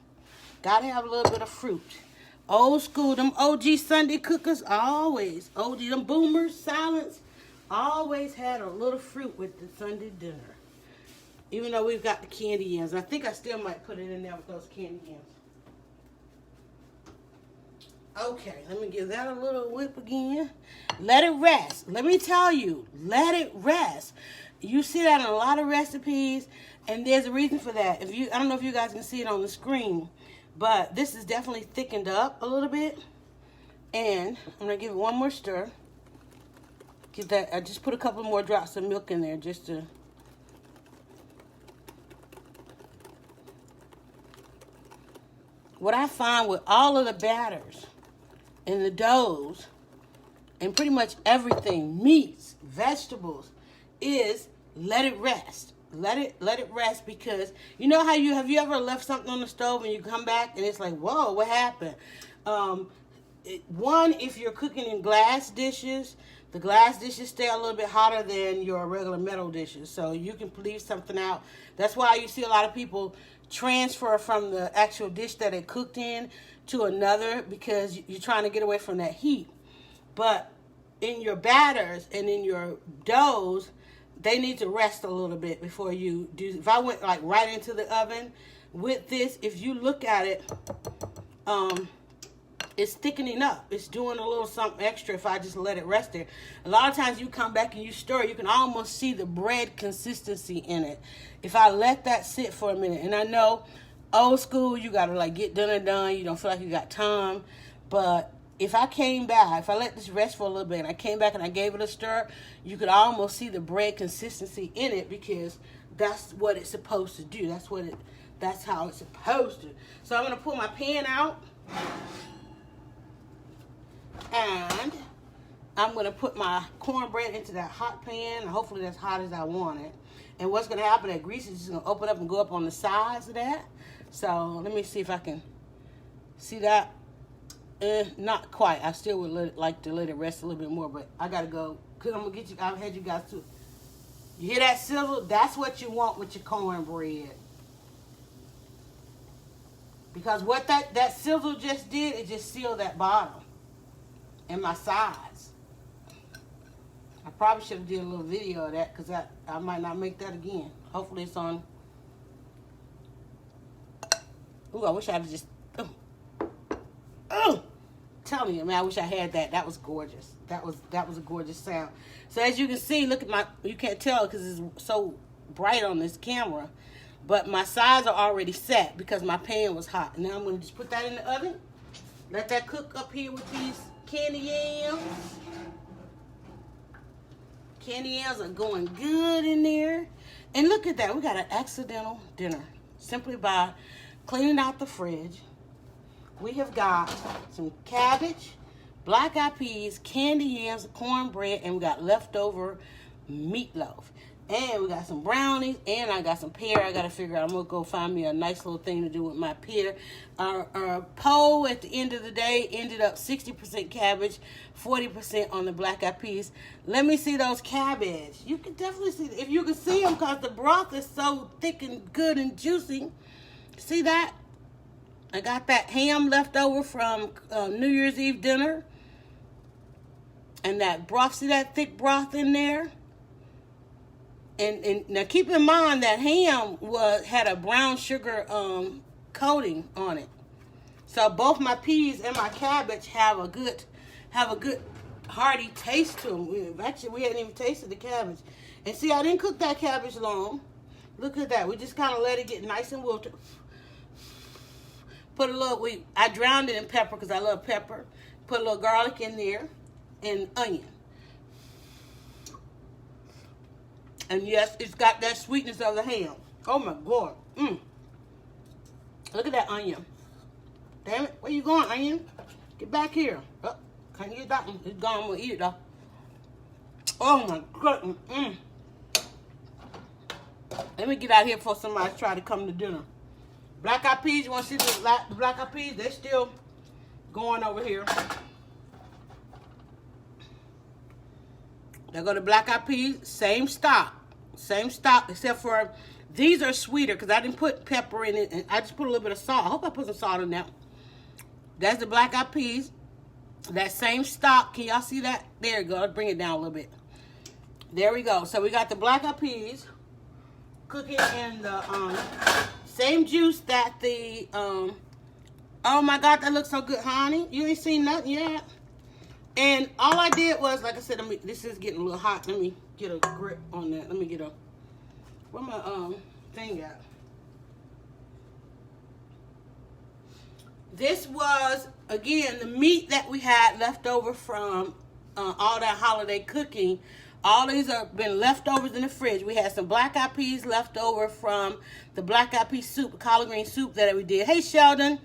Gotta have a little bit of fruit. Old school, them OG Sunday cookers always, OG, them boomers, silence, always had a little fruit with the Sunday dinner. Even though we've got the candy yams. I think I still might put it in there with those candy yams. Okay, let me give that a little whip again. Let it rest. Let me tell you, let it rest. You see that in a lot of recipes, and there's a reason for that. I don't know if you guys can see it on the screen, but this is definitely thickened up a little bit. And I'm gonna give it one more stir. Get that. I just put a couple more drops of milk in there just to. What I find with all of the batters and the doughs and pretty much everything, meats, vegetables, is let it rest. Let it rest, because you know how have you ever left something on the stove and you come back and it's like, whoa, what happened? One, if you're cooking in glass dishes, the glass dishes stay a little bit hotter than your regular metal dishes, so you can leave something out. That's why you see a lot of people transfer from the actual dish that it cooked in to another, because you're trying to get away from that heat. But in your batters and in your doughs, they need to rest a little bit before you do. If I went like right into the oven with this, if you look at it, it's thickening up. It's doing a little something extra if I just let it rest there. A lot of times you come back and you stir, you can almost see the bread consistency in it. If I let that sit for a minute, and I know old school, you gotta like get done, you don't feel like you got time, but if I came back, if I let this rest for a little bit and I came back and I gave it a stir, you could almost see the bread consistency in it, because that's what it's supposed to do. That's how it's supposed to. So I'm gonna pull my pan out, and I'm gonna put my cornbread into that hot pan. Hopefully that's hot as I want it. And what's gonna happen, that grease is just gonna open up and go up on the sides of that. So let me see if I can see that. Not quite. I still would like to let it rest a little bit more, but I gotta go, because I'm gonna get you. I've had you guys too. You hear that sizzle? That's what you want with your cornbread. Because what that sizzle just did, it just sealed that bottom and my sides. I probably should have did a little video of that, because I might not make that again. Hopefully it's on. Ooh, I wish I'd just. Oh, telling you, man, I wish I had that. That was gorgeous. That was a gorgeous sound. So as you can see, look at my. You can't tell because it's so bright on this camera, but my sides are already set because my pan was hot. Now I'm gonna just put that in the oven. Let that cook up here with these candy yams. Candy yams are going good in there. And look at that. We got an accidental dinner simply by cleaning out the fridge. We have got some cabbage, black-eyed peas, candy yams, cornbread, and we got leftover meatloaf. And we got some brownies, and I got some pear. I got to figure out, I'm going to go find me a nice little thing to do with my pear. Our poll at the end of the day ended up 60% cabbage, 40% on the black-eyed peas. Let me see those cabbage. You can definitely see, if you can see them, because the broth is so thick and good and juicy. See that? I got that ham left over from New Year's Eve dinner. And that broth, see that thick broth in there? And now keep in mind that ham had a brown sugar coating on it. So both my peas and my cabbage have a good hearty taste to them. We hadn't even tasted the cabbage. And see, I didn't cook that cabbage long. Look at that. We just kind of let it get nice and wilted. Put a little, I drowned it in pepper because I love pepper. Put a little garlic in there and onion. And yes, it's got that sweetness of the ham. Oh my God. Look at that onion. Damn it, where you going, onion? Get back here. Oh, can't get that one. It's gone, I'm gonna eat it though. Oh my goodness. Let me get out here before somebody try to come to dinner. Black eyed peas, you want to see the black eyed peas? They're still going over here. There go the black eyed peas, same stock, except for these are sweeter because I didn't put pepper in it, and I just put a little bit of salt. I hope I put some salt in that. That's the black eyed peas, that same stock. Can y'all see that? There you go. Let's bring it down a little bit. There we go. So we got the black eyed peas cooking in the same juice that the oh my God, that looks so good, honey. You ain't seen nothing yet. And all I did was, like I said, this is getting a little hot. Let me get a grip on that. Let me get a, where my thing at? This was, again, the meat that we had left over from all that holiday cooking. All these have been leftovers in the fridge. We had some black eyed peas left over from the black eyed pea soup, collard green soup that we did. Hey, Sheldon.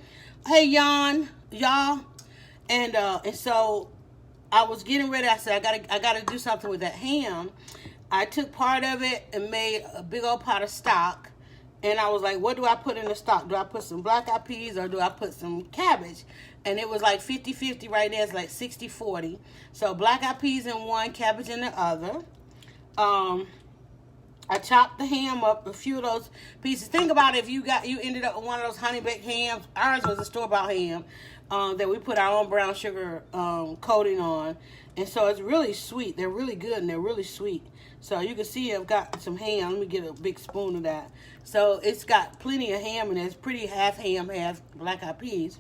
Hey, y'all. And so I was getting ready. I said, I gotta do something with that ham. I took part of it and made a big old pot of stock. And I was like, what do I put in the stock? Do I put some black eyed peas or do I put some cabbage? And it was like 50-50 right there. It's like 60-40. So black eyed peas in one, cabbage in the other. I chopped the ham up, a few of those pieces. Think about it, if you ended up with one of those honey baked hams. Ours was a store-bought ham that we put our own brown sugar coating on. And so it's really sweet. They're really good and they're really sweet. So you can see I've got some ham. Let me get a big spoon of that. So it's got plenty of ham in it. It's pretty half ham, half black eyed peas.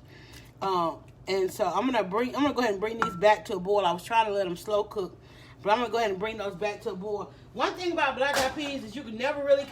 And so I'm gonna go ahead and bring these back to a boil. I was trying to let them slow cook, but I'm gonna go ahead and bring those back to a boil. One thing about black eyed peas is you can never really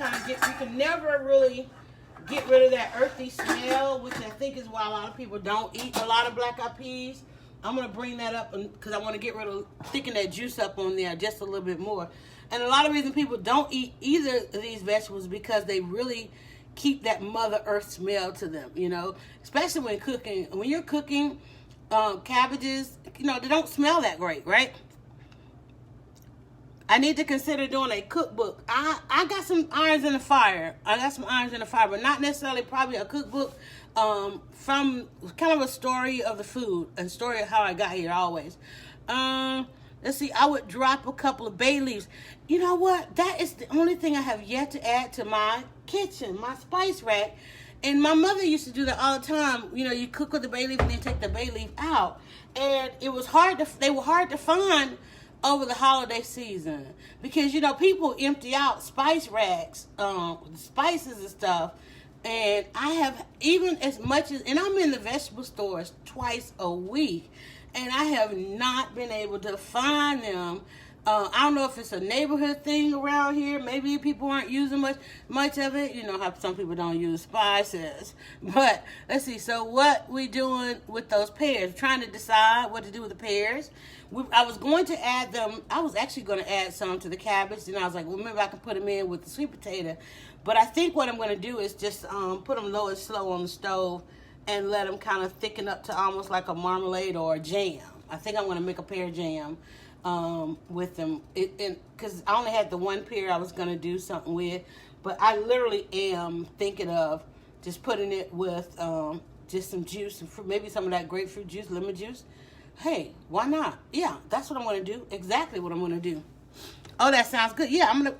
get rid of that earthy smell, which I think is why a lot of people don't eat a lot of black eyed peas. I'm gonna bring that up because I want to get rid of, thicken that juice up on there just a little bit more. And a lot of reason people don't eat either of these vegetables because they really keep that Mother Earth smell to them, you know, especially when cooking. When you're cooking cabbages, you know, they don't smell that great, right? I need to consider doing a cookbook. I got some irons in the fire. But not necessarily probably a cookbook from kind of a story of the food and story of how I got here always. Let's see, I would drop a couple of bay leaves. You know what? That is the only thing I have yet to add to my kitchen, my spice rack. And my mother used to do that all the time. You know, you cook with the bay leaf and then take the bay leaf out. And it was they were hard to find over the holiday season. Because, you know, people empty out spice racks, spices and stuff. And I have, even as much as, and I'm in the vegetable stores twice a week. And I have not been able to find them. I don't know if it's a neighborhood thing around here. Maybe people aren't using much of it. You know how some people don't use spices. But let's see. So what we doing with those pears? Trying to decide what to do with the pears. I was going to add them. I was actually going to add some to the cabbage. And I was like, well, maybe I can put them in with the sweet potato. But I think what I'm going to do is just put them low and slow on the stove and let them kind of thicken up to almost like a marmalade or a jam. I think I'm going to make a pear jam with them. Because I only had the one pear I was going to do something with. But I literally am thinking of just putting it with just some juice, maybe some of that grapefruit juice, lemon juice. Hey, why not? Yeah, that's what I'm going to do. Exactly what I'm going to do. Oh, that sounds good. Yeah, I'm going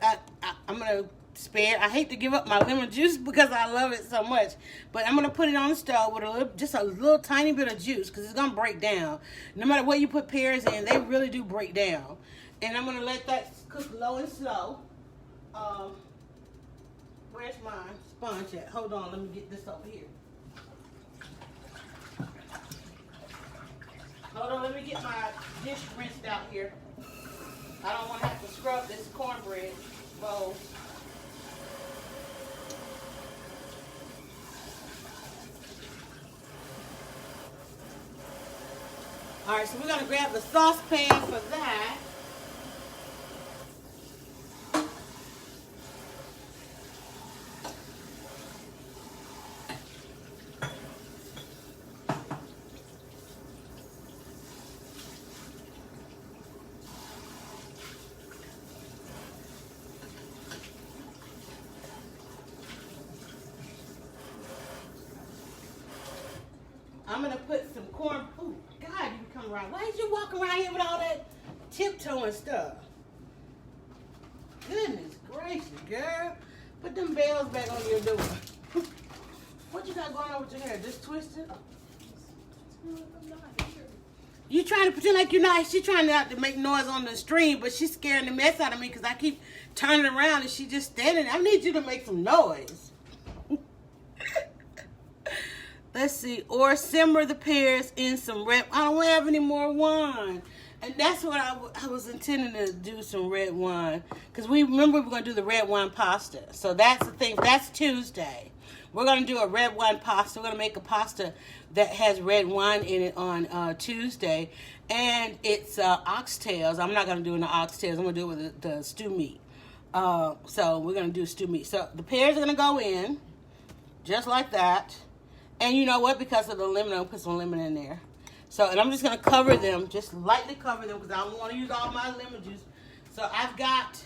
to spare. I hate to give up my lemon juice because I love it so much, but I'm gonna put it on the stove with just a little tiny bit of juice because it's gonna break down. No matter what you put pears in, they really do break down. And I'm gonna let that cook low and slow. Where's my sponge at? Hold on, let me get this over here. Hold on, let me get my dish rinsed out here. I don't want to have to scrub this cornbread bowl. All right, so we're going to grab the saucepan for that. I'm going to put some corn. Oh, God, you can come around. Why did you walk around here with all that tiptoeing stuff? Goodness gracious, girl. Put them bells back on your door. What you got going on with your hair? Just twisted? You trying to pretend like you're not. She's trying not to make noise on the stream, but she's scaring the mess out of me because I keep turning around and she just standing there. I need you to make some noise. Let's see. Or simmer the pears in some red. I don't have any more wine. And that's what I was intending to do, some red wine. Because we remember we're going to do the red wine pasta. So that's the thing. That's Tuesday. We're going to do a red wine pasta. We're going to make a pasta that has red wine in it on Tuesday. And it's oxtails. I'm not going to do it in the oxtails. I'm going to do it with the stew meat. So we're going to do stew meat. So the pears are going to go in. Just like that. And you know what? Because of the lemon, I'm going to put some lemon in there. So, and I'm just going to cover them, just lightly cover them because I don't want to use all my lemon juice. So I've got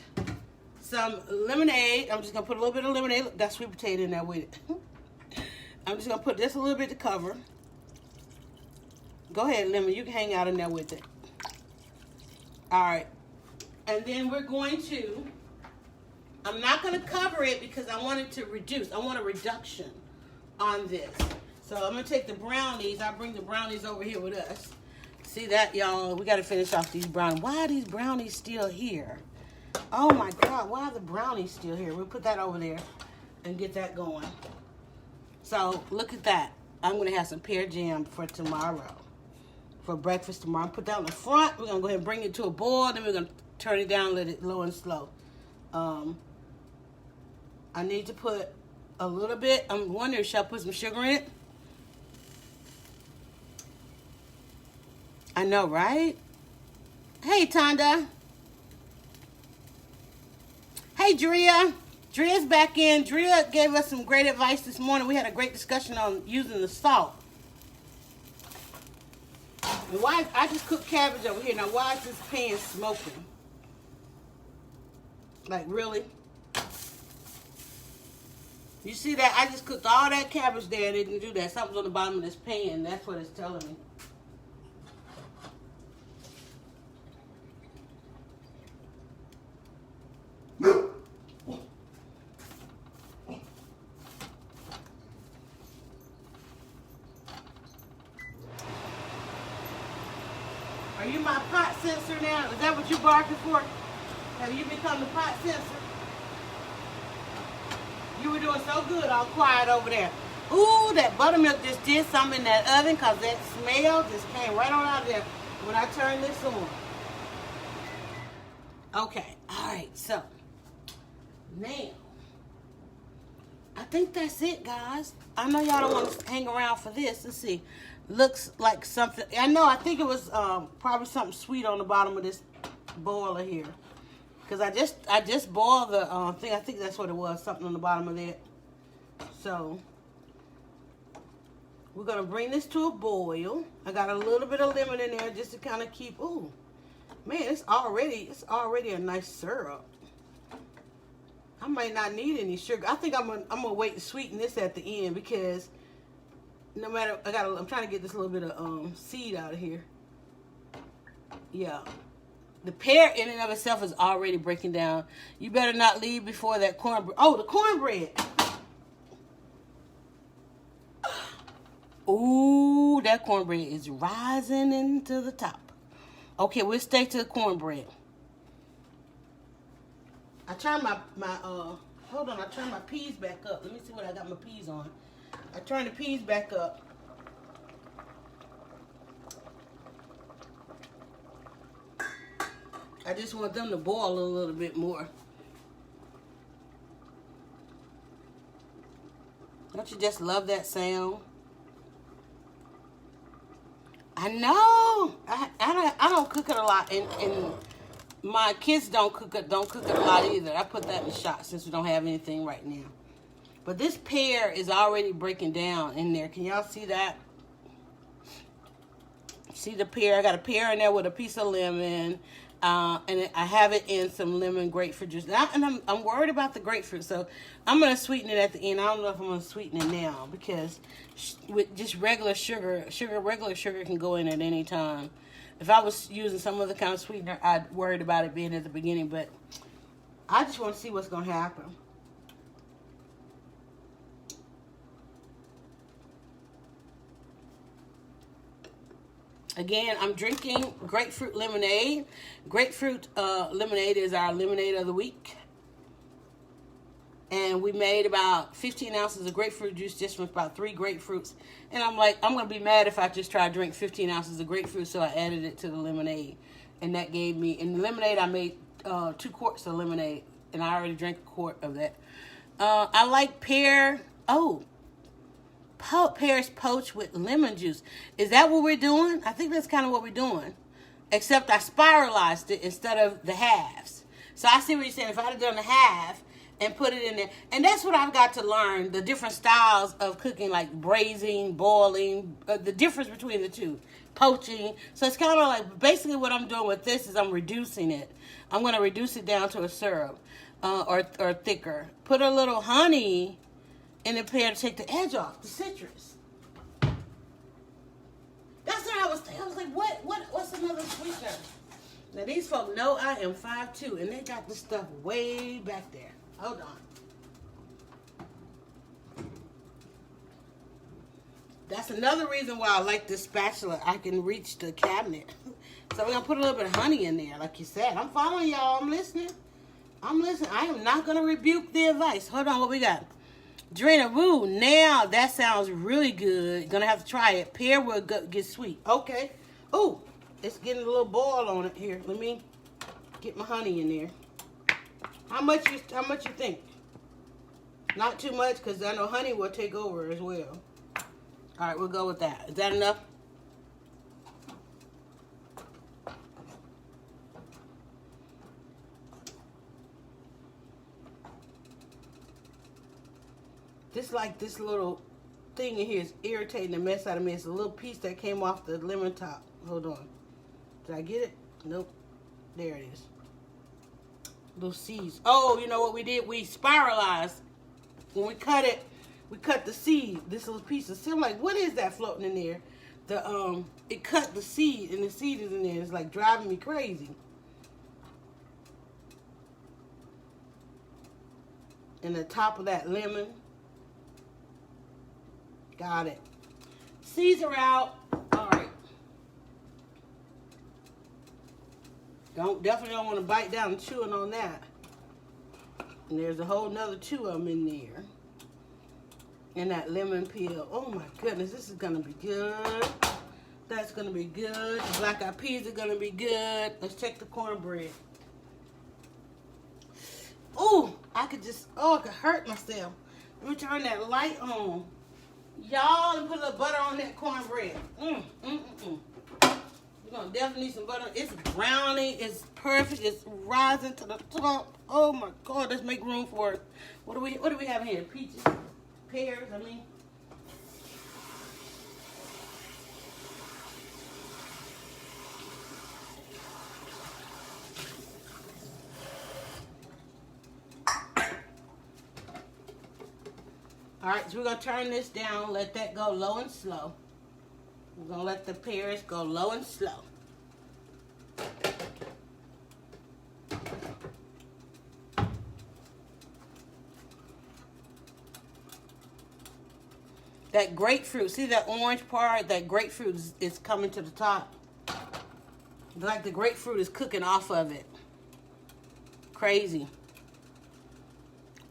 some lemonade. I'm just going to put a little bit of lemonade. Look, got sweet potato in there with it. I'm just going to put just a little bit to cover. Go ahead, lemon. You can hang out in there with it. All right. And then we're going to, I'm not going to cover it because I want it to reduce. I want a reduction on this. So I'm going to take the brownies. I'll bring the brownies over here with us. See that, y'all? We got to finish off these brownies. Why are these brownies still here? Oh, my God. Why are the brownies still here? We'll put that over there and get that going. So look at that. I'm going to have some pear jam for tomorrow, for breakfast tomorrow. Put that on the front. We're going to go ahead and bring it to a boil. Then we're going to turn it down, let it low and slow. I need to put a little bit. I'm wondering, should I put some sugar in it? I know, right? Hey, Tonda. Hey, Drea. Drea's back in. Drea gave us some great advice this morning. We had a great discussion on using the salt. And why? I just cooked cabbage over here. Now, why is this pan smoking? Like, really? You see that? I just cooked all that cabbage there and it didn't do that. Something's on the bottom of this pan. That's what it's telling me. Are you my pot sensor now? Is that what you're barking for? Have you become the pot sensor? You were doing so good all quiet over there. Ooh, that buttermilk just did something in that oven because that smell just came right on out of there when I turned this on. Okay, all right, so now I think that's it, guys. I know y'all don't want to hang around for this. Let's see. Looks like something. I know. I think it was probably something sweet on the bottom of this boiler here, because I just boiled the thing. I think that's what it was. Something on the bottom of that. So we're gonna bring this to a boil. I got a little bit of lemon in there just to kind of keep. Ooh, man, it's already a nice syrup. I might not need any sugar. I think I'm gonna wait to sweeten this at the end because no matter, I'm trying to get this little bit of seed out of here. Yeah. The pear in and of itself is already breaking down. You better not leave before that cornbread. Oh, the cornbread. Ooh, that cornbread is rising into the top. Okay, we'll stay to the cornbread. I turned my hold on, I turned my peas back up. Let me see what I got my peas on. I turned the peas back up. I just want them to boil a little bit more. Don't you just love that sound? I know. I don't cook it a lot, and my kids don't cook it a lot either. I put that in the shot since we don't have anything right now. But this pear is already breaking down in there. Can y'all see that? See the pear? I got a pear in there with a piece of lemon. And I have it in some lemon grapefruit juice. Now, and I'm worried about the grapefruit, so I'm going to sweeten it at the end. I don't know if I'm going to sweeten it now because with just regular sugar can go in at any time. If I was using some other kind of sweetener, I'd worried about it being at the beginning, but I just want to see what's going to happen. Again, I'm drinking grapefruit lemonade. Grapefruit lemonade is our lemonade of the week. And we made about 15 ounces of grapefruit juice just from about 3 grapefruits. And I'm like, I'm going to be mad if I just try to drink 15 ounces of grapefruit, so I added it to the lemonade. And that gave me, in the lemonade, I made 2 quarts of lemonade. And I already drank a quart of that. I like pears poached with lemon juice. Is that what we're doing? I think that's kind of what we're doing. Except I spiralized it instead of the halves. So I see what you're saying. If I'd have done the half and put it in there. And that's what I've got to learn. The different styles of cooking, like braising, boiling. The difference between the two. Poaching. So it's kind of like, basically what I'm doing with this is I'm reducing it. I'm going to reduce it down to a syrup. Or thicker. Put a little honey in the pear to take the edge off, the citrus. That's what I was thinking. I was like, what's another sweetener? Now these folks know I am 5'2", and they got this stuff way back there. Hold on. That's another reason why I like this spatula. I can reach the cabinet. So we're gonna put a little bit of honey in there, like you said. I'm following y'all. I'm listening. I am not gonna rebuke the advice. Hold on, what we got? Drina, woo, now that sounds really good. Gonna have to try it. Pear will get sweet. Okay. Ooh, it's getting a little boil on it here. Let me get my honey in there. How much you think? Not too much, because I know honey will take over as well. All right, we'll go with that. Is that enough? This little thing in here is irritating the mess out of me. It's a little piece that came off the lemon top. Hold on. Did I get it? Nope. There it is. Little seeds. Oh, you know what we did? We spiralized. When we cut it, we cut the seed. This little piece of seed. I'm like, what is that floating in there? It cut the seed, and the seed is in there. It's like driving me crazy. And the top of that lemon. Got it. Seeds are out. All right. Definitely don't want to bite down and chewing on that. And there's a whole nother 2 of them in there. And that lemon peel. Oh my goodness, this is gonna be good. That's gonna be good. The black eyed peas are gonna be good. Let's check the cornbread. Oh, I could hurt myself. Let me turn that light on. Y'all, and put a little butter on that cornbread. You're gonna definitely need some butter. It's brownie. It's perfect. It's rising to the top. Oh my God, let's make room for it. What do we have here? Peaches, pears. I mean. All right, so we're going to turn this down, let that go low and slow. We're going to let the pears go low and slow. That grapefruit, see that orange part? That grapefruit is coming to the top. It's like the grapefruit is cooking off of it. Crazy.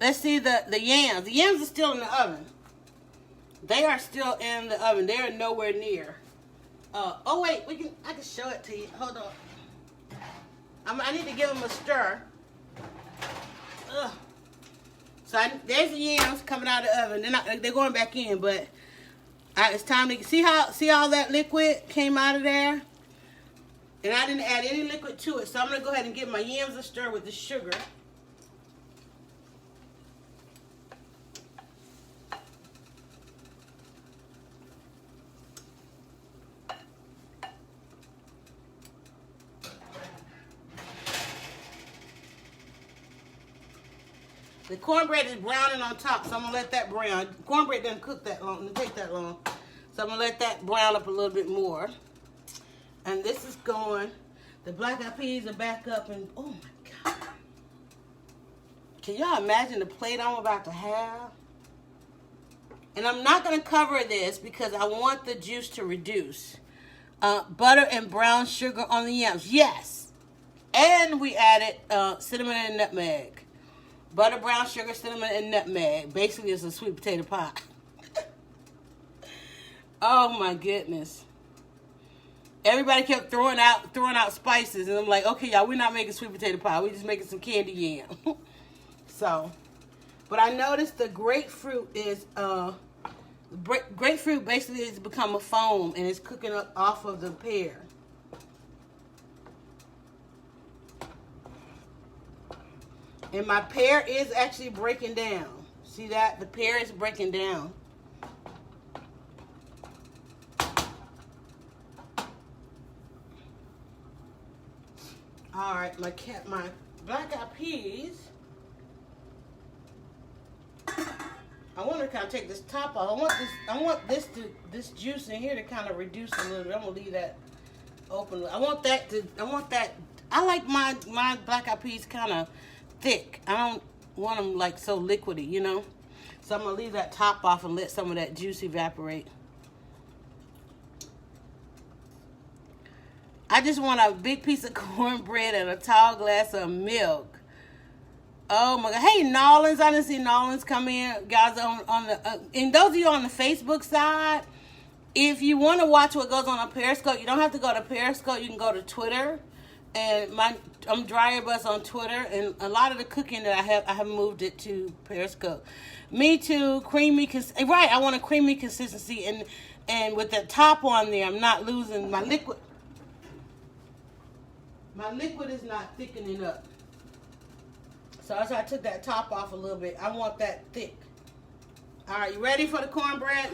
Let's see the yams. The yams are still in the oven. They are still in the oven. They are nowhere near. Oh wait, I can show it to you. Hold on. I need to give them a stir. Ugh. So there's the yams coming out of the oven. They're going back in, but it's time to see all that liquid came out of there. And I didn't add any liquid to it, so I'm gonna go ahead and give my yams a stir with the sugar. The cornbread is browning on top, so I'm gonna let that brown. Cornbread doesn't cook that long, doesn't take that long. So I'm gonna let that brown up a little bit more. And this is going, the black eyed peas are back up, and oh my God. Can y'all imagine the plate I'm about to have? And I'm not gonna cover this because I want the juice to reduce. Butter and brown sugar on the yams, yes. And we added cinnamon and nutmeg. Butter, brown sugar, cinnamon, and nutmeg. Basically, it's a sweet potato pie. Oh my goodness! Everybody kept throwing out spices, and I'm like, okay, y'all, we're not making sweet potato pie. We're just making some candy yam. So, but I noticed the grapefruit is grapefruit basically has become a foam, and it's cooking up off of the pear. And my pear is actually breaking down. See that? The pear is breaking down. All right, my black eyed peas. I want to kind of take this top off. I want this juice in here to kind of reduce a little bit. I'm gonna leave that open. I want that. I like my black eyed peas kind of thick. I don't want them like so liquidy, you know. So I'm gonna leave that top off and let some of that juice evaporate. I just want a big piece of cornbread and a tall glass of milk. Oh my God! Hey, Nolans, I didn't see Nolans come in, guys. On the and those of you on the Facebook side, if you want to watch what goes on Periscope, you don't have to go to Periscope. You can go to Twitter, and I'm Dryer Bus on Twitter, and a lot of the cooking that I have moved it to Periscope. Me too, creamy. Right, I want a creamy consistency, and with the top on there, I'm not losing my liquid. My liquid is not thickening up. So as I took that top off a little bit, I want that thick. All right, you ready for the cornbread?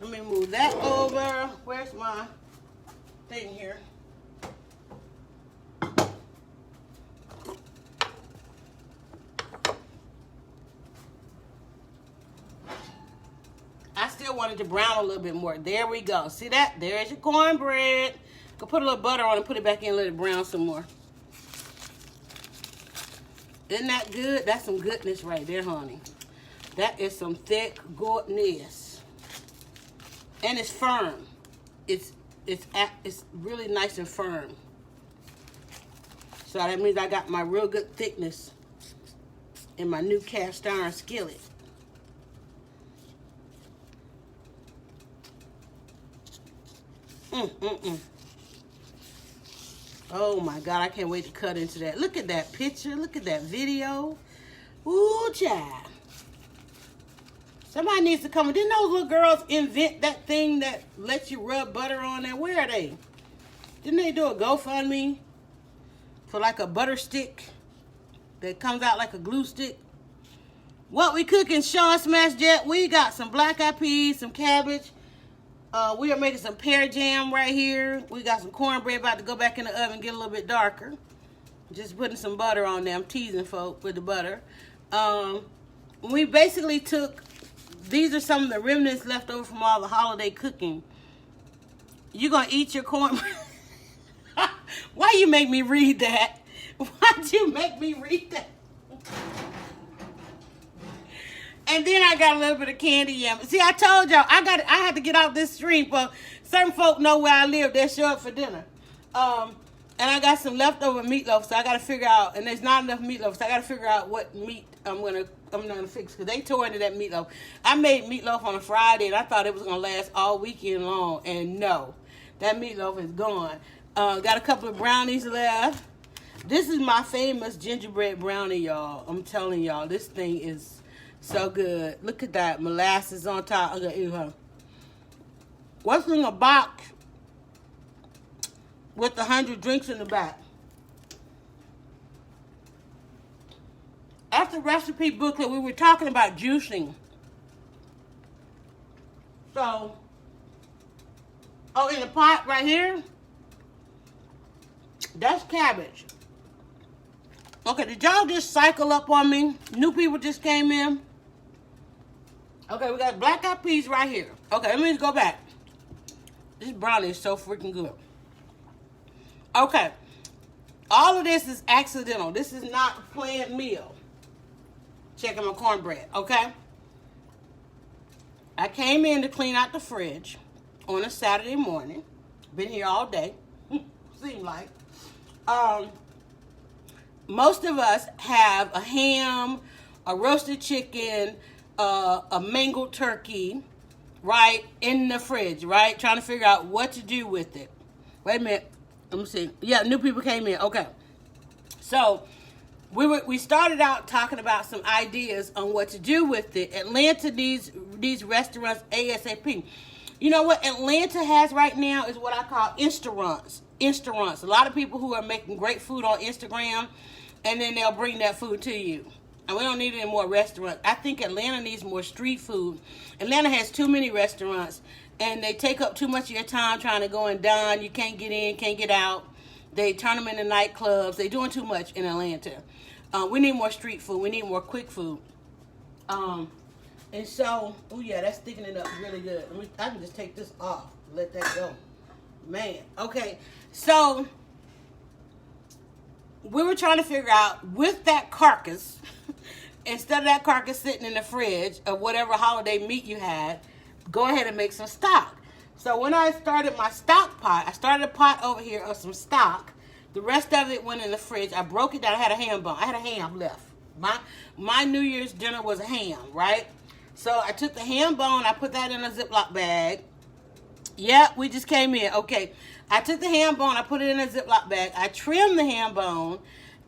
Let me move that over. Where's my thing here? I still wanted to brown a little bit more. There we go. See that? There's your cornbread. Go put a little butter on and put it back in and let it brown some more. Isn't that good? That's some goodness right there, honey. That is some thick goodness. And it's firm. It's really nice and firm. So that means I got my real good thickness in my new cast iron skillet. Oh my God, I can't wait to cut into that. Look at that picture. Look at that video. Ooh, child. Somebody needs to come. Didn't those little girls invent that thing that lets you rub butter on there? Where are they? Didn't they do a GoFundMe for like a butter stick that comes out like a glue stick? What we cooking, Sean Smash Jet? We got some black eyed peas, some cabbage. We are making some pear jam right here. We got some cornbread about to go back in the oven, get a little bit darker. Just putting some butter on there. I'm teasing folk with the butter. We basically took, these are some of the remnants left over from all the holiday cooking. You're going to eat your cornbread. Why you make me read that? Why'd you make me read that? And then I got a little bit of candy yam. See, I told y'all I had to get out this stream for certain folk know where I live. They show up for dinner. And I got some leftover meatloaf, so I got to figure out. And there's not enough meatloaf, so I got to figure out what meat I'm gonna fix because they tore into that meatloaf. I made meatloaf on a Friday, and I thought it was gonna last all weekend long. And no, that meatloaf is gone. Got a couple of brownies left. This is my famous gingerbread brownie, y'all. I'm telling y'all, this thing is so good. Look at that. Molasses on top. I'm going to eat her. What's in a box with 100 drinks in the back? After recipe booklet, we were talking about juicing. So, in the pot right here, that's cabbage. Okay, did y'all just cycle up on me? New people just came in. Okay, we got black eyed peas right here. Okay, let me just go back. This brownie is so freaking good. Okay, all of this is accidental. This is not a planned meal. Checking my cornbread, okay? I came in to clean out the fridge on a Saturday morning. Been here all day. Seems like. Most of us have a ham, a roasted chicken, a mangled turkey, right, in the fridge, right? Trying to figure out what to do with it. Wait a minute. Let me see. Yeah, new people came in. Okay. So, we started out talking about some ideas on what to do with it. Atlanta needs these restaurants ASAP. You know what Atlanta has right now is what I call Instaruns. Instaruns. A lot of people who are making great food on Instagram, and then they'll bring that food to you. And we don't need any more restaurants. I think Atlanta needs more street food. Atlanta has too many restaurants, and they take up too much of your time trying to go and dine. You can't get in, can't get out. They turn them into nightclubs. They're doing too much in Atlanta. We need more street food. We need more quick food. And so, oh yeah, that's thickening it up really good. I can just take this off. Let that go. Man. Okay. So, we were trying to figure out with that carcass, instead of that carcass sitting in the fridge of whatever holiday meat you had, go ahead and make some stock. So when I started my stock pot, I started a pot over here of some stock. The rest of it went in the fridge. I broke it down. I had a ham bone. I had a ham left. My New Year's dinner was a ham, right? So I took the ham bone. I put that in a Ziploc bag. Yeah, we just came in. Okay. I took the ham bone. I put it in a Ziploc bag. I trimmed the ham bone.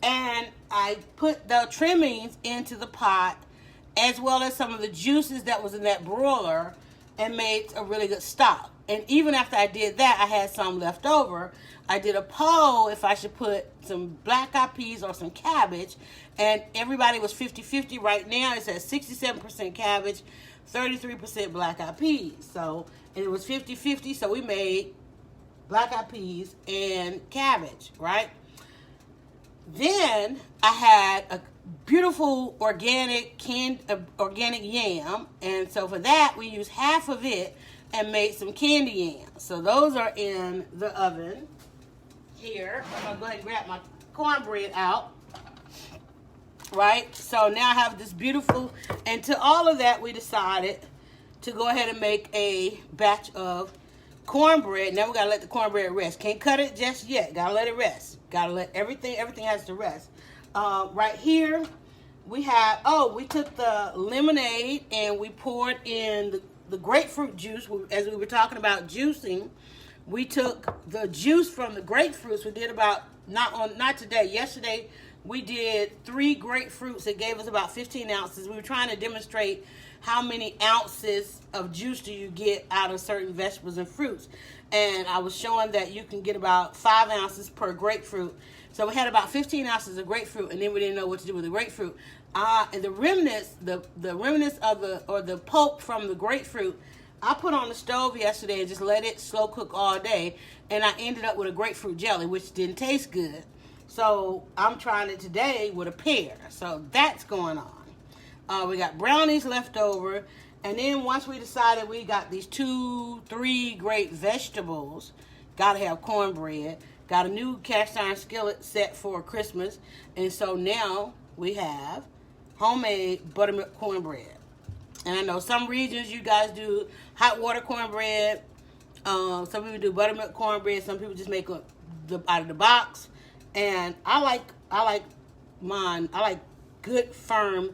And I put the trimmings into the pot, as well as some of the juices that was in that broiler, and made a really good stock. And even after I did that, I had some left over. I did a poll if I should put some black eyed peas or some cabbage, and everybody was 50-50. Right now, it says 67% cabbage, 33% black eyed peas. So, and it was 50-50, so we made black eyed peas and cabbage, right? Then I had a beautiful organic yam, and so for that we used half of it and made some candy yams. So those are in the oven here. I'm gonna go ahead and grab my cornbread out. Right? So now I have this beautiful, and to all of that we decided to go ahead and make a batch of cornbread. Now we gotta let the cornbread rest. Can't cut it just yet. Gotta let it rest. Gotta let everything has to rest. Right here we have, we took the lemonade and we poured in the grapefruit juice. As we were talking about juicing, we took the juice from the grapefruits. We did about, not today, yesterday we did 3 grapefruits. It gave us about 15 ounces. We were trying to demonstrate how many ounces of juice do you get out of certain vegetables and fruits. And I was showing that you can get about 5 ounces per grapefruit. So we had about 15 ounces of grapefruit, and then we didn't know what to do with the grapefruit. And the remnants, the remnants of the pulp from the grapefruit, I put on the stove yesterday and just let it slow cook all day. And I ended up with a grapefruit jelly, which didn't taste good. So I'm trying it today with a pear. So that's going on. We got brownies left over. And then once we decided we got these 2-3 great vegetables, gotta have cornbread, got a new cast iron skillet set for Christmas, and so now we have homemade buttermilk cornbread. And I know some regions you guys do hot water cornbread, some people do buttermilk cornbread, some people just make it out of the box, and I like mine. I like good firm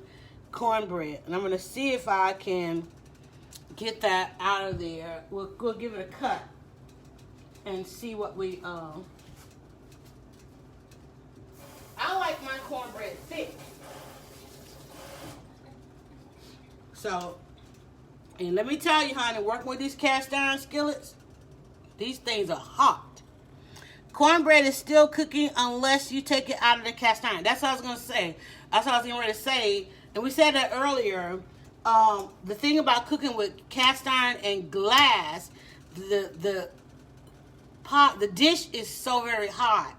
cornbread, and I'm gonna see if I can get that out of there. We'll give it a cut and see what we I like my cornbread thick. So, and let me tell you, honey, working with these cast iron skillets, these things are hot. Cornbread is still cooking unless you take it out of the cast iron. That's what I was gonna say. That's what I was getting ready to say. And we said that earlier. The thing about cooking with cast iron and glass, the dish is so very hot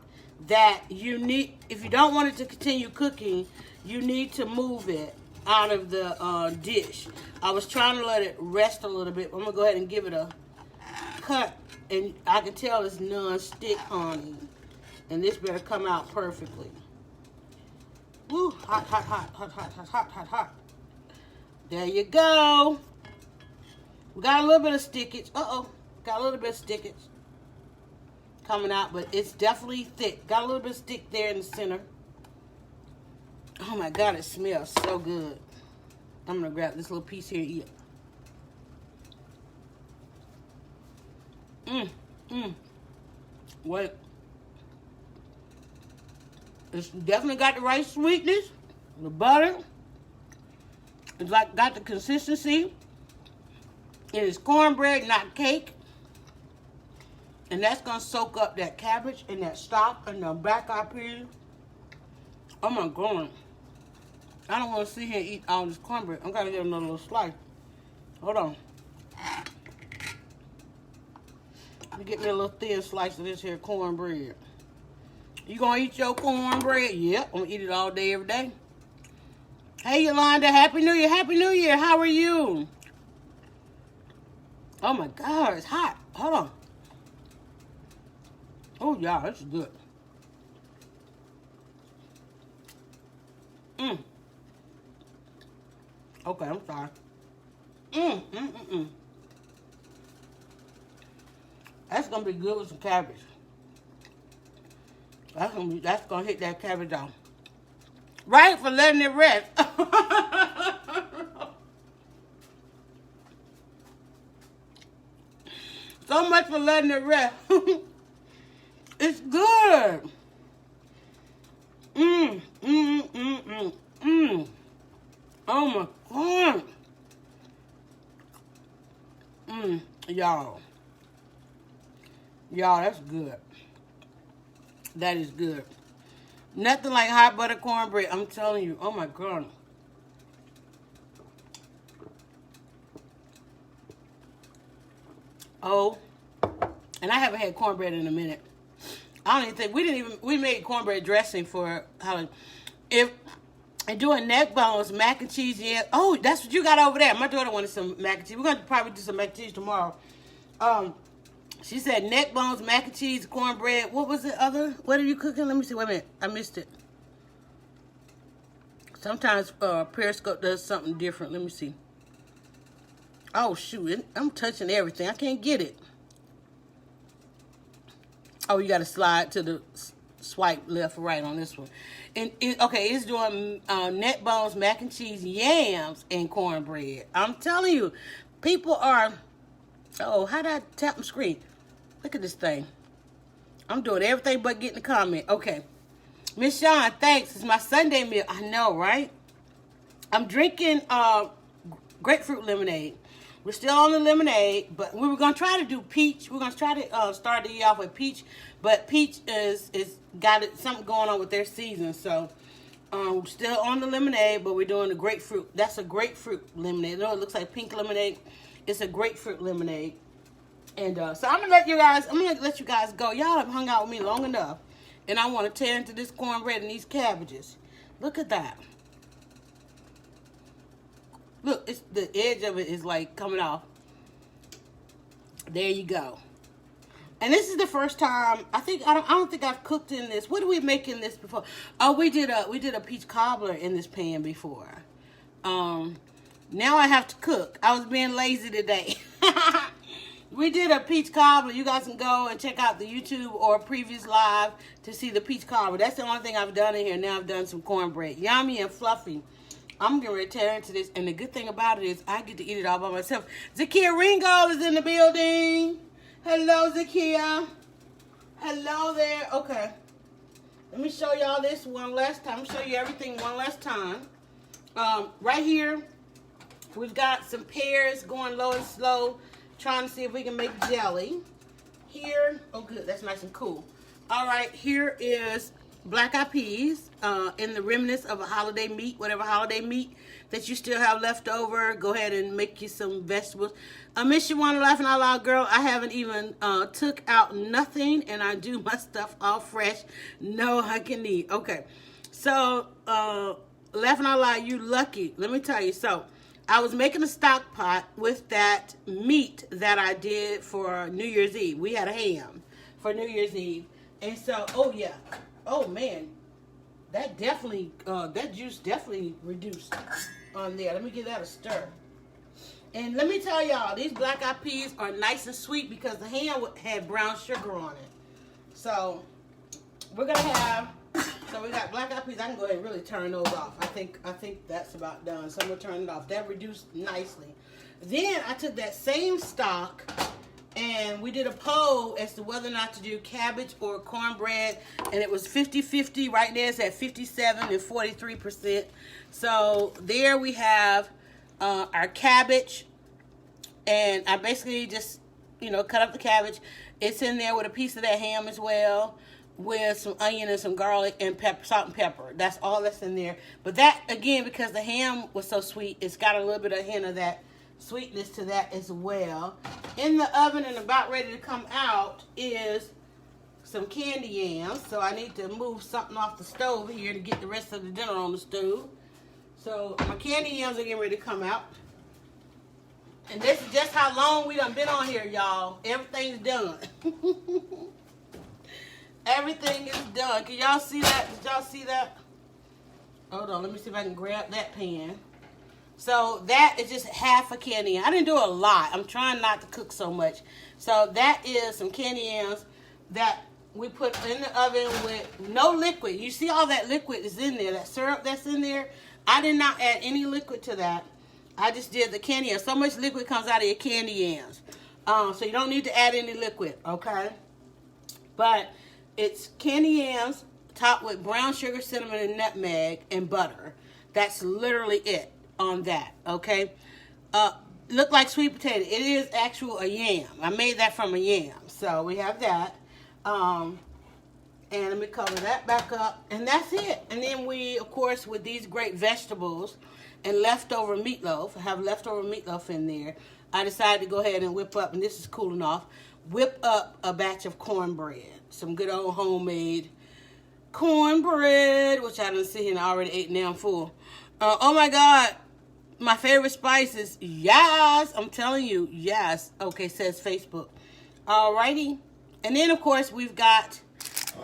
that you need, if you don't want it to continue cooking, you need to move it out of the dish. I was trying to let it rest a little bit. I'm going to go ahead and give it a cut. And I can tell it's non-stick, honey. And this better come out perfectly. Woo, hot, hot, hot, hot, hot, hot, hot, hot, hot. There you go. We got a little bit of stickage. Uh-oh. Got a little bit of stickage coming out, but it's definitely thick. Got a little bit of stick there in the center. Oh my God, it smells so good. I'm gonna grab this little piece here and eat it. Wait. It's definitely got the right sweetness. The butter. It's like got the consistency. It is cornbread, not cake. And that's gonna soak up that cabbage and that stock and the black eyed peas. Oh my God. I don't want to sit here and eat all this cornbread. I'm gonna get another little slice. Hold on. Let me get me a little thin slice of this here cornbread. You gonna eat your cornbread? Yep, I'm gonna eat it all day, every day. Hey, Yolanda, Happy New Year. Happy New Year. How are you? Oh my God, it's hot. Hold on. Oh yeah, that's good. Okay, I'm sorry. That's gonna be good with some cabbage. That's gonna hit that cabbage off. Right, for letting it rest. So much for letting it rest. It's good. Oh my God. Y'all. Y'all, that's good. That is good. Nothing like hot butter cornbread. I'm telling you. Oh my God. Oh. And I haven't had cornbread in a minute. I don't even think, we made cornbread dressing for holiday. And doing neck bones, mac and cheese, yeah. Oh, that's what you got over there. My daughter wanted some mac and cheese. We're going to probably do some mac and cheese tomorrow. She said neck bones, mac and cheese, cornbread. What was the other? What are you cooking? Let me see. Wait a minute. I missed it. Sometimes Periscope does something different. Let me see. Oh, shoot. I'm touching everything. I can't get it. Oh, you got to slide to the swipe left or right on this one. And okay, it's doing neck bones, mac and cheese, yams, and cornbread. I'm telling you, people are... Oh, how did I tap my screen? Look at this thing. I'm doing everything but getting a comment. Okay. Miss Shawn, thanks. It's my Sunday meal. I know, right? I'm drinking grapefruit lemonade. We're still on the lemonade, but we were going to try to do peach. We're going to try to start the year off with peach, but peach is got something going on with their season. So we're still on the lemonade, but we're doing the grapefruit. That's a grapefruit lemonade. You know, it looks like pink lemonade. It's a grapefruit lemonade. And so I'm going to let you guys go. Y'all have hung out with me long enough, and I want to tear into this cornbread and these cabbages. Look at that. Look, it's the edge of it is like coming off. There you go. And this is the first time I don't think I've cooked in this. What did we make in this before? Oh, we did a peach cobbler in this pan before. Now I have to cook. I was being lazy today. We did a peach cobbler. You guys can go and check out the YouTube or previous live to see the peach cobbler. That's the only thing I've done in here. Now I've done some cornbread. Yummy and fluffy. I'm getting ready to tear into this, and the good thing about it is I get to eat it all by myself. Zakia Ringo is in the building. Hello, Zakia. Hello there. Okay. Let me show y'all this one last time. I'll show you everything one last time. Right here, we've got some pears going low and slow, trying to see if we can make jelly. Here, oh good, that's nice and cool. All right, here is black-eyed peas in the remnants of a holiday meat, whatever holiday meat that you still have left over. Go ahead and make you some vegetables. Miss Shawana laughing out loud, girl. I haven't even took out nothing, and I do my stuff all fresh. No, I can eat. Okay, so laughing out loud, you lucky. Let me tell you. So I was making a stock pot with that meat that I did for New Year's Eve. We had a ham for New Year's Eve, and so oh man, that definitely that juice definitely reduced on there. Let me give that a stir. And let me tell y'all, these black-eyed peas are nice and sweet because the ham had brown sugar on it. So we're gonna have. So we got black-eyed peas. I can go ahead and really turn those off. I think that's about done. So I'm gonna turn it off. That reduced nicely. Then I took that same stock and we did a poll as to whether or not to do cabbage or cornbread, and it was 50-50. Right there it's at 57 and 43%. So there we have our cabbage, and I basically just cut up the cabbage. It's in there with a piece of that ham as well, with some onion and some garlic and pepper, salt and pepper. That's all that's in there. But that, again, because the ham was so sweet, it's got a little bit of hint of that sweetness to that as well. In the oven and about ready to come out is some candy yams. So I need to move something off the stove here to get the rest of the dinner on the stove. So my candy yams are getting ready to come out. And this is just how long we done been on here, y'all. Everything's done. Everything is done. Can y'all see that? Did y'all see that? Hold on. Let me see if I can grab that pan. So that is just half a candy yam. I didn't do a lot. I'm trying not to cook so much. So that is some candy yams that we put in the oven with no liquid. You see all that liquid is in there. That syrup that's in there. I did not add any liquid to that. I just did the candy yams. So much liquid comes out of your candy yams. So you don't need to add any liquid, okay? But it's candy yams topped with brown sugar, cinnamon, and nutmeg, and butter. That's literally it on that, okay? Look like sweet potato. It is actual a yam. I made that from a yam. So we have that. And let me cover that back up. And that's it. And then we, of course, with these great vegetables and leftover meatloaf, I have leftover meatloaf in there, I decided to go ahead and whip up, and this is cooling off, whip up a batch of cornbread. Some good old homemade cornbread, which I done sit here and already ate, now I'm full. Oh my God, my favorite spices. Yes, I'm telling you, yes. Okay, says Facebook. Alrighty. And then, of course, we've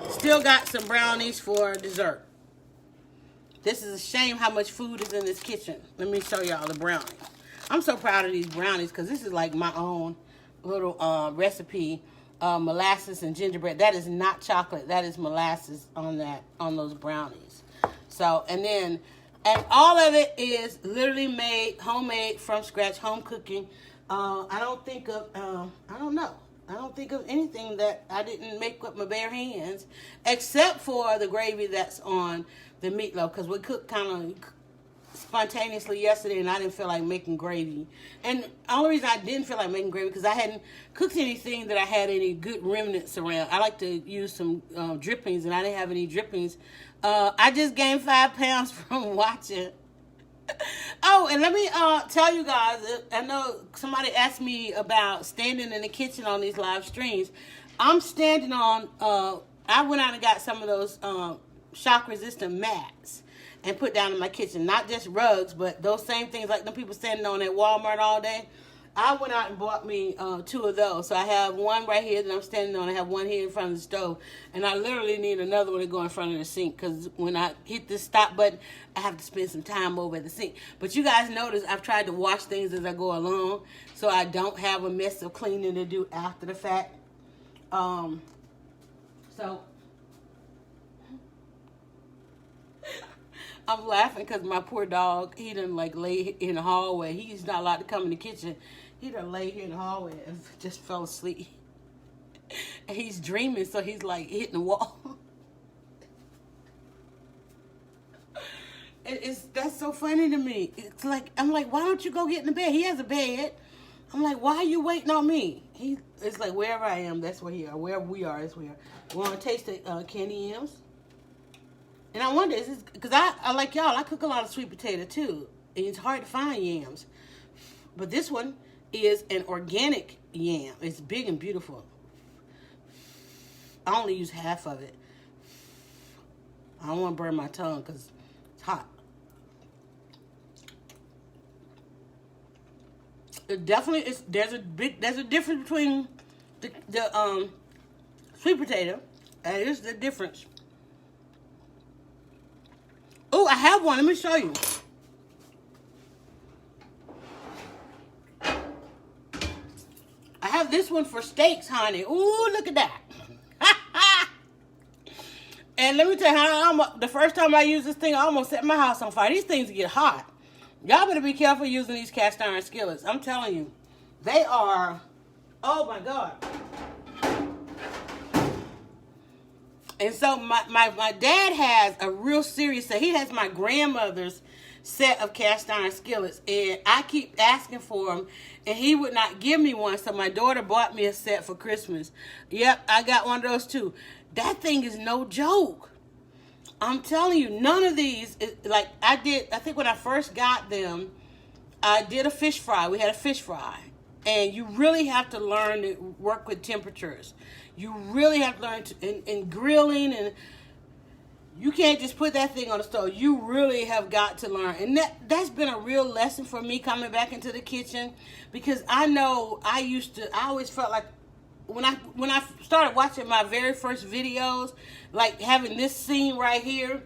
still got some brownies for dessert. This is a shame how much food is in this kitchen. Let me show y'all the brownies. I'm so proud of these brownies because this is like my own little recipe. Molasses and gingerbread. That is not chocolate. That is molasses on those brownies. So, and all of it is literally made, homemade, from scratch, home cooking. I don't think of anything that I didn't make with my bare hands, except for the gravy that's on the meatloaf, because we cooked kind of spontaneously yesterday, and I didn't feel like making gravy. And the only reason I didn't feel like making gravy because I hadn't cooked anything that I had any good remnants around. I like to use some drippings, and I didn't have any drippings. I just gained 5 pounds from watching. Oh, and let me tell you guys, I know somebody asked me about standing in the kitchen on these live streams. I'm standing on, I went out and got some of those shock resistant mats and put down in my kitchen. Not just rugs, but those same things like the people standing on at Walmart all day. I went out and bought me 2 of those. So I have one right here that I'm standing on. I have one here in front of the stove. And I literally need another one to go in front of the sink, because when I hit this stop button, I have to spend some time over at the sink. But you guys notice I've tried to wash things as I go along, so I don't have a mess of cleaning to do after the fact. So I'm laughing because my poor dog, he done like lay in the hallway. He's not allowed to come in the kitchen. He done lay here in the hallway and just fell asleep. And he's dreaming, so he's like hitting the wall. That's so funny to me. It's like, I'm like, why don't you go get in the bed? He has a bed. I'm like, why are you waiting on me? It's like, wherever I am, that's where he are. Wherever we are, that's where we are. You want to taste the candy yams? And I wonder, is this because I like y'all? I cook a lot of sweet potato too, and it's hard to find yams. But this one is an organic yam. It's big and beautiful. I only use half of it. I don't want to burn my tongue because it's hot. It definitely is. There's a difference between the sweet potato. And here's the difference. Oh, I have one. Let me show you. I have this one for steaks, honey. Ooh, look at that. And let me tell you how the first time I used this thing, I almost set my house on fire. These things get hot. Y'all better be careful using these cast iron skillets. I'm telling you. They are, oh my God. And so my dad has a real serious set. He has my grandmother's set of cast iron skillets. And I keep asking for them. And he would not give me one. So my daughter bought me a set for Christmas. Yep, I got one of those too. That thing is no joke. I'm telling you, none of these, like I think when I first got them, I did a fish fry. We had a fish fry. And you really have to learn to work with temperatures. You really have to learn in grilling, and you can't just put that thing on the stove. You really have got to learn. And that's been a real lesson for me coming back into the kitchen, because I know I always felt like, when I started watching my very first videos, like having this scene right here,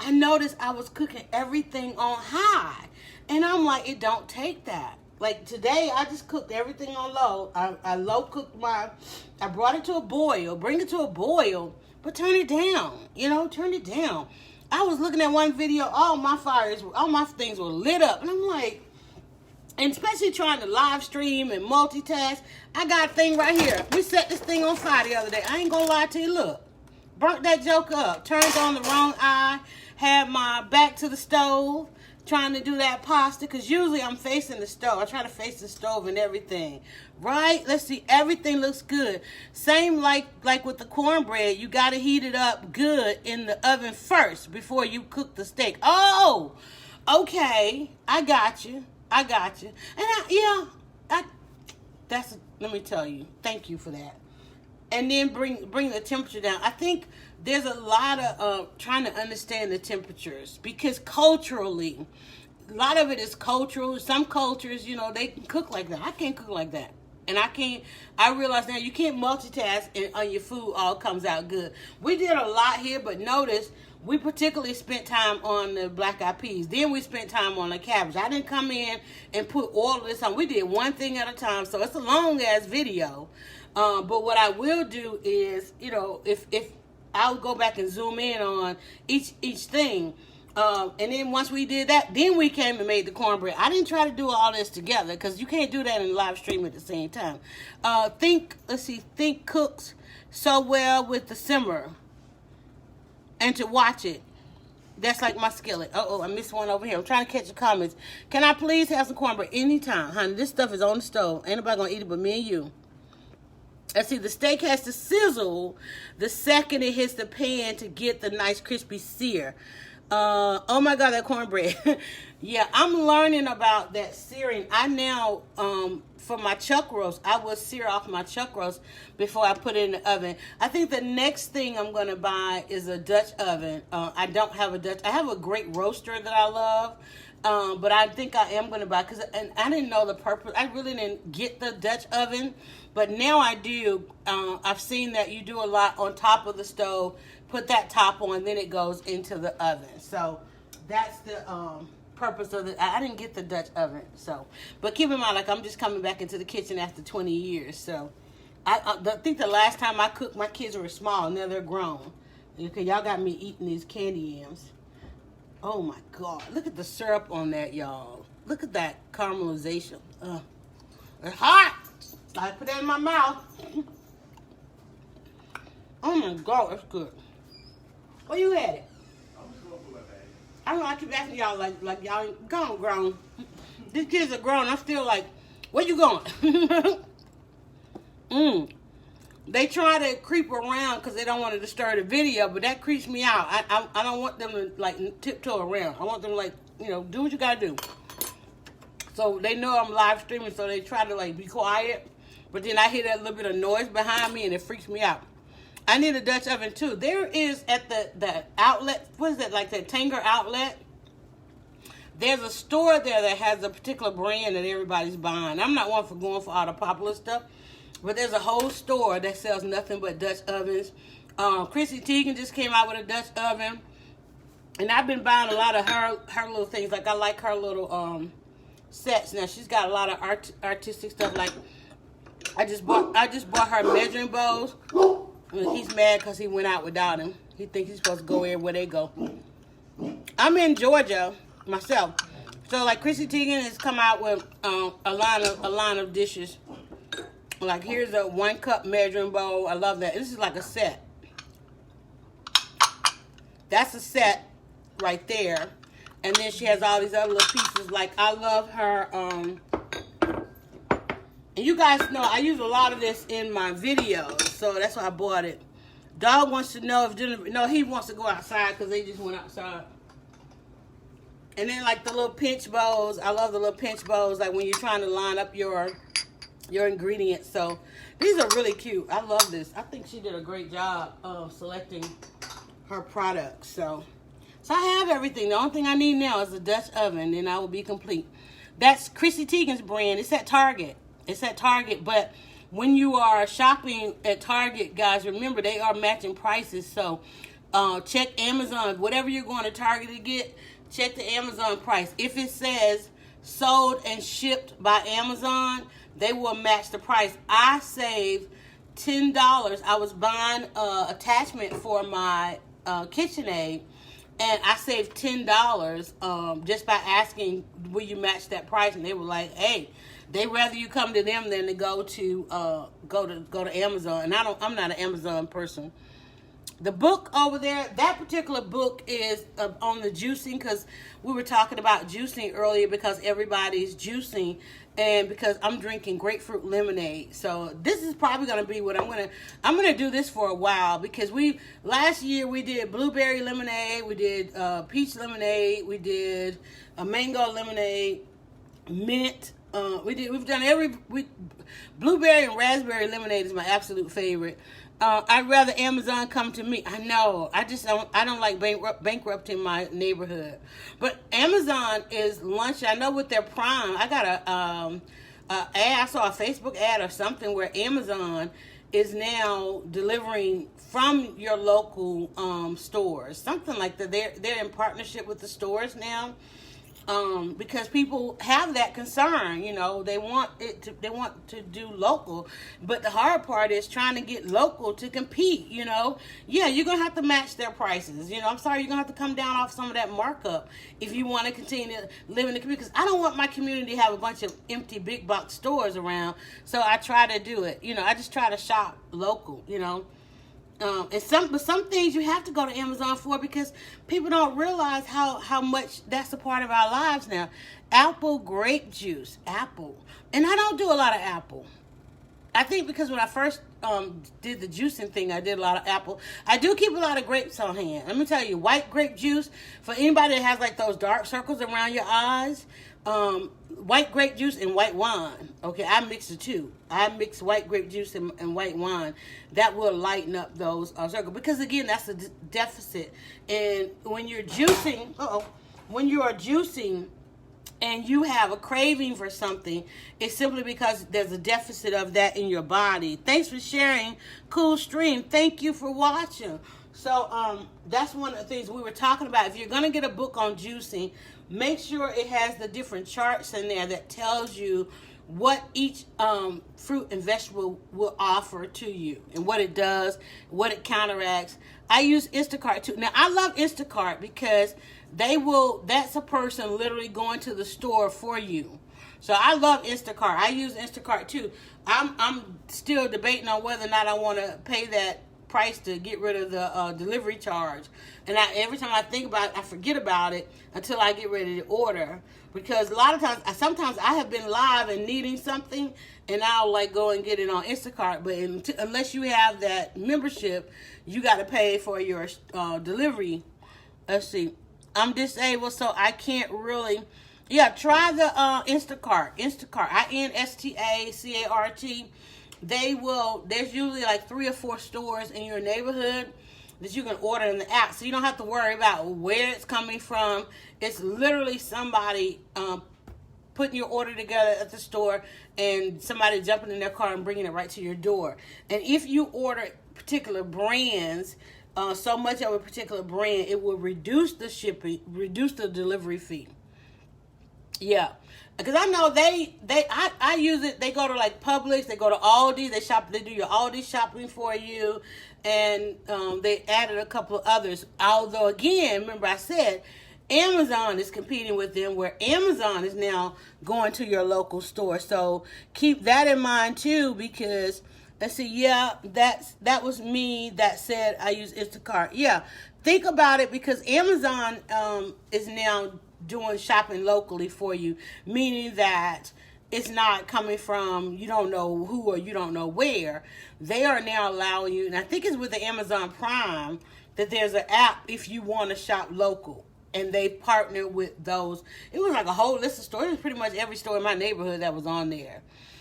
I noticed I was cooking everything on high. And I'm like, it don't take that. Like today, I just cooked everything on low. I low cooked I brought it to a boil, bring it to a boil, but turn it down, turn it down. I was looking at one video, all my things were lit up. And I'm like, and especially trying to live stream and multitask, I got a thing right here. We set this thing on fire the other day. I ain't gonna lie to you. Look, burnt that joke up. Turned on the wrong eye. Had my back to the stove, trying to do that pasta. Because usually I'm facing the stove. I try to face the stove and everything. Right? Let's see. Everything looks good. Same like with the cornbread. You got to heat it up good in the oven first before you cook the steak. Oh, okay. I got you. And let me tell you, thank you for that. And then bring the temperature down. I think there's a lot of trying to understand the temperatures, because culturally, a lot of it is cultural. Some cultures, they can cook like that. I can't cook like that. And I realize now you can't multitask and on your food all comes out good. We did a lot here, but notice we particularly spent time on the black eyed peas. Then we spent time on the cabbage. I didn't come in and put all of this on. We did one thing at a time, so it's a long ass video. But what I will do is, if I'll go back and zoom in on each thing. And then once we did that, then we came and made the cornbread. I didn't try to do all this together because you can't do that in live stream at the same time. Think cooks so well with the simmer and to watch it. That's like my skillet. I missed one over here. I'm trying to catch the comments. Can I please have some cornbread anytime? Honey, this stuff is on the stove. Ain't nobody going to eat it but me and you. Let's see, the steak has to sizzle the second it hits the pan to get the nice crispy sear. Oh my God, that cornbread. Yeah, I'm learning about that searing. I now, for my chuck roast, I will sear off my chuck roast before I put it in the oven. I think the next thing I'm going to buy is a Dutch oven. I don't have a Dutch. I have a great roaster that I love. But I think I am going to buy, and I didn't know the purpose. I really didn't get the Dutch oven, but now I do. I've seen that you do a lot on top of the stove. Put that top on, then it goes into the oven. So that's the purpose of it. I didn't get the Dutch oven, so. But keep in mind, like, I'm just coming back into the kitchen after 20 years. So I think the last time I cooked, my kids were small. Now they're grown. Okay, y'all got me eating these candy yams. Oh my God, look at the syrup on that, y'all. Look at that caramelization. It's hot. I put that in my mouth. Oh my God, that's good. Where you at it? I'm just going for that bag. I don't know, I keep asking y'all like y'all ain't grown. These kids are grown. I'm still like, where you going? They try to creep around because they don't want to disturb the video, but that creeps me out. I don't want them to like tiptoe around. I want them to like, do what you gotta do. So they know I'm live streaming, so they try to like be quiet. But then I hear that little bit of noise behind me and it freaks me out. I need a Dutch oven too. There is at the outlet, what is that, like that Tanger outlet? There's a store there that has a particular brand that everybody's buying. I'm not one for going for all the popular stuff, but there's a whole store that sells nothing but Dutch ovens. Chrissy Teigen just came out with a Dutch oven, and I've been buying a lot of her little things. Like I like her little sets. Now she's got a lot of artistic stuff. Like I just bought her measuring bowls. He's mad because he went out without him. He thinks he's supposed to go everywhere they go. I'm in Georgia myself, so like Chrissy Teigen has come out with a line of dishes. Like here's a 1 cup measuring bowl. I love that. This is like a set. That's a set right there. And then she has all these other little pieces. Like I love her. And you guys know I use a lot of this in my videos, so that's why I bought it. Dog wants to know if he wants to go outside because they just went outside. And then like the little pinch bowls. I love the little pinch bowls. Like when you're trying to line up your ingredients. So these are really cute. I love this. I think she did a great job of selecting her products. So I have everything. The only thing I need now is a Dutch oven, and I will be complete. That's Chrissy Teigen's brand. It's at Target. But when you are shopping at Target, guys, remember they are matching prices. So check Amazon. Whatever you're going to Target to get, check the Amazon price. If it says sold and shipped by Amazon, they will match the price. I saved $10. I was buying an attachment for my KitchenAid, and I saved $10 just by asking, will you match that price? And they were like, hey, they rather you come to them than to go to Amazon. And I'm not an Amazon person. The book over there, that particular book is on the juicing, because we were talking about juicing earlier because everybody's juicing, and because I'm drinking grapefruit lemonade. So this is probably going to be what I'm going to do this for a while, because last year we did blueberry lemonade, we did peach lemonade, we did a mango lemonade, mint. Blueberry and raspberry lemonade is my absolute favorite. I'd rather Amazon come to me. I know. I don't like bankrupting my neighborhood. But Amazon is lunch. I know with their Prime. I got ad. I saw a Facebook ad or something where Amazon is now delivering from your local stores. Something like that. They're in partnership with the stores now. Because people have that concern, they want to do local, but the hard part is trying to get local to compete. Yeah, you're gonna have to match their prices. I'm sorry, you're gonna have to come down off some of that markup if you want to continue to live in the community. Because I don't want my community to have a bunch of empty big box stores around. So I try to do it. I just try to shop local. And some things you have to go to Amazon for, because people don't realize how much that's a part of our lives now. Apple grape juice, apple. And I don't do a lot of apple. I think because when I first did the juicing thing, I did a lot of apple. I do keep a lot of grapes on hand. Let me tell you, white grape juice, for anybody that has like those dark circles around your eyes, white grape juice and white wine. Okay, I mix the two. I mix white grape juice and white wine. That will lighten up those circles. Because again, that's a deficit. And when you're juicing, and you have a craving for something, it's simply because there's a deficit of that in your body. Thanks for sharing, Cool Stream. Thank you for watching. So that's one of the things we were talking about. If you're going to get a book on juicing, make sure it has the different charts in there that tells you what each fruit and vegetable will offer to you, and what it does, what it counteracts. I use Instacart too. Now, I love Instacart because that's a person literally going to the store for you. So I love Instacart. I use Instacart too. I'm still debating on whether or not I want to pay that price to get rid of the delivery charge. And every time I think about it, I forget about it until I get ready to order. because a lot of times, sometimes I have been live and needing something, and I'll like go and get it on Instacart. But unless you have that membership, you got to pay for your delivery. Let's see. I'm disabled, so I can't really. Yeah, try the Instacart. Instacart. INSTACART. There's usually like 3 or 4 stores in your neighborhood that you can order in the app. So you don't have to worry about where it's coming from. It's literally somebody putting your order together at the store and somebody jumping in their car and bringing it right to your door. And if you order particular brands, so much of a particular brand, it will reduce the shipping, reduce the delivery fee. Yeah, because I know I use it. They go to like Publix, they go to Aldi, they do your Aldi shopping for you, and they added a couple of others. Although again, remember I said Amazon is competing with them, where Amazon is now going to your local store. So keep that in mind too, because let's see, yeah, that was me that said I use Instacart. Yeah, think about it, because Amazon is now doing shopping locally for you, meaning that it's not coming from you don't know who or you don't know where. They are now allowing you, and I think it's with the Amazon Prime, that there's an app if you want to shop local. And they partnered with those. It was like a whole list of stores. It was pretty much every store in my neighborhood that was on there.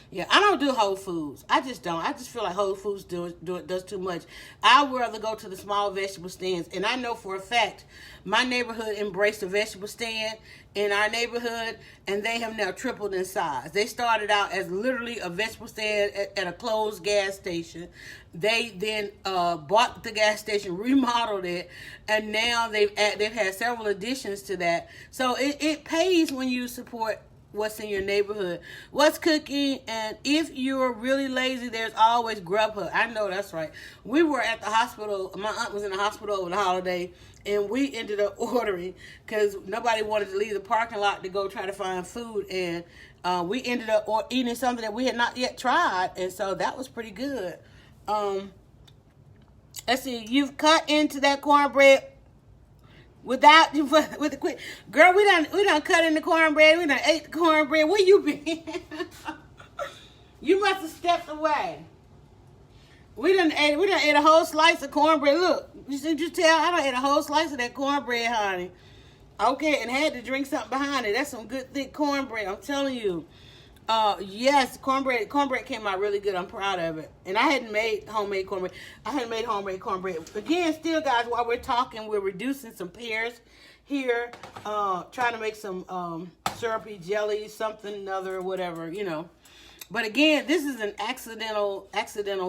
Yeah, I don't do Whole Foods. I just don't. I just feel like Whole Foods does too much. I would rather go to the small vegetable stands. And I know for a fact my neighborhood embraced a vegetable stand in our neighborhood, and they have now tripled in size. They started out as literally a vegetable stand at a closed gas station. They then bought the gas station, remodeled it, and now they've had several additions to that. So it pays when you support what's in your neighborhood, what's cooking. And if you're really lazy, there's always Grubhub. I know that's right. We were at the hospital. My aunt was in the hospital over the holiday, and we ended up ordering because nobody wanted to leave the parking lot to go try to find food. And we ended up eating something that we had not yet tried, and so that was pretty good. Let's see. You've cut into that cornbread with the quick girl. We done cut in the cornbread. We done ate the cornbread. Where you been? You must have stepped away. We done ate a whole slice of cornbread. Look, did you tell? I done ate a whole slice of that cornbread, honey. Okay, and had to drink something behind it. That's some good thick cornbread, I'm telling you. Yes, cornbread came out really good. I'm proud of it. And I hadn't made homemade cornbread. Again, still, guys, while we're talking, we're reducing some pears here. Trying to make some syrupy jelly, something, another, whatever, you know. But again, this is an accidental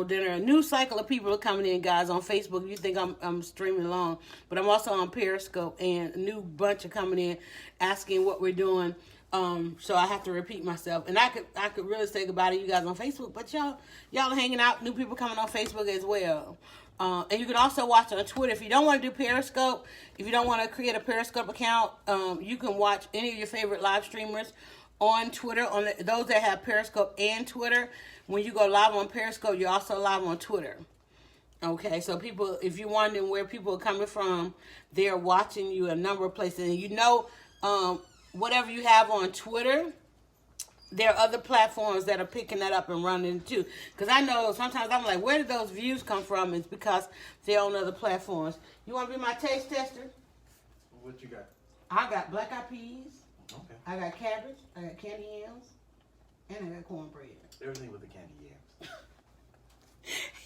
dinner. A new cycle of people are coming in, guys, on Facebook. You think I'm streaming along, but I'm also on Periscope, and a new bunch are coming in asking what we're doing. So I have to repeat myself, and I could really say goodbye to you guys on Facebook, but y'all are hanging out, new people coming on Facebook as well. And you can also watch on Twitter. If you don't want to do Periscope, if you don't want to create a Periscope account, you can watch any of your favorite live streamers on Twitter. Those that have Periscope and Twitter, when you go live on Periscope, you're also live on Twitter. Okay, so people, if you're wondering where people are coming from, they're watching you a number of places, and you know, whatever you have on Twitter, there are other platforms that are picking that up and running too. Because I know sometimes I'm like, where did those views come from? It's because they're on other platforms. You want to be my taste tester? What you got? I got black eyed peas. Okay. I got cabbage. I got candy yams. And I got cornbread. Everything with the candy yams.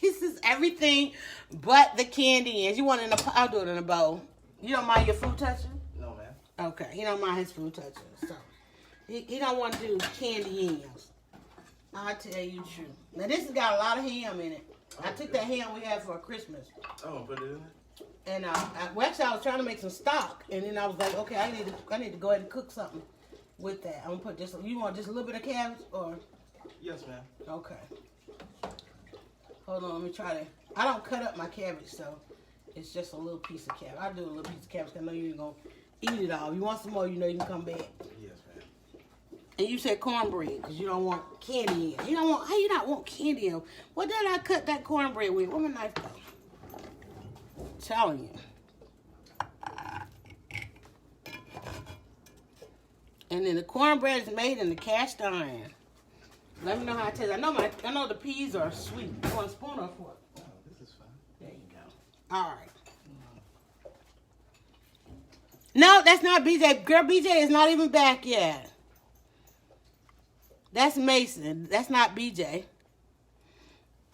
This is everything but the candy yams. You want it in a, I'll do it in a bowl. You don't mind your food touching? No, man. Okay, he don't mind his food touching, so he don't want to do candy yams. I'll tell you the truth. Now this has got a lot of ham in it. I took that ham we had for Christmas. Oh, put it in there. And actually I was trying to make some stock, and then I was like, okay, I need to go ahead and cook something with that. I'm gonna put this. You want just a little bit of cabbage, or? Yes, ma'am. Okay. Hold on, let me try to. I don't cut up my cabbage, so it's just a little piece of cabbage. I'll do a little piece of cabbage. I know you ain't gonna eat it all. If you want some more, you know you can come back. Yes, ma'am. And you said cornbread because you don't want candy in. How you not want candy in? What did I cut that cornbread with? Where my knife go? I'm telling you. And then the cornbread is made in the cast iron. Let me know how it tastes. I know the peas are sweet. You want a spoon or fork? Oh, this is fine. There you go. All right. No, that's not BJ. Girl, BJ is not even back yet. That's Mason. That's not BJ.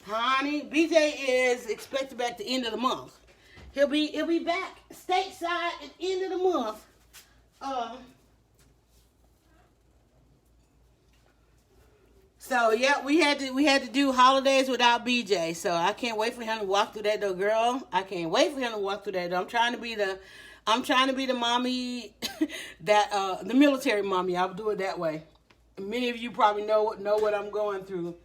Honey, BJ is expected back at the end of the month. He'll be back stateside at the end of the month. So yeah, we had to do holidays without BJ. So I can't wait for him to walk through that door, girl. I can't wait for him to walk through that door. I'm trying to be the mommy that the military mommy. I'll do it that way. Many of you probably know what I'm going through.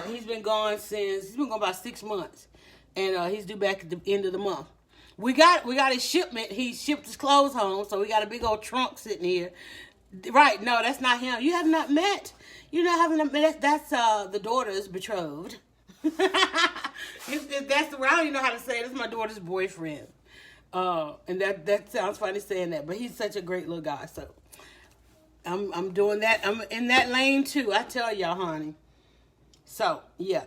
He's been gone about 6 months, and he's due back at the end of the month. We got his shipment. He shipped his clothes home, so we got a big old trunk sitting here. Right? No, that's not him. You have not met. You know, haven't met. That's the daughter's betrothed. That's the I don't even know how to say it. It's my daughter's boyfriend. And that sounds funny saying that, but he's such a great little guy. So I'm doing that. I'm in that lane too. I tell y'all, honey. So yeah.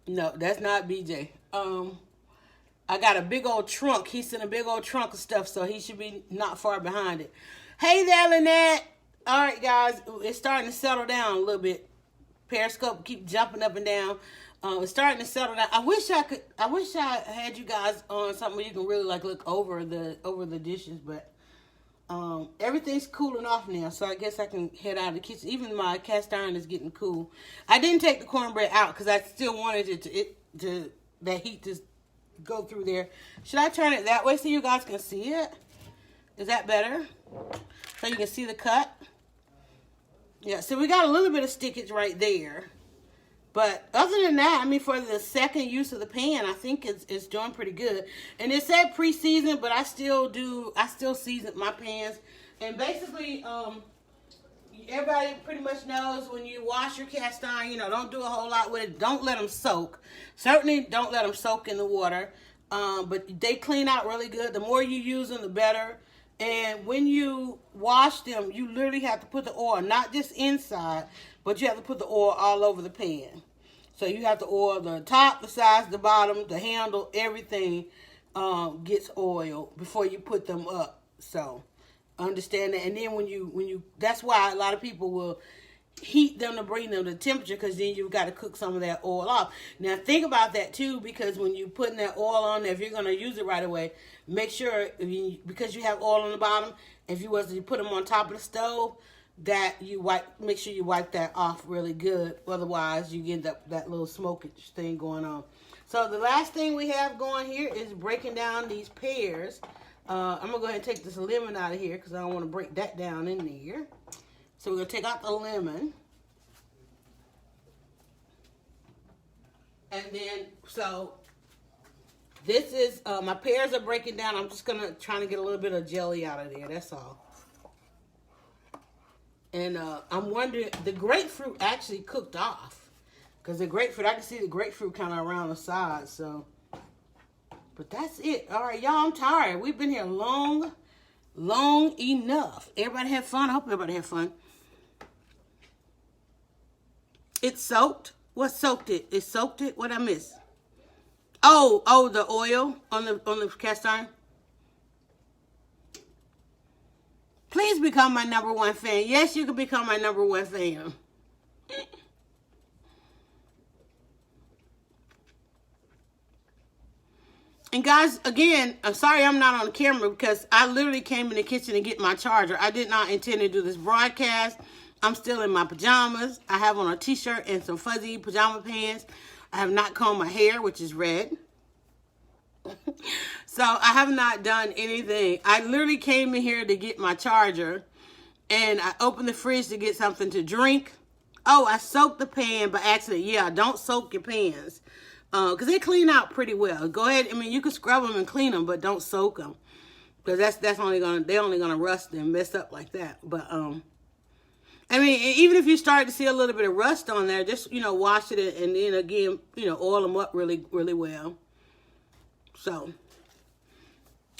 No, that's not BJ. I got a big old trunk. He's in a big old trunk of stuff, so he should be not far behind it. Hey there, Lynette. All right, guys, it's starting to settle down a little bit. Periscope keep jumping up and down. It's starting to settle down. I wish I had you guys on something where you can really like look over the dishes, but everything's cooling off now, so I guess I can head out of the kitchen. Even my cast iron is getting cool. I didn't take the cornbread out because I still wanted that heat to go through there. Should I turn it that way so you guys can see it? Is that better? So you can see the cut? Yeah, so we got a little bit of stickage right there. But other than that, I mean, for the second use of the pan, I think it's doing pretty good. And it said pre-seasoned, but I still season my pans. And basically, everybody pretty much knows when you wash your cast iron, don't do a whole lot with it. Don't let them soak. Certainly don't let them soak in the water. But they clean out really good. The more you use them, the better. And when you wash them, you literally have to put the oil, not just inside, but you have to put the oil all over the pan. So you have to oil the top, the sides, the bottom, the handle, everything gets oiled before you put them up. So understand that. And then when you that's why a lot of people will heat them to bring them to temperature, because then you've got to cook some of that oil off. Now think about that too, because when you're putting that oil on there, if you're going to use it right away, make sure, because you have oil on the bottom, if you was to put them on top of the stove, that you make sure you wipe that off really good. Otherwise, you get that little smokage thing going on. So the last thing we have going here is breaking down these pears. I'm going to go ahead and take this lemon out of here because I don't want to break that down in there. So we're going to take out the lemon. And then, so this is, my pears are breaking down. I'm just going to try to get a little bit of jelly out of there. That's all. And I'm wondering, the grapefruit actually cooked off. Because the grapefruit, I can see the grapefruit kind of around the side. So, but that's it. All right, y'all, I'm tired. We've been here long enough. Everybody have fun? I hope everybody have fun. It's soaked. What soaked it? It soaked it? What I miss? Oh, the oil on the cast iron. Please become my #1 fan. Yes, you can become my #1 fan. And guys, again, I'm sorry I'm not on camera because I literally came in the kitchen to get my charger. I did not intend to do this broadcast. I'm still in my pajamas. I have on a t-shirt and some fuzzy pajama pants. I have not combed my hair, which is red. So I have not done anything. I literally came in here to get my charger, and I opened the fridge to get something to drink. Oh, I soaked the pan by accident. Yeah, don't soak your pans because they clean out pretty well. Go ahead. I mean, you can scrub them and clean them, but don't soak them because they're only gonna rust and mess up like that. But I mean, even if you start to see a little bit of rust on there, just, wash it and then again, oil them up really, really well. So,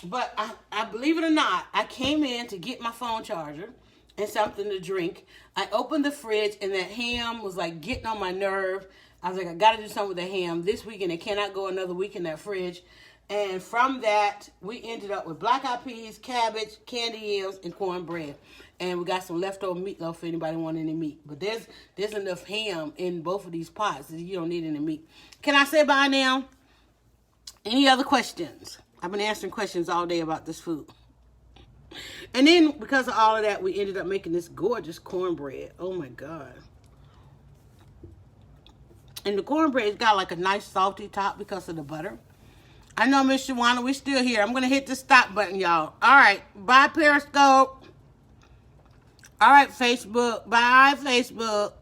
but I believe it or not, I came in to get my phone charger and something to drink. I opened the fridge, and that ham was like getting on my nerve. I was like, I gotta do something with the ham this weekend. It cannot go another week in that fridge. And from that, we ended up with black-eyed peas, cabbage, candy yams, and cornbread. And we got some leftover meatloaf if anybody want any meat. But there's enough ham in both of these pots that you don't need any meat. Can I say bye now? Any other questions? I've been answering questions all day about this food. And then, because of all of that, we ended up making this gorgeous cornbread. Oh, my God. And the cornbread's got like a nice salty top because of the butter. I know, Miss Shawana, we're still here. I'm going to hit the stop button, y'all. All right. Bye, Periscope. All right, Facebook. Bye, Facebook.